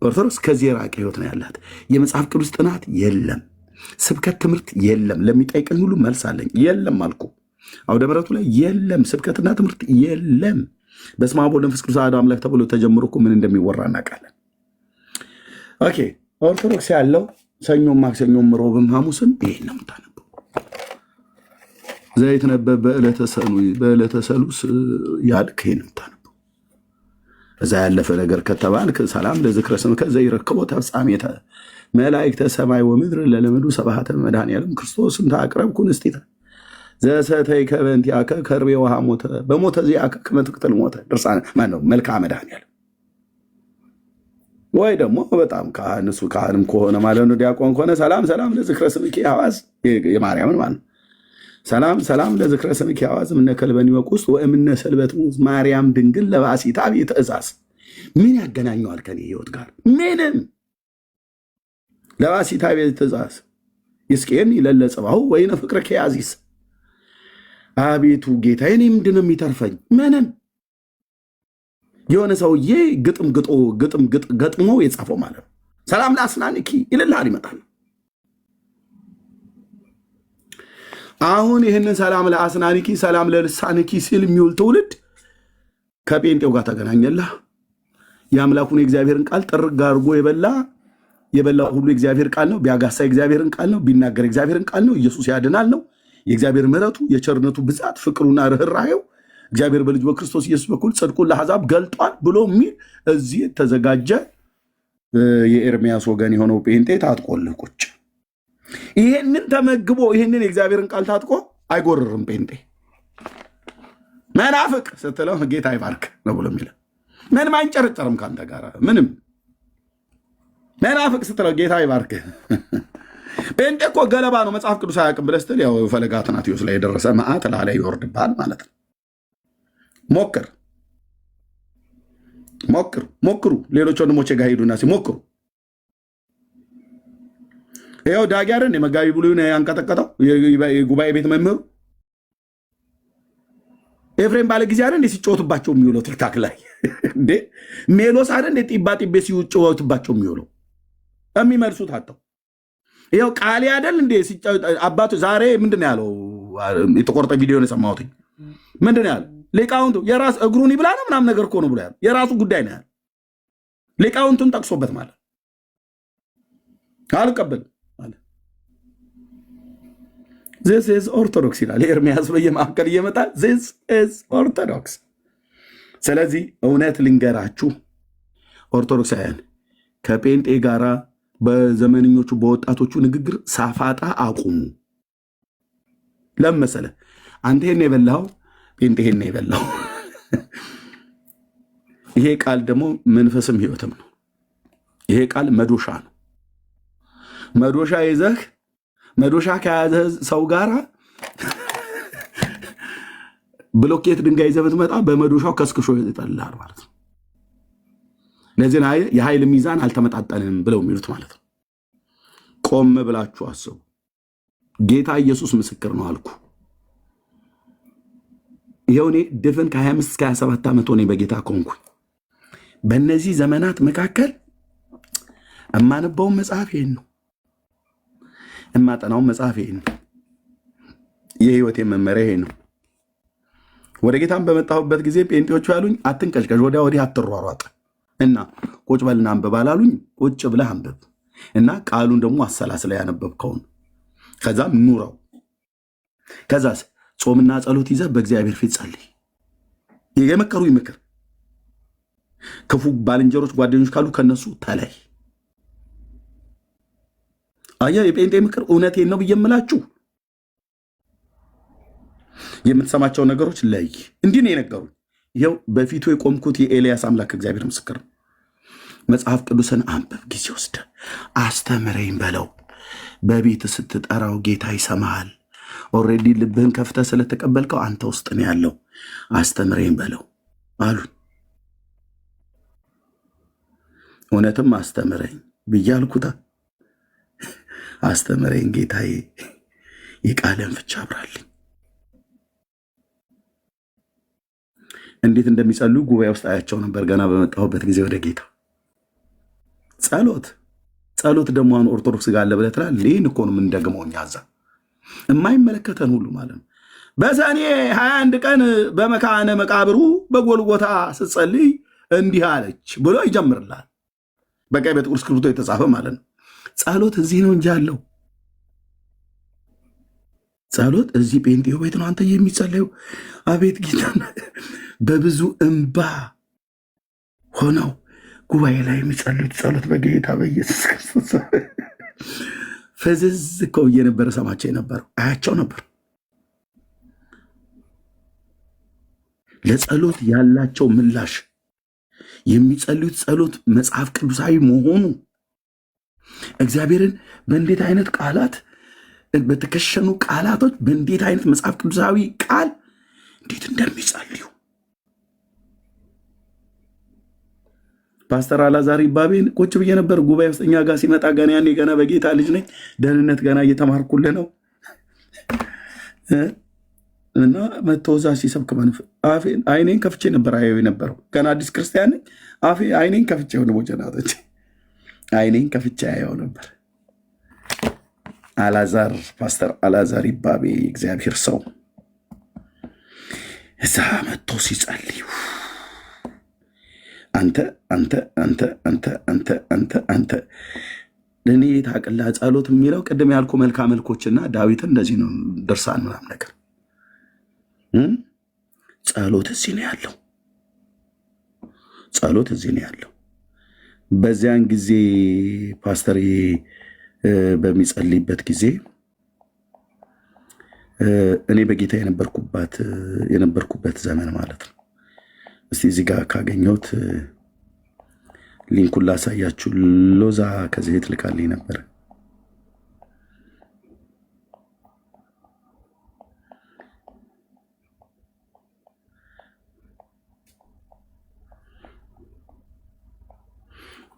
[SPEAKER 1] ኦርቶዶክስ ከዚህ የራቀ ህይወት ነው ያላት። የመጽሐፍ ቅዱስ ጥናት የለም፣ ስብከት ትምህርት የለም። ለሚጠይቀኝ ሁሉ መልስ አለኝ። የለም አልኩ። አውደ ምሕረቱ ላይ የለም፣ ስብከትና ትምህርት የለም። በስመ አብ ወወልድ ወመንፈስ ቅዱስ አሐዱ አምላክ ተብሎ ተጀምሮ እኮ ምን እንደሚወራ እናውቃለን። ኦኬ ኦርቶዶክስ ያለው ሰኞም ማክሰኞም ሮብም ሐሙስም ይሄን ነው የምታነበው። ዘይትነበብ በዕለተ ሰሉስ ያልክ ይሄን ነው የምታነበው። እዛ ያለፈ ነገር ከተባልክ ሰላም ለዝክረ ስምከ ዘይረክቦ ተፍጻሜተ መላእክተ ሰማይ ወምድር ለለመዱ ሰባተ መድኃኔዓለም ክርስቶስ እንተ አቅረብኩ ንስቲተ ዘሰተይ ከበንቲአከ ከርቤ ውሃ ሞተ በሞተ ዚአከ ከመ ትቅትል ሞተ ድርሳነ ማነው መልክዓ መድኃኔዓለም። ወይ ደግሞ በጣም ካህን እሱ ካህንም ከሆነ ማለት ነው ዲያቆን ከሆነ ሰላም ለዝክረ ስምኪ አዋዝ የማርያምን ማለት ነው። ሰላም ለዝክረ ስምኪ አዋዝ እምነ ከልበኒ ወቁስ ወእምነ ሰልበት ሙዝ ማርያም ድንግል ለባሲታ ቤትእዛዝ። ምን ያገናኘዋል ከኔ ህይወት ጋር? ምንም። ለባሲታ ቤትእዛዝ ይስቄን ይለለጽባሁ ወይነ ፍቅረ ከያዚስ። አቤቱ ጌታዬ እኔ ምንድን ነው የሚተርፈኝ? ምንም። የሆነ ሰውዬ ግጥም ገጥሞ የጻፈው ማለት ነው። ሰላም ለአስናንኪ ይልልሃል ይመጣል። አሁን ይህንን ሰላም ለአስናንኪ ሰላም ለልሳንኪ ሲል የሚውል ትውልድ ከጴንጤው ጋር ተገናኘላ። የአምላኩን የእግዚአብሔርን ቃል ጥርግ አድርጎ የበላው ሁሉ የእግዚአብሔር ቃል ነው። ቢያጋሳ የእግዚአብሔርን ቃል ነው። ቢናገር የእግዚአብሔርን ቃል ነው። ኢየሱስ ያድናል ነው። የእግዚአብሔር ምሕረቱ የቸርነቱ ብዛት ፍቅሩና ርኅራኄው እግዚአብሔር በልጁ በክርስቶስ ኢየሱስ በኩል ጽድቁን ለአሕዛብ ገልጧል ብሎ የሚል እዚህ የተዘጋጀ የኤርሚያስ ወገን የሆነው ጴንጤ ታጥቆልህ ቁጭ። ይሄንን ተመግቦ ይሄንን የእግዚአብሔርን ቃል ታጥቆ አይጎርርም ጴንጤ። መናፍቅ ስትለው ጌታ ይባርክ ነው ብሎ የሚለው ምንም አይንጨረጨርም ከአንተ ጋር ምንም። መናፍቅ ስትለው ጌታ ይባርክ። ጴንጤ እኮ ገለባ ነው መጽሐፍ ቅዱስ አያውቅም ብለህ ስትል ያው ፈለገ አትናትዮስ ላይ የደረሰ መዓት ላላይ ይወርድብሃል ማለት ነው። ሞክሩ። ሌሎች ወንድሞቼ ጋር ሄዱና ሲሞክሩ ይኸው ዳጊ አይደል የመጋቢ ብሉይን ያንቀጠቀጠው የጉባኤ ቤት መምህሩ ኤፍሬም ባለ ጊዜ አይደል ሲጫወትባቸው የሚውለው ቲክታክ ላይ እንዴ ሜሎስ አይደል ጢባ ጢቤ ሲጫወትባቸው የሚውለው የሚመልሱት አጣው። ይኸው ቃሌ አይደል እንዴ አባቱ ዛሬ ምንድን ነው ያለው? የተቆረጠ ቪዲዮ ነው የሰማሁት። ምንድን ነው ያለው? ሊቃውንቱ የራስ እግሩን ይብላ ነው ምናምን ነገር እኮ ነው ብሎ ያለው። የራሱ ጉዳይ ነው ያለው። ሊቃውንቱን ጠቅሶበት ማለት አልቀበልም ማለት this is ኦርቶዶክስ ይላል ኤርሚያስ በየማዕከል እየመጣ this is ኦርቶዶክስ። ስለዚህ እውነት ልንገራችሁ ኦርቶዶክሳውያን ከጴንጤ ጋራ በዘመንኞቹ በወጣቶቹ ንግግር ሳፋጣ አቁሙ። ለምን መሰለህ? አንተ ይሄን የበላኸው ጴንጤ ይሄን የበላው። ይሄ ቃል ደግሞ መንፈስም ህይወትም ነው። ይሄ ቃል መዶሻ ነው። መዶሻ ይዘህ መዶሻ ከያዘ ሰው ጋራ ብሎኬት ድንጋይ ይዘህ ብትመጣ በመዶሻው ከስክሾ ይጠልልሃል ማለት ነው። ለዚህ የኃይል ሚዛን አልተመጣጠንም ብለው የሚሉት ማለት ነው። ቆም ብላችሁ አስቡ። ጌታ ኢየሱስ ምስክር ነው አልኩ። ይኸው እኔ ድፍን ከ25 እስከ 27 ዓመት ሆኔ በጌታ ኮንኩኝ። በእነዚህ ዘመናት መካከል እማነበውን መጽሐፍ ይሄን ነው። የማጠናው መጽሐፍ ይሄ ነው። የህይወቴ መመሪያ ይሄ ነው። ወደ ጌታም በመጣሁበት ጊዜ ጴንጤዎቹ ያሉኝ አትንቀሽቀሽ፣ ወዲያ ወዲህ አትሯሯጥ እና ቁጭ በልና አንብብ አላሉኝ። ቁጭ ብለህ አንብብ እና ቃሉን ደግሞ አሰላስላ ያነበብከውን ከዛም ኑረው። ከዛስ ጾምና ጸሎት ይዘህ በእግዚአብሔር ፊት ጸልይ። የመከሩኝ ምክር ክፉ ባልንጀሮች ጓደኞች ካሉ ከነሱ ተለይ። አየህ የጴንጤ ምክር እውነቴን ነው ብዬ የምላችሁ የምትሰማቸው ነገሮች ለይ። እንዲህ ነው የነገሩኝ። ይኸው በፊቱ የቆምኩት የኤልያስ አምላክ እግዚአብሔር ምስክር ነው። መጽሐፍ ቅዱስን አንብብ፣ ጊዜ ወስደ አስተምረኝ በለው። በቤት ስትጠራው ጌታ ይሰማሃል። ኦልሬዲ ልብህን ከፍተህ ስለተቀበልከው አንተ ውስጥ ነው ያለው። አስተምረኝ በለው አሉኝ። እውነትም አስተምረኝ ብዬ አልኩታ። አስተምረኝ ጌታዬ፣ የቃልን ፍቻ አብራልኝ። እንዴት እንደሚጸልዩ ጉባኤ ውስጥ አያቸው ነበር ገና በመጣሁበት ጊዜ ወደ ጌታ። ጸሎት ደግሞ አሁን ኦርቶዶክስ ጋር አለ ብለህ ትላለህ። ይህን እኮ ነው የምንደግመው እኛ እዛ የማይመለከተን ሁሉ ማለት ነው። በሰኔ 21 ቀን በመካነ መቃብሩ በጎልጎታ ስትጸልይ እንዲህ አለች ብሎ ይጀምርላል። በቀይ በጥቁር እስክሪብቶ የተጻፈ ማለት ነው። ጸሎት እዚህ ነው እንጂ ያለው ጸሎት እዚህ ጴንጤው ቤት ነው አንተ የሚጸለየው። አቤት ጌታ በብዙ እንባ ሆነው ጉባኤ ላይ የሚጸልዩት ጸሎት በጌታ በኢየሱስ ክርስቶስ ፈዝዝ እኮ ብዬ ነበረ ሰማቸው የነበረው አያቸው ነበር። ለጸሎት ያላቸው ምላሽ የሚጸልዩት ጸሎት መጽሐፍ ቅዱሳዊ መሆኑ እግዚአብሔርን በእንዴት አይነት ቃላት በተከሸኑ ቃላቶች በእንዴት አይነት መጽሐፍ ቅዱሳዊ ቃል እንዴት እንደሚጸልዩ ፓስተር አላዛር ይባቤን ቁጭ ብዬ ነበር ጉባኤ ውስጥ እኛ ጋር ሲመጣ ገና ያኔ ገና በጌታ ልጅ ነኝ፣ ደህንነት ገና እየተማርኩልህ ነው እና መተወዛ ሲሰብክ አይኔን ከፍቼ ነበር አየው የነበረው። ገና አዲስ ክርስቲያን ነኝ። አይኔን ከፍቼ ወንድሞቼ ናቶች አይኔን ከፍቼ አየው ነበር። አላዛር ፓስተር አላዛር ይባቤ እግዚአብሔር ሰው እዛ መጥቶ ሲጸልዩ አንተ ለእኔ ታቅላ ጸሎት የሚለው ቅድም ያልኩ መልካ መልኮችና ዳዊትን እንደዚህ ነው ድርሳን ምናምን ነገር ጸሎት እዚህ ነው ያለው። ጸሎት እዚህ ነው ያለው። በዚያን ጊዜ ፓስተር በሚጸልይበት ጊዜ እኔ በጌታ የነበርኩበት ዘመን ማለት ነው። እስቲ እዚህ ጋር ካገኘሁት ሊንኩን ላሳያችሁ። ሎዛ ከዚህ ቤት ልካልኝ ነበር።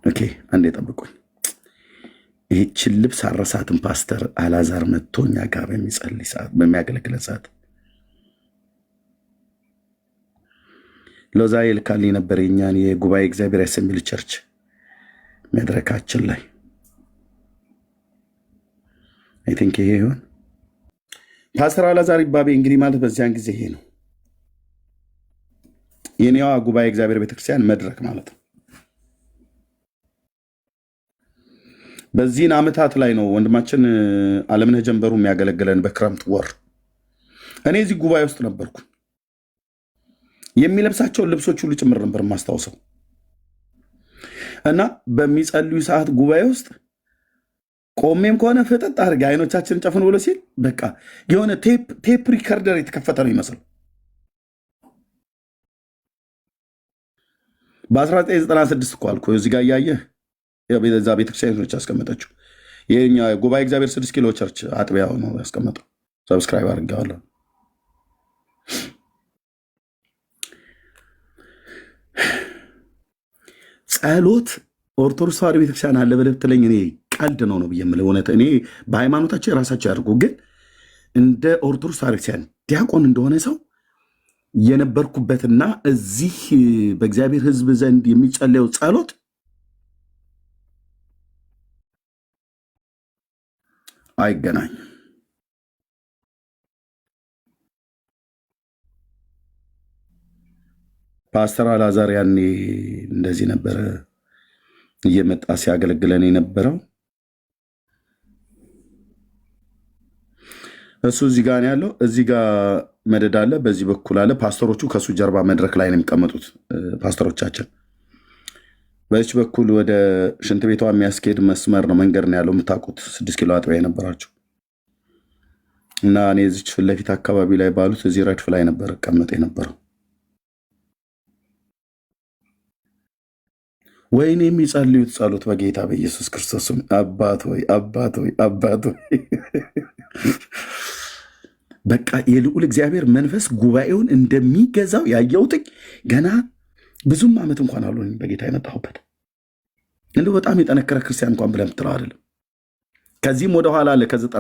[SPEAKER 1] ኦኬ አንዴ ጠብቁኝ። ይህችን ልብስ አረሳትን ፓስተር አላዛር መጥቶ እኛ ጋር በሚጸልይ ሰዓት በሚያገለግለ ሰዓት ሎዛ ይልካልኝ ነበር። የኛን የጉባኤ እግዚአብሔር አሰምብል ቸርች መድረካችን ላይ አይ ቲንክ ይሄ ይሆን ፓስተር አላዛር ይባቤ። እንግዲህ ማለት በዚያን ጊዜ ይሄ ነው የኔዋ ጉባኤ እግዚአብሔር ቤተክርስቲያን መድረክ ማለት ነው። በዚህን ዓመታት ላይ ነው ወንድማችን አለምነህ ጀንበሩ የሚያገለግለን በክረምት ወር። እኔ እዚህ ጉባኤ ውስጥ ነበርኩ። የሚለብሳቸውን ልብሶች ሁሉ ጭምር ነበር የማስታውሰው እና በሚጸልዩ ሰዓት ጉባኤ ውስጥ ቆሜም ከሆነ ፍጥጥ አድርጌ አይኖቻችንን ጨፍን ብሎ ሲል በቃ የሆነ ቴፕ ሪከርደር የተከፈተ ነው ይመስል። በ1996 እኮ አልኩ እዚህ ጋር እያየህ ዛ ቤተክርስቲያኖች ያስቀመጠችው የኛ ጉባኤ እግዚአብሔር 6 ኪሎ ቸርች አጥቢያ ነው ያስቀመጠው። ሰብስክራይብ አድርጌዋለሁ። ጸሎት ኦርቶዶክስ ተዋሕዶ ቤተክርስቲያን አለ ብለህ ብትለኝ እኔ ቀልድ ነው ብዬ የምልህ እውነት። እኔ በሃይማኖታቸው የራሳቸው ያድርጉ፣ ግን እንደ ኦርቶዶክስ ተዋሕዶ ቤተክርስቲያን ዲያቆን እንደሆነ ሰው የነበርኩበትና እዚህ በእግዚአብሔር ሕዝብ ዘንድ የሚጸለየው ጸሎት አይገናኝም። ፓስተር አላዛር ያኔ እንደዚህ ነበረ እየመጣ ሲያገለግለን የነበረው። እሱ እዚህ ጋር ነው ያለው። እዚህ ጋር መደድ አለ፣ በዚህ በኩል አለ። ፓስተሮቹ ከእሱ ጀርባ መድረክ ላይ ነው የሚቀመጡት ፓስተሮቻችን። በዚች በኩል ወደ ሽንት ቤቷ የሚያስኬድ መስመር ነው መንገድ ነው ያለው። የምታውቁት 6 ኪሎ አጥቢያ የነበራቸው እና እኔ እዚች ፊት ለፊት አካባቢ ላይ ባሉት እዚህ ረድፍ ላይ ነበር ቀመጥ የነበረው። ወይኔ የሚጸልዩት ጸሎት በጌታ በኢየሱስ ክርስቶስ አባት ሆይ አባት ሆይ አባት ሆይ በቃ የልዑል እግዚአብሔር መንፈስ ጉባኤውን እንደሚገዛው ያየሁትኝ ገና ብዙም ዓመት እንኳን አልሆነኝ በጌታ የመጣሁበት። እንደው በጣም የጠነከረ ክርስቲያን እንኳን ብለህ የምትለው አይደለም። ከዚህም ወደኋላ አለ ከ90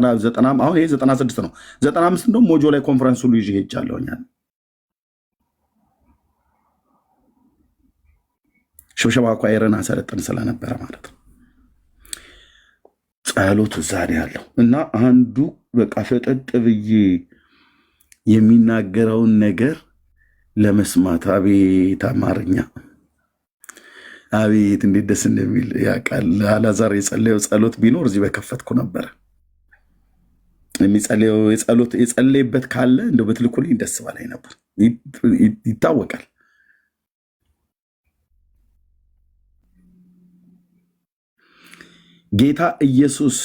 [SPEAKER 1] አሁን ይሄ 96 ነው። 95 እንደውም ሞጆ ላይ ኮንፈረንስ ሁሉ ይዤ ሄጃለሁ። ሽብሸባ ኳየርን አሰለጥን ስለነበረ ማለት ነው። ጸሎቱ ዛሬ ያለው እና አንዱ በቃ ፈጠጥ ብዬ የሚናገረውን ነገር ለመስማት አቤት አማርኛ አቤት እንዴት ደስ እንደሚል ያውቃል። አላዛር የጸለየው ጸሎት ቢኖር እዚህ በከፈትኩ ነበረ። የሚጸለየው የጸለይበት ካለ እንደው በትልኩልኝ ደስ ባላይ ነበር። ይታወቃል። ጌታ ኢየሱስ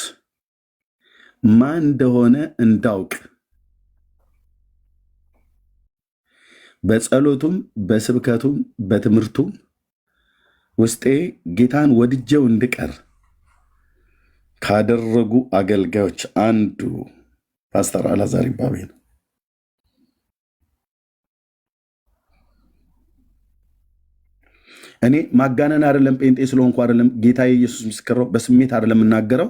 [SPEAKER 1] ማን እንደሆነ እንዳውቅ በጸሎቱም በስብከቱም በትምህርቱም ውስጤ ጌታን ወድጄው እንድቀር ካደረጉ አገልጋዮች አንዱ ፓስተር አላዛር ይባቤ ነው። እኔ ማጋነን አይደለም፣ ጴንጤ ስለሆንኩ አይደለም፣ ጌታ ኢየሱስ ምስክር፣ በስሜት አይደለም የምናገረው።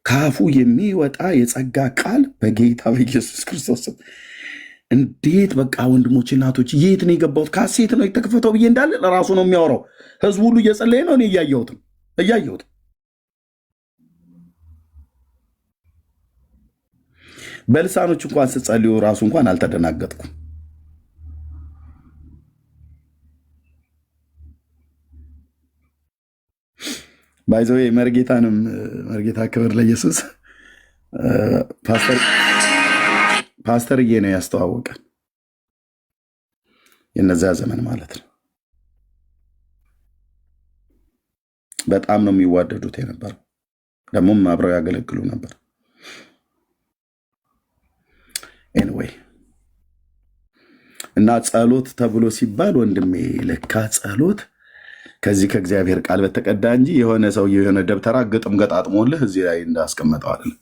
[SPEAKER 1] ካፉ የሚወጣ የጸጋ ቃል በጌታ በኢየሱስ ክርስቶስ እንዴት በቃ ወንድሞች እናቶች፣ የት ነው የገባሁት? ካሴት ነው የተከፈተው ብዬ እንዳለ ለራሱ ነው የሚያወራው። ህዝቡ ሁሉ እየጸለየ ነው፣ እኔ እያየሁት በልሳኖች እንኳን ስጸልዩ ራሱ እንኳን አልተደናገጥኩም። ባይዘው መርጌታ ክብር ለኢየሱስ ፓስተርዬ ነው ያስተዋወቀን። የነዚያ ዘመን ማለት ነው። በጣም ነው የሚዋደዱት የነበረው። ደግሞም አብረው ያገለግሉ ነበር። ኤኒዌይ እና ጸሎት ተብሎ ሲባል ወንድሜ ለካ ጸሎት ከዚህ ከእግዚአብሔር ቃል በተቀዳ እንጂ የሆነ ሰው የሆነ ደብተራ ግጥም ገጣጥሞልህ እዚህ ላይ እንዳስቀመጠው አይደለም።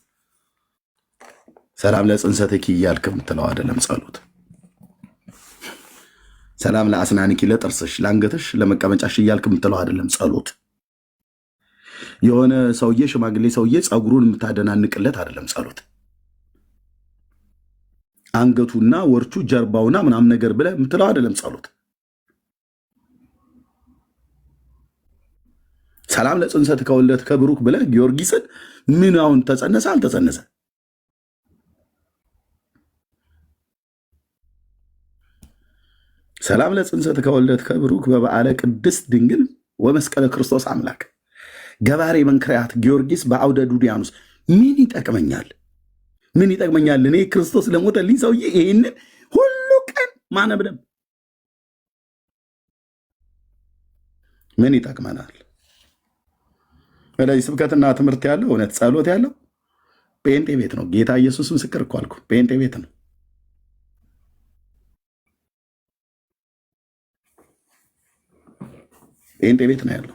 [SPEAKER 1] ሰላም ለጽንሰትኪ እያልክ የምትለው አይደለም ጸሎት። ሰላም ለአስናንኪ፣ ለጥርስሽ፣ ለአንገትሽ፣ ለመቀመጫሽ እያልክ የምትለው አይደለም ጸሎት። የሆነ ሰውዬ ሽማግሌ ሰውዬ ፀጉሩን የምታደናንቅለት አይደለም ጸሎት። አንገቱና ወርቹ ጀርባውና ምናምን ነገር ብለህ የምትለው አይደለም ጸሎት። ሰላም ለጽንሰት ከወለት ከብሩክ ብለህ ጊዮርጊስን ምን አሁን ተጸነሰ አልተጸነሰ? ሰላም ለጽንሰት ከወለት ከብሩክ በበዓለ ቅድስት ድንግል ወመስቀለ ክርስቶስ አምላክ ገባሬ መንክርያት ጊዮርጊስ በአውደ ዱዲያኖስ። ምን ይጠቅመኛል? ምን ይጠቅመኛል? እኔ ክርስቶስ ለሞተልኝ ሰውዬ ይህንን ሁሉ ቀን ማነብነብ ምን ይጠቅመናል? ስለዚህ ስብከትና ትምህርት ያለው እውነት ጸሎት ያለው ጴንጤ ቤት ነው። ጌታ ኢየሱስ ምስክር እኮ አልኩ፣ ጴንጤ ቤት ነው። ጴንጤ ቤት ነው ያለው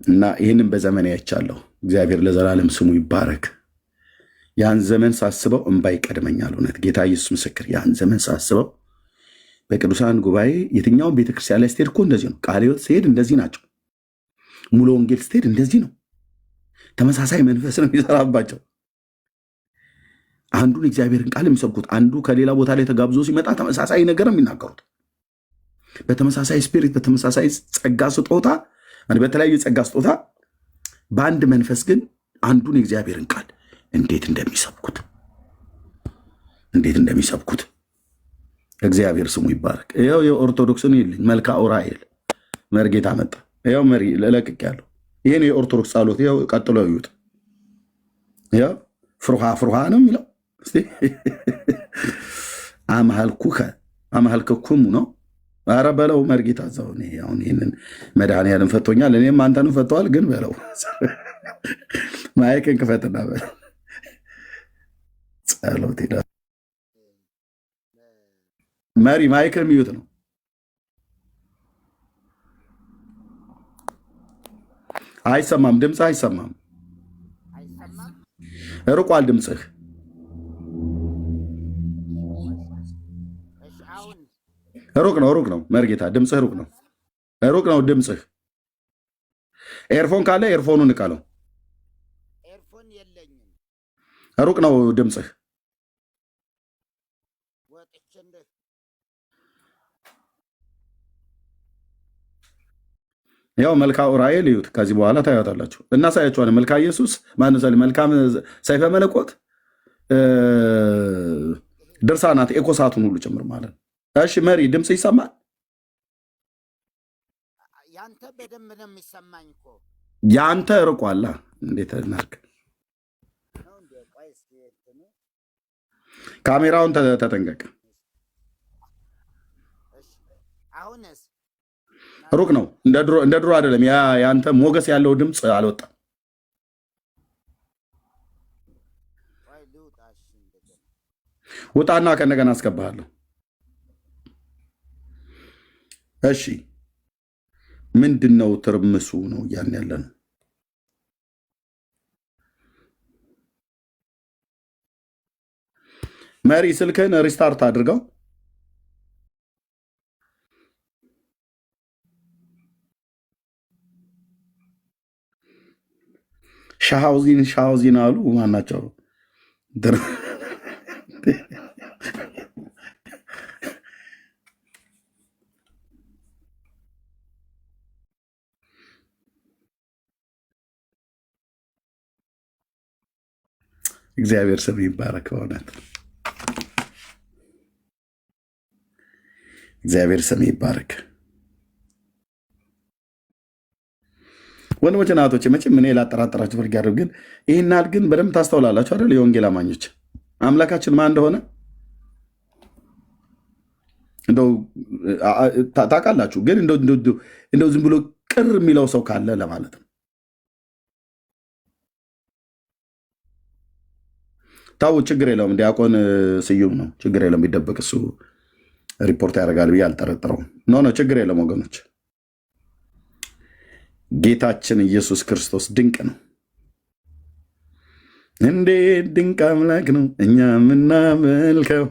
[SPEAKER 1] እና ይህንን በዘመን ያይቻለሁ። እግዚአብሔር ለዘላለም ስሙ ይባረክ። ያን ዘመን ሳስበው እንባ ይቀድመኛል። እውነት ጌታ ኢየሱስ ምስክር፣ ያን ዘመን ሳስበው በቅዱሳን ጉባኤ የትኛውን ቤተክርስቲያን ላይ ስትሄድ እኮ እንደዚህ ነው። ቃለ ሕይወት ስትሄድ እንደዚህ ናቸው። ሙሉ ወንጌል ስትሄድ እንደዚህ ነው። ተመሳሳይ መንፈስ ነው የሚሰራባቸው። አንዱን እግዚአብሔርን ቃል የሚሰብኩት፣ አንዱ ከሌላ ቦታ ላይ ተጋብዞ ሲመጣ ተመሳሳይ ነገር ነው የሚናገሩት። በተመሳሳይ ስፒሪት፣ በተመሳሳይ ጸጋ ስጦታ፣ በተለያዩ ጸጋ ስጦታ በአንድ መንፈስ ግን አንዱን የእግዚአብሔርን ቃል እንዴት እንደሚሰብኩት እግዚአብሔር ስሙ ይባረክ። ይኸው የኦርቶዶክስን ይልኝ መልካ ኡራኤል መርጌታ መጣ። ይኸው መሪ ለቅቅ ያለው ይህን የኦርቶዶክስ ጸሎት ይኸው ቀጥሎ ይዩት። ይኸው ፍሩሃ ነው የሚለው አማልክኩሙ ነው። ኧረ በለው መርጌታ እዛው። አሁን ይህንን መድኃኒዓለም ፈቶኛል፣ እኔም አንተንም ፈተዋል። ግን በለው ማይክን ክፈትና በለው ጸሎት ሄዳ መሪ ማይክን ሚዩት ነው። አይሰማም፣ ድምፅህ አይሰማም፣ ርቋል ድምፅህ። ሩቅ ነው መርጌታ፣ ድምፅህ ሩቅ ነው ድምፅህ። ኤርፎን ካለ ኤርፎኑን እቃለው። ሩቅ ነው ድምፅህ። ያው መልካ ኡራኤል ይዩት። ከዚህ በኋላ ታያታላችሁ። እናሳያችኋለን። መልካ ኢየሱስ መልካም ሰይፈ መለኮት ድርሳናት ኤኮሳቱን ሁሉ ጭምር ማለት ነው። እሺ መሪ ድምፅ ይሰማል?
[SPEAKER 14] ያንተ በደንብ ነው የሚሰማኝ እኮ።
[SPEAKER 1] ያንተ ርቋላ። እንዴት እናድርግ? ካሜራውን ተጠንቀቅ።
[SPEAKER 14] አሁንስ
[SPEAKER 1] ሩቅ ነው፣ እንደ ድሮ አይደለም። ያንተ ሞገስ ያለው ድምፅ አልወጣም። ውጣና ከእንደገና አስገባሃለሁ። እሺ ምንድን ነው ትርምሱ? ነው ያን ያለ ነው። መሪ ስልክህን ሪስታርት አድርገው። ሻውዚን አሉ ማናቸው? እግዚአብሔር ስም ይባረክ። በእውነት እግዚአብሔር ስም ይባረክ። ወንድሞች እናቶች፣ መቼም እኔ ላጠራጠራችሁ ፍርግ ያደርግ፣ ግን ይህን ያህል ግን በደንብ ታስተውላላችሁ አይደል? የወንጌል አማኞች አምላካችን ማን እንደሆነ እንደው ታውቃላችሁ። ግን እንደው ዝም ብሎ ቅር የሚለው ሰው ካለ ለማለት ነው። ታው ችግር የለውም። ዲያቆን ስዩም ነው፣ ችግር የለም። ቢደበቅ እሱ ሪፖርት ያደርጋል ብዬ አልጠረጥረውም። ኖ ችግር የለም ወገኖች። ጌታችን ኢየሱስ ክርስቶስ ድንቅ ነው። እንዴት ድንቅ አምላክ ነው እኛ የምናመልከው!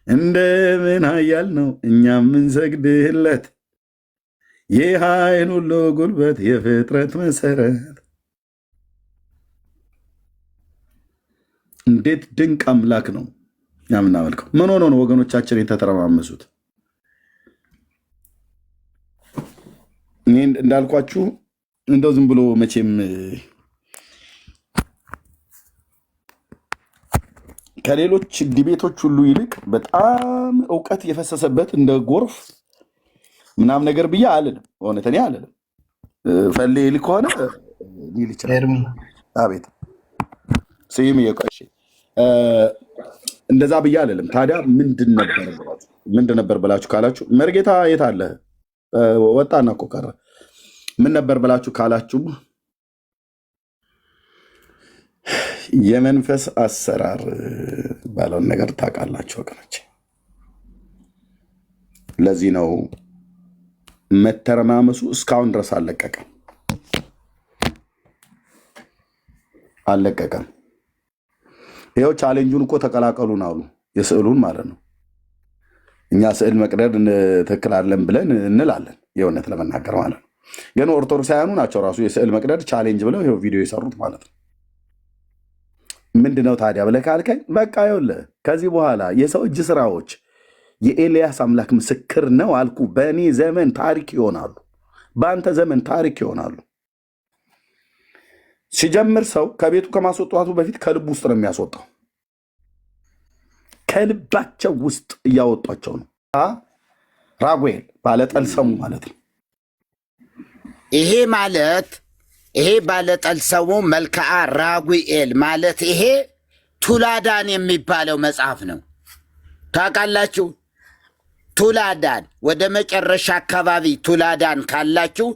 [SPEAKER 1] እንደምን ኃያል ነው እኛ የምንሰግድለት! የኃይል ሁሉ ጉልበት፣ የፍጥረት መሰረት! እንዴት ድንቅ አምላክ ነው እኛ የምናመልከው! ምን ሆኖ ነው ወገኖቻችን የተተረማመሱት? እንዳልኳችሁ እንደው ዝም ብሎ መቼም ከሌሎች ዲቤቶች ሁሉ ይልቅ በጣም እውቀት የፈሰሰበት እንደ ጎርፍ ምናምን ነገር ብዬ አልልም። እውነት እኔ አልልም። ፈሌ ይል ከሆነ ሊል ይችላል። አቤት ስዩም እየቆሽ እንደዛ ብዬ አልልም። ታዲያ ምንድን ነበር ብላችሁ ካላችሁ መርጌታ የት አለ? ወጣና እኮ ቀረ። ምን ነበር ብላችሁ ካላችሁ የመንፈስ አሰራር ባለውን ነገር ታውቃላችሁ ወገኖች። ለዚህ ነው መተረማመሱ እስካሁን ድረስ አልለቀቀም። ይኸው ቻሌንጁን እኮ ተቀላቀሉን አሉ፣ የስዕሉን ማለት ነው። እኛ ስዕል መቅደድ ትክክል አይደለም ብለን እንላለን፣ የእውነት ለመናገር ማለት ነው። ግን ኦርቶዶክሳውያኑ ናቸው ራሱ የስዕል መቅደድ ቻሌንጅ ብለው ይኸው ቪዲዮ የሰሩት ማለት ነው። ምንድነው ታዲያ ብለህ ካልከኝ፣ በቃ ይኸውልህ ከዚህ በኋላ የሰው እጅ ስራዎች የኤልያስ አምላክ ምስክር ነው አልኩ። በእኔ ዘመን ታሪክ ይሆናሉ፣ በአንተ ዘመን ታሪክ ይሆናሉ። ሲጀምር ሰው ከቤቱ ከማስወጣቱ በፊት ከልቡ ውስጥ ነው የሚያስወጣው። ከልባቸው ውስጥ እያወጧቸው ነው። ራጉኤል ባለጠልሰሙ ማለት ነው።
[SPEAKER 14] ይሄ ባለጠልሰሙ መልክዓ ራጉኤል ማለት ይሄ ቱላዳን የሚባለው መጽሐፍ ነው። ታውቃላችሁ? ቱላዳን ወደ መጨረሻ አካባቢ ቱላዳን ካላችሁ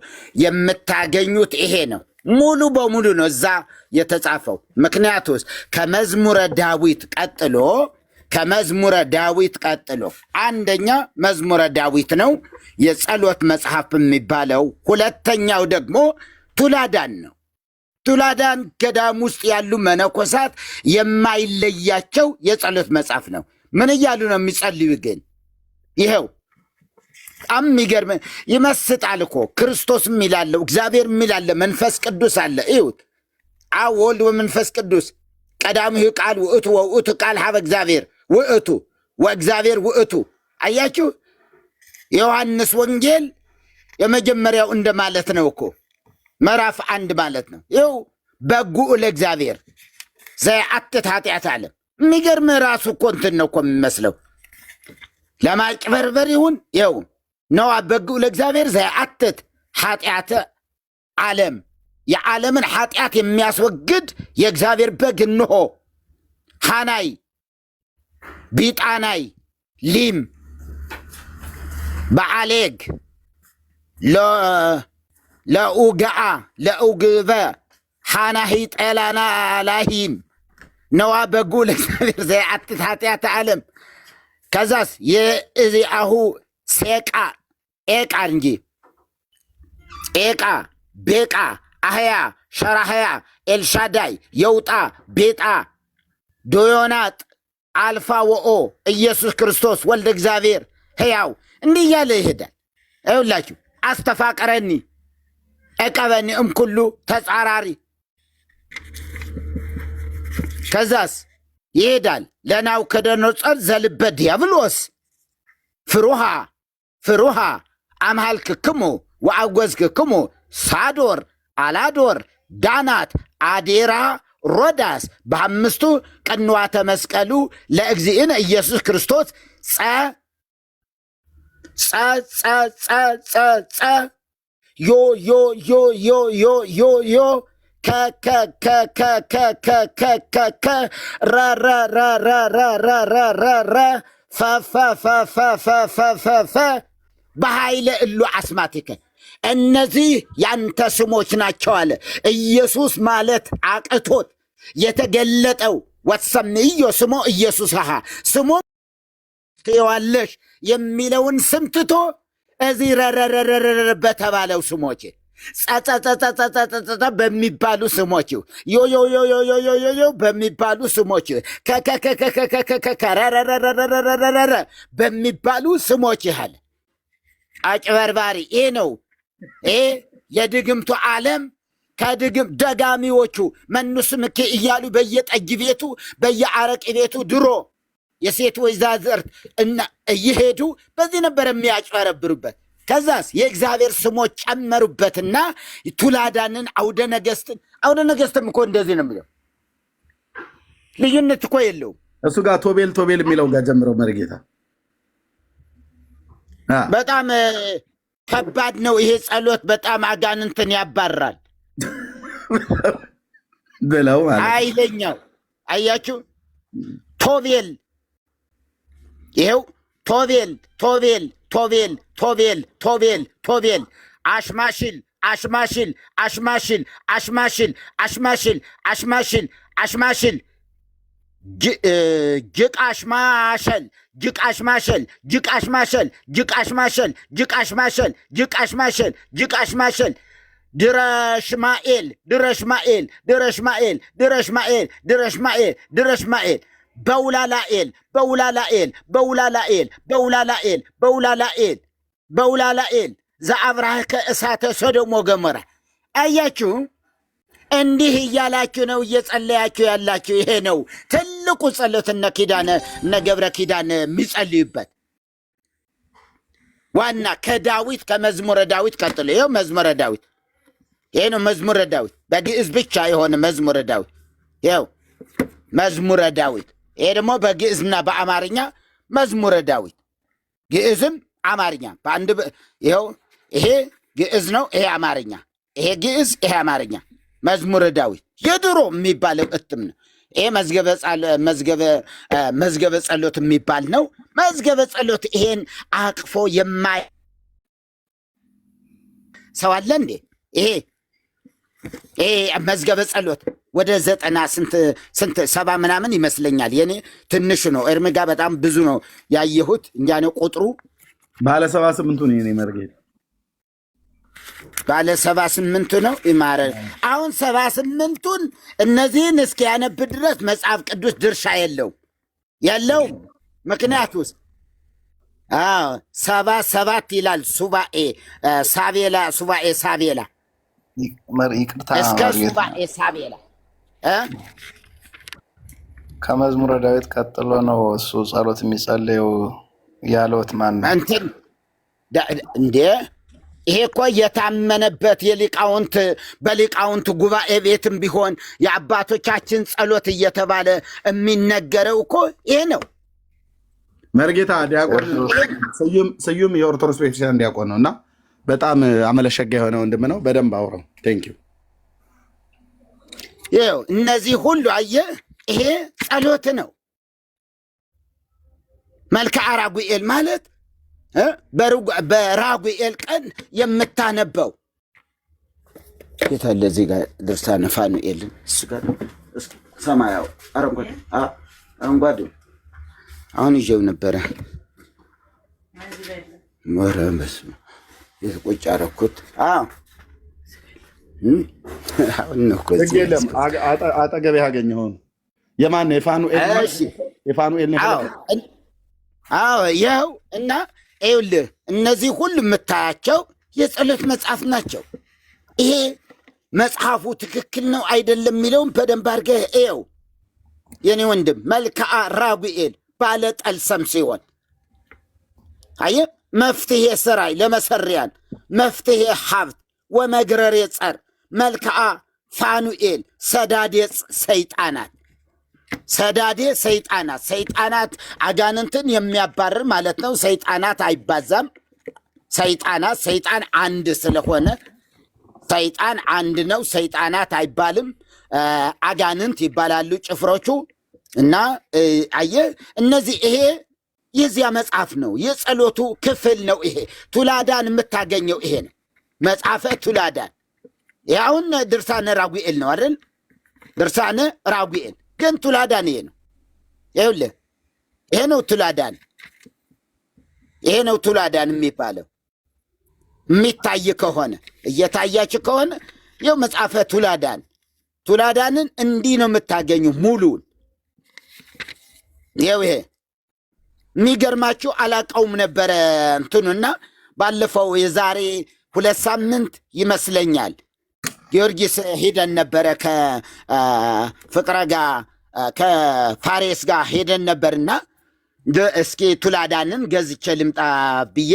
[SPEAKER 14] የምታገኙት ይሄ ነው። ሙሉ በሙሉ ነው እዛ የተጻፈው። ምክንያቱስ ከመዝሙረ ዳዊት ቀጥሎ አንደኛ መዝሙረ ዳዊት ነው የጸሎት መጽሐፍ የሚባለው። ሁለተኛው ደግሞ ቱላዳን ነው። ቱላዳን ገዳም ውስጥ ያሉ መነኮሳት የማይለያቸው የጸሎት መጽሐፍ ነው። ምን እያሉ ነው የሚጸልዩ? ግን ይኸው በጣም የሚገርም ይመስጣል እኮ። ክርስቶስ የሚላለው እግዚአብሔር የሚላለ መንፈስ ቅዱስ አለ። ይሁት አብ ወልድ ወመንፈስ ቅዱስ ቀዳሚሁ ቃል ውእቱ ወውእቱ ቃል ሀበ እግዚአብሔር ውእቱ ወእግዚአብሔር ውእቱ። አያችሁ፣ የዮሐንስ ወንጌል የመጀመሪያው እንደማለት ነው እኮ ምዕራፍ 1 ማለት ነው። ይኸው በጉኡ ለእግዚአብሔር ዘየአትት ኃጢአት ዓለም። የሚገርም ራሱ እኮ እንትን ነው እኮ የሚመስለው ለማጭበርበር ይሁን። ይኸው ነዋ በጉኡ ለእግዚአብሔር ዘየአትት ኃጢአተ ዓለም፣ የዓለምን ኃጢአት የሚያስወግድ የእግዚአብሔር በግ እንሆ። ሃናይ ቢጣናይ ሊም በዓሌግ ለኡግአ ለኡግበ ሓናሂ ጠላና ላሂም ነዋ በጉ ለእግዚአብሔር ዘየአትት ኃጢአተ ዓለም። ከዛስ የእዚአሁ ሴቃ ኤቃ እንጂ ኤቃ ቤቃ አህያ ሸራህያ ኤልሻዳይ የውጣ ቤጣ ዶዮናጥ አልፋ ወኦ ኢየሱስ ክርስቶስ ወልደ እግዚአብሔር ሕያው እንዲህ እያለ ይሄዳል። ይውላችሁ አስተፋቀረኒ እቀበኒ እምኩሉ ተጻራሪ። ከዛስ ይሄዳል ለናቡከደነፆር ዘልበ ዲያብሎስ ፍሩሃ አምሃልክክሙ ወአጐዝክክሙ ሳዶር አላዶር ዳናት አዴራ ሮዳስ በአምስቱ ቅንዋተ መስቀሉ ለእግዚእነ ኢየሱስ ክርስቶስ ዮ ዮ ዮ ዮ ዮ ዮ ዮ በኃይለ እሉ አስማቲከ እነዚህ ያንተ ስሞች ናቸው አለ። ኢየሱስ ማለት አቅቶት የተገለጠው ወትሰምዮ ስሞ ኢየሱስ ስሞ ትየዋለሽ የሚለውን ስም ትቶ እዚህ ረረረረረ በተባለው ስሞች ጸጸጸጸጸጸጸ በሚባሉ ስሞች ዮዮዮዮዮዮዮ በሚባሉ ስሞች ከረረረረረረ በሚባሉ ስሞች ያህል አጭበርባሪ ይሄ ነው። ይሄ የድግምቱ ዓለም ከድግም ደጋሚዎቹ መኑስምኬ እያሉ በየጠጅ ቤቱ በየአረቅ ቤቱ ድሮ የሴት ወይዛዝርት እና እየሄዱ በዚህ ነበር የሚያጭበረብሩበት። ከዛስ የእግዚአብሔር ስሞች ጨመሩበትና ቱላዳንን አውደ ነገስትም እኮ እንደዚህ ነው የሚለው። ልዩነት እኮ የለውም።
[SPEAKER 1] እሱ ጋር ቶቤል የሚለው ጋር ጀምረው መርጌታ
[SPEAKER 14] በጣም ከባድ ነው ይሄ ጸሎት። በጣም አጋንንትን ያባራል
[SPEAKER 1] ብለው ማለት
[SPEAKER 14] ኃይለኛው። አያችሁ ቶቤል ይኸው ቶቤል አሽማሽል ጅቃሽማሸል ድረሽማኤል በውላላኤል ዘአብራህከ እሳተ ሶዶም ወገሞራ። አያችሁ እንዲህ እያላችሁ ነው እየጸለያችሁ ያላችሁ። ይሄ ነው ትልቁ ጸሎት እነ ገብረ ኪዳን የሚጸልዩበት ዋና ከዳዊት ከመዝሙረ ዳዊት ቀጥሎ ይኸው መዝሙረ ዳዊት ይሄ ነው መዝሙረ ዳዊት፣ በግዕዝ ብቻ የሆነ መዝሙረ ዳዊት። ይኸው መዝሙረ ዳዊት። ይሄ ደግሞ በግዕዝና በአማርኛ መዝሙረ ዳዊት፣ ግዕዝም አማርኛ በአንድ ይኸው። ይሄ ግዕዝ ነው፣ ይሄ አማርኛ፣ ይሄ ግዕዝ፣ ይሄ አማርኛ። መዝሙረ ዳዊት የድሮ የሚባለው እትም ነው። ይሄ መዝገበ ጸሎት የሚባል ነው። መዝገበ ጸሎት ይሄን አቅፎ የማይ ሰው አለ እንዴ? ይሄ መዝገበ ጸሎት ወደ 90 ሰባ ምናምን ይመስለኛል። የኔ ትንሽ ነው። ኤርምጋ በጣም ብዙ ነው ያየሁት። እንጃ ነው ቁጥሩ።
[SPEAKER 1] ባለ 78 ነው የኔ መርጌታ፣
[SPEAKER 14] ባለ 78 ነው ይማረ። አሁን 78ቱን እነዚህን እስኪያነብ ድረስ መጽሐፍ ቅዱስ ድርሻ የለው። ምክንያት ውስጥ 77 ይላል ሱባኤ ሳቤላ፣ ሱባኤ ሳቤላ እስከ ሱባኤ ሳቤላ።
[SPEAKER 6] ከመዝሙረ ዳዊት ቀጥሎ ነው እሱ ጸሎት የሚጸልየው ያለውት ማን ነው
[SPEAKER 14] እንዴ? ይሄ እኮ የታመነበት የሊቃውንት በሊቃውንት ጉባኤ ቤትም ቢሆን የአባቶቻችን ጸሎት እየተባለ የሚነገረው እኮ ይሄ ነው።
[SPEAKER 1] መርጌታ ዲያቆን ስዩም የኦርቶዶክስ ቤተክርስቲያን ዲያቆን ነው እና በጣም አመለሸጋ የሆነ ወንድም ነው። በደንብ አውራው። ቴንኪው።
[SPEAKER 14] ይኸው እነዚህ ሁሉ አየህ፣ ይሄ ጸሎት ነው። መልክዓ ራጉኤል ማለት በራጉኤል ቀን የምታነበው የታለ? እዚህ ጋር ድርሳነ ፋኑኤልን እሱ ጋር ሰማያው አረንጓዴ አሁን ይዤው ነበረ። ወረምበስ የቁጭ አደረኩት።
[SPEAKER 1] አጠገቤ ያገኘኸው የማን ነው? የፋኑኤል
[SPEAKER 14] ይኸው እና ይኸውልህ እነዚህ ሁሉ የምታያቸው የጸሎት መጽሐፍ ናቸው። ይሄ መጽሐፉ ትክክል ነው አይደለም የሚለውን በደንብ አድርገህ ይኸው የኔ ወንድም። መልክዓ ራጉኤል ባለ ጠልሰም ሲሆን አየህ፣ መፍትሄ ስራይ ለመሰሪያን መፍትሄ ሀብት ወመግረሬ ጸር መልክዓ ፋኑኤል ሰዳዴ ሰይጣናት ሰይጣናት አጋንንትን የሚያባርር ማለት ነው። ሰይጣናት አይባዛም። ሰይጣን አንድ ስለሆነ ሰይጣን አንድ ነው። ሰይጣናት አይባልም፣ አጋንንት ይባላሉ ጭፍሮቹ። እና አየህ እነዚህ ይሄ የዚያ መጽሐፍ ነው፣ የጸሎቱ ክፍል ነው። ይሄ ቱላዳን የምታገኘው ይሄ ነው፣ መጽሐፈ ቱላዳን። አሁን ድርሳነ ራጉኤል ነው አይደል? ድርሳነ ራጉኤል ግን ቱላዳን ይሄ ነው። ይኸውልህ ይሄ ነው ቱላዳን፣ ይሄ ነው ቱላዳን የሚባለው። የሚታይ ከሆነ እየታያች ከሆነ ይኸው መጽሐፈ ቱላዳንን እንዲህ ነው የምታገኙ ሙሉን። ይኸው ይሄ የሚገርማችሁ አላቀውም ነበረ እንትኑና ባለፈው የዛሬ 2 ሳምንት ይመስለኛል ጊዮርጊስ ሄደን ነበረ ከፍቅረ ጋር ከፋሬስ ጋር ሄደን ነበርና እስኪ ቱላዳንን ገዝቼ ልምጣ ብዬ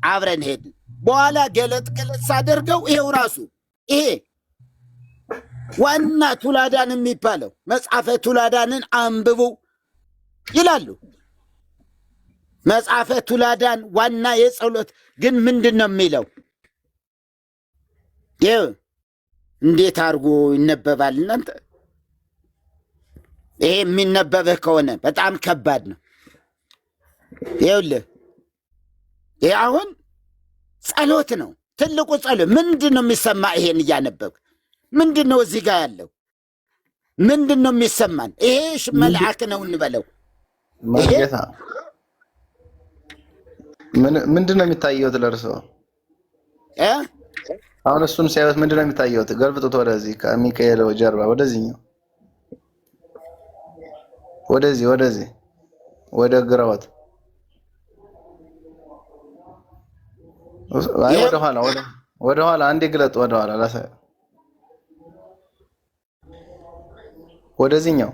[SPEAKER 14] አብረን ሄድን። በኋላ ገለጥ ሳደርገው ይሄው ራሱ ይሄ ዋና ቱላዳን የሚባለው መጽሐፈ ቱላዳንን አንብቡ ይላሉ። መጽሐፈ ቱላዳን ዋና የጸሎት ግን ምንድን ነው የሚለው? ይኸው እንዴት አድርጎ ይነበባል እናንተ? ይሄ የሚነበብህ ከሆነ በጣም ከባድ ነው። ይኸውልህ ይሄ አሁን ጸሎት ነው፣ ትልቁ ጸሎት። ምንድን ነው የሚሰማ? ይሄን እያነበብክ ምንድን ነው እዚህ ጋር ያለው? ምንድን ነው የሚሰማን? ይሄ መልአክ ነው እንበለው።
[SPEAKER 6] ጌታ ምንድን ነው የሚታየውት ለእርሶ? አሁን እሱን ሲያዩት ምንድን ነው የሚታየውት? ገልብጡት ወደዚህ፣ ከሚካኤል ጀርባ ወደዚህኛው፣ ወደዚህ ወደ ግራዎት፣ አይ ወደ ኋላ አንዴ ግለጥ፣ ወደ ኋላ ላሳይ፣ ወደዚህኛው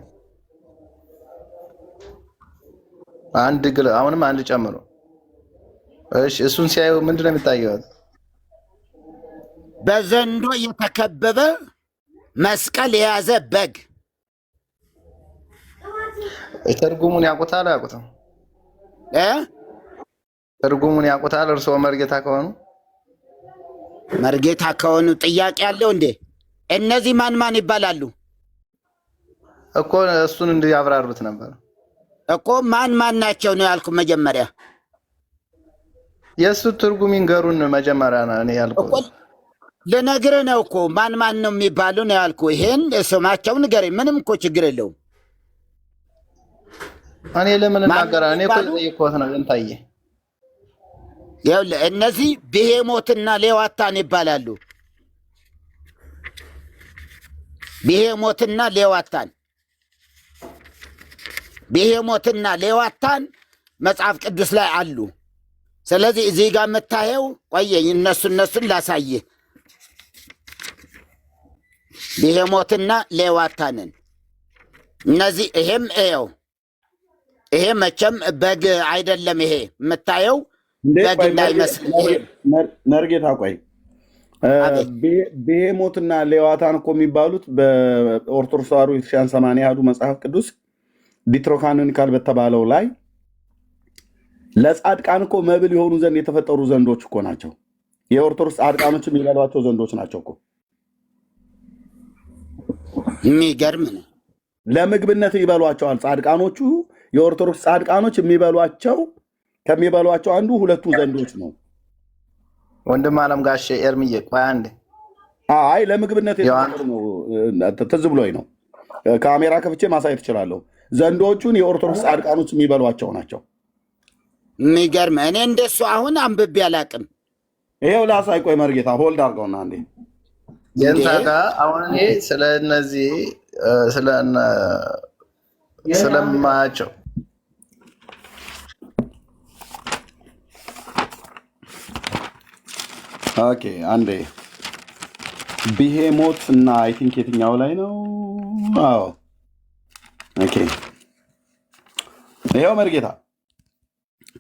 [SPEAKER 6] አንድ ግለ አሁንም አንድ ጨምሮ። እሺ እሱን ሲያዩ ምንድን ነው የሚታየው?
[SPEAKER 14] በዘንዶ የተከበበ መስቀል የያዘ በግ።
[SPEAKER 6] ትርጉሙን ያውቁታል አያውቁትም? ትርጉሙን ያውቁታል? እርስዎ መርጌታ ከሆኑ
[SPEAKER 14] መርጌታ ከሆኑ ጥያቄ አለው እንዴ? እነዚህ ማን ማን ይባላሉ
[SPEAKER 6] እኮ? እሱን እንዲያብራሩት ነበር
[SPEAKER 14] እኮ። ማን ማን ናቸው ነው ያልኩ መጀመሪያ።
[SPEAKER 6] የእሱ ትርጉም ይንገሩን መጀመሪያ ነው እኔ ያልኩት።
[SPEAKER 14] ልነግርህ ነው እኮ ማን ማን ነው የሚባሉ ነው ያልኩ። ይሄን ስማቸውን ንገረኝ። ምንም እኮ ችግር የለውም።
[SPEAKER 6] እኔ ለምን እናገራለሁ? እኔ እኮ የጠየቅኩት ነው እንታየ።
[SPEAKER 14] ይኸውልህ እነዚህ ብሄሞትና ሌዋታን ይባላሉ። ብሄሞትና ሌዋታን ብሄሞትና ሌዋታን መጽሐፍ ቅዱስ ላይ አሉ። ስለዚህ እዚህ ጋር የምታየው ቆየኝ፣ እነሱን ላሳይህ። ብሄሞትና ሌዋታንን እነዚህ ይሄም ይኸው ይሄ መቼም በግ አይደለም። ይሄ የምታየው በግ እንዳይመስል።
[SPEAKER 1] መርጌታ ቆይ፣ ብሄሞትና ሌዋታን እኮ የሚባሉት በኦርቶዶክስ ተዋሕዶ ቤተክርስቲያን 80 አሐዱ መጽሐፍ ቅዱስ ዲትሮካኖኒካል በተባለው ላይ ለጻድቃን እኮ መብል የሆኑ ዘንድ የተፈጠሩ ዘንዶች እኮ ናቸው። የኦርቶዶክስ ጻድቃኖች የሚበሏቸው ዘንዶች ናቸው እኮ።
[SPEAKER 14] የሚገርም ነው።
[SPEAKER 1] ለምግብነት ይበሏቸዋል ጻድቃኖቹ። የኦርቶዶክስ ጻድቃኖች የሚበሏቸው ከሚበሏቸው አንዱ ሁለቱ ዘንዶች ነው።
[SPEAKER 6] ወንድም አለም ጋሼ ኤርምዬ ቆይ አንዴ።
[SPEAKER 1] አይ ለምግብነት የተፈጠሩ ነው። ትዝ ብሎኝ ነው። ካሜራ ከፍቼ ማሳየት እችላለሁ። ዘንዶቹን የኦርቶዶክስ ጻድቃኖች የሚበሏቸው ናቸው።
[SPEAKER 14] የሚገርም። እኔ እንደሱ አሁን አንብቤ አላቅም።
[SPEAKER 1] ይሄው ላሳይ። ቆይ መርጌታ ሆልድ አድርገውና አንዴ
[SPEAKER 6] የንታ ጋር አሁን እኔ ስለ እነዚህ ስለማያቸው
[SPEAKER 1] ኦኬ አንዴ ብሄሞት እና አይ ቲንክ የትኛው ላይ ነው? አዎ ኦኬ ይሄው መርጌታ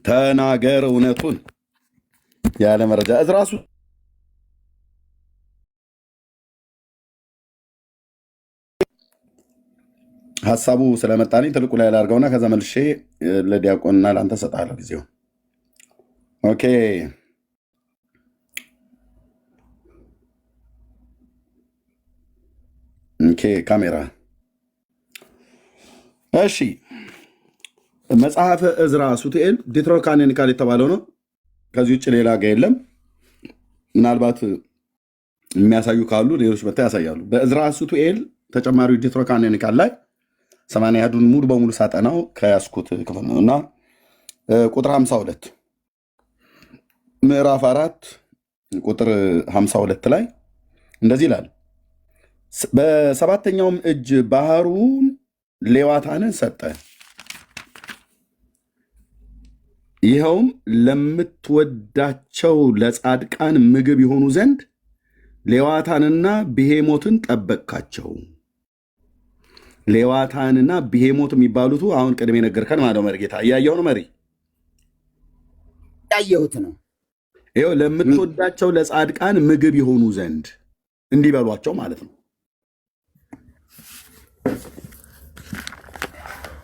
[SPEAKER 1] ተናገር እውነቱን ያለ መረጃ እዝራሱ ሀሳቡ ስለመጣልኝ ትልቁ ላይ ላድርገውና ከዛ መልሼ ለዲያቆንና ለአንተ ሰጣለሁ ጊዜው። ኦኬ ኦኬ ካሜራ እሺ። መጽሐፈ ዕዝራ ሱቱኤል ዲትሮካኖኒካል የተባለው ነው። ከዚህ ውጭ ሌላ ጋ የለም። ምናልባት የሚያሳዩ ካሉ ሌሎች መታ ያሳያሉ። በዕዝራ ሱቱኤል ተጨማሪው ዲትሮካኖኒካል ላይ 80 አሐዱን ሙሉ በሙሉ ሳጠናው ከያዝኩት ክፍል ነው እና ቁጥር 52 ምዕራፍ 4 ቁጥር 52 ላይ እንደዚህ ይላል። በሰባተኛውም እጅ ባህሩን ሌዋታንን ሰጠ፣ ይኸውም ለምትወዳቸው ለጻድቃን ምግብ የሆኑ ዘንድ ሌዋታንና ብሄሞትን ጠበቅካቸው። ሌዋታንና ብሄሞት የሚባሉቱ አሁን ቅድሜ ነገርከን ማለት ነው። መርጌታ እያየሁ ነው። መሪ
[SPEAKER 14] ያየሁት ነው።
[SPEAKER 1] ይኸው ለምትወዳቸው ለጻድቃን ምግብ የሆኑ ዘንድ እንዲበሏቸው ማለት ነው።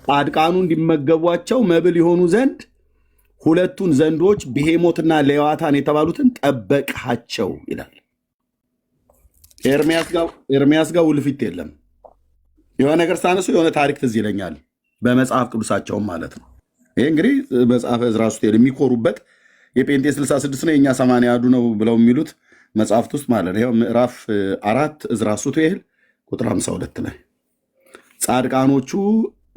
[SPEAKER 1] ጻድቃኑ እንዲመገቧቸው መብል የሆኑ ዘንድ ሁለቱን ዘንዶች ብሄሞትና ሌዋታን የተባሉትን ጠበቅሃቸው ይላል። ኤርሚያስ ጋር ውልፊት የለም። የሆነ ነገር ሳነሱ የሆነ ታሪክ ትዝ ይለኛል፣ በመጽሐፍ ቅዱሳቸውም ማለት ነው። ይሄ እንግዲህ መጽሐፈ ዕዝራ ሱቱኤል የሚኮሩበት የጴንጤ 66 ነው የእኛ 80 አሐዱ ነው ብለው የሚሉት መጽሐፍት ውስጥ ማለት ነው። ምዕራፍ 4 ዕዝራ ሱቱኤል ቁጥር 52 ላይ ጻድቃኖቹ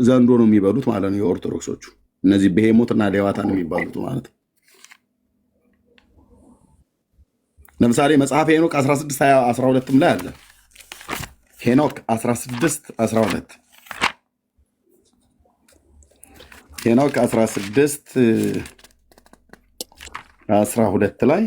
[SPEAKER 1] ዘንዶ ነው የሚበሉት ማለት ነው። የኦርቶዶክሶቹ እነዚህ ብሄሞትና ሌዋታን የሚባሉት ማለት ነው። ለምሳሌ መጽሐፍ ሄኖክ 16:12 ላይ አለ። ሄኖክ 16:12 ሄኖክ 16:12 ላይ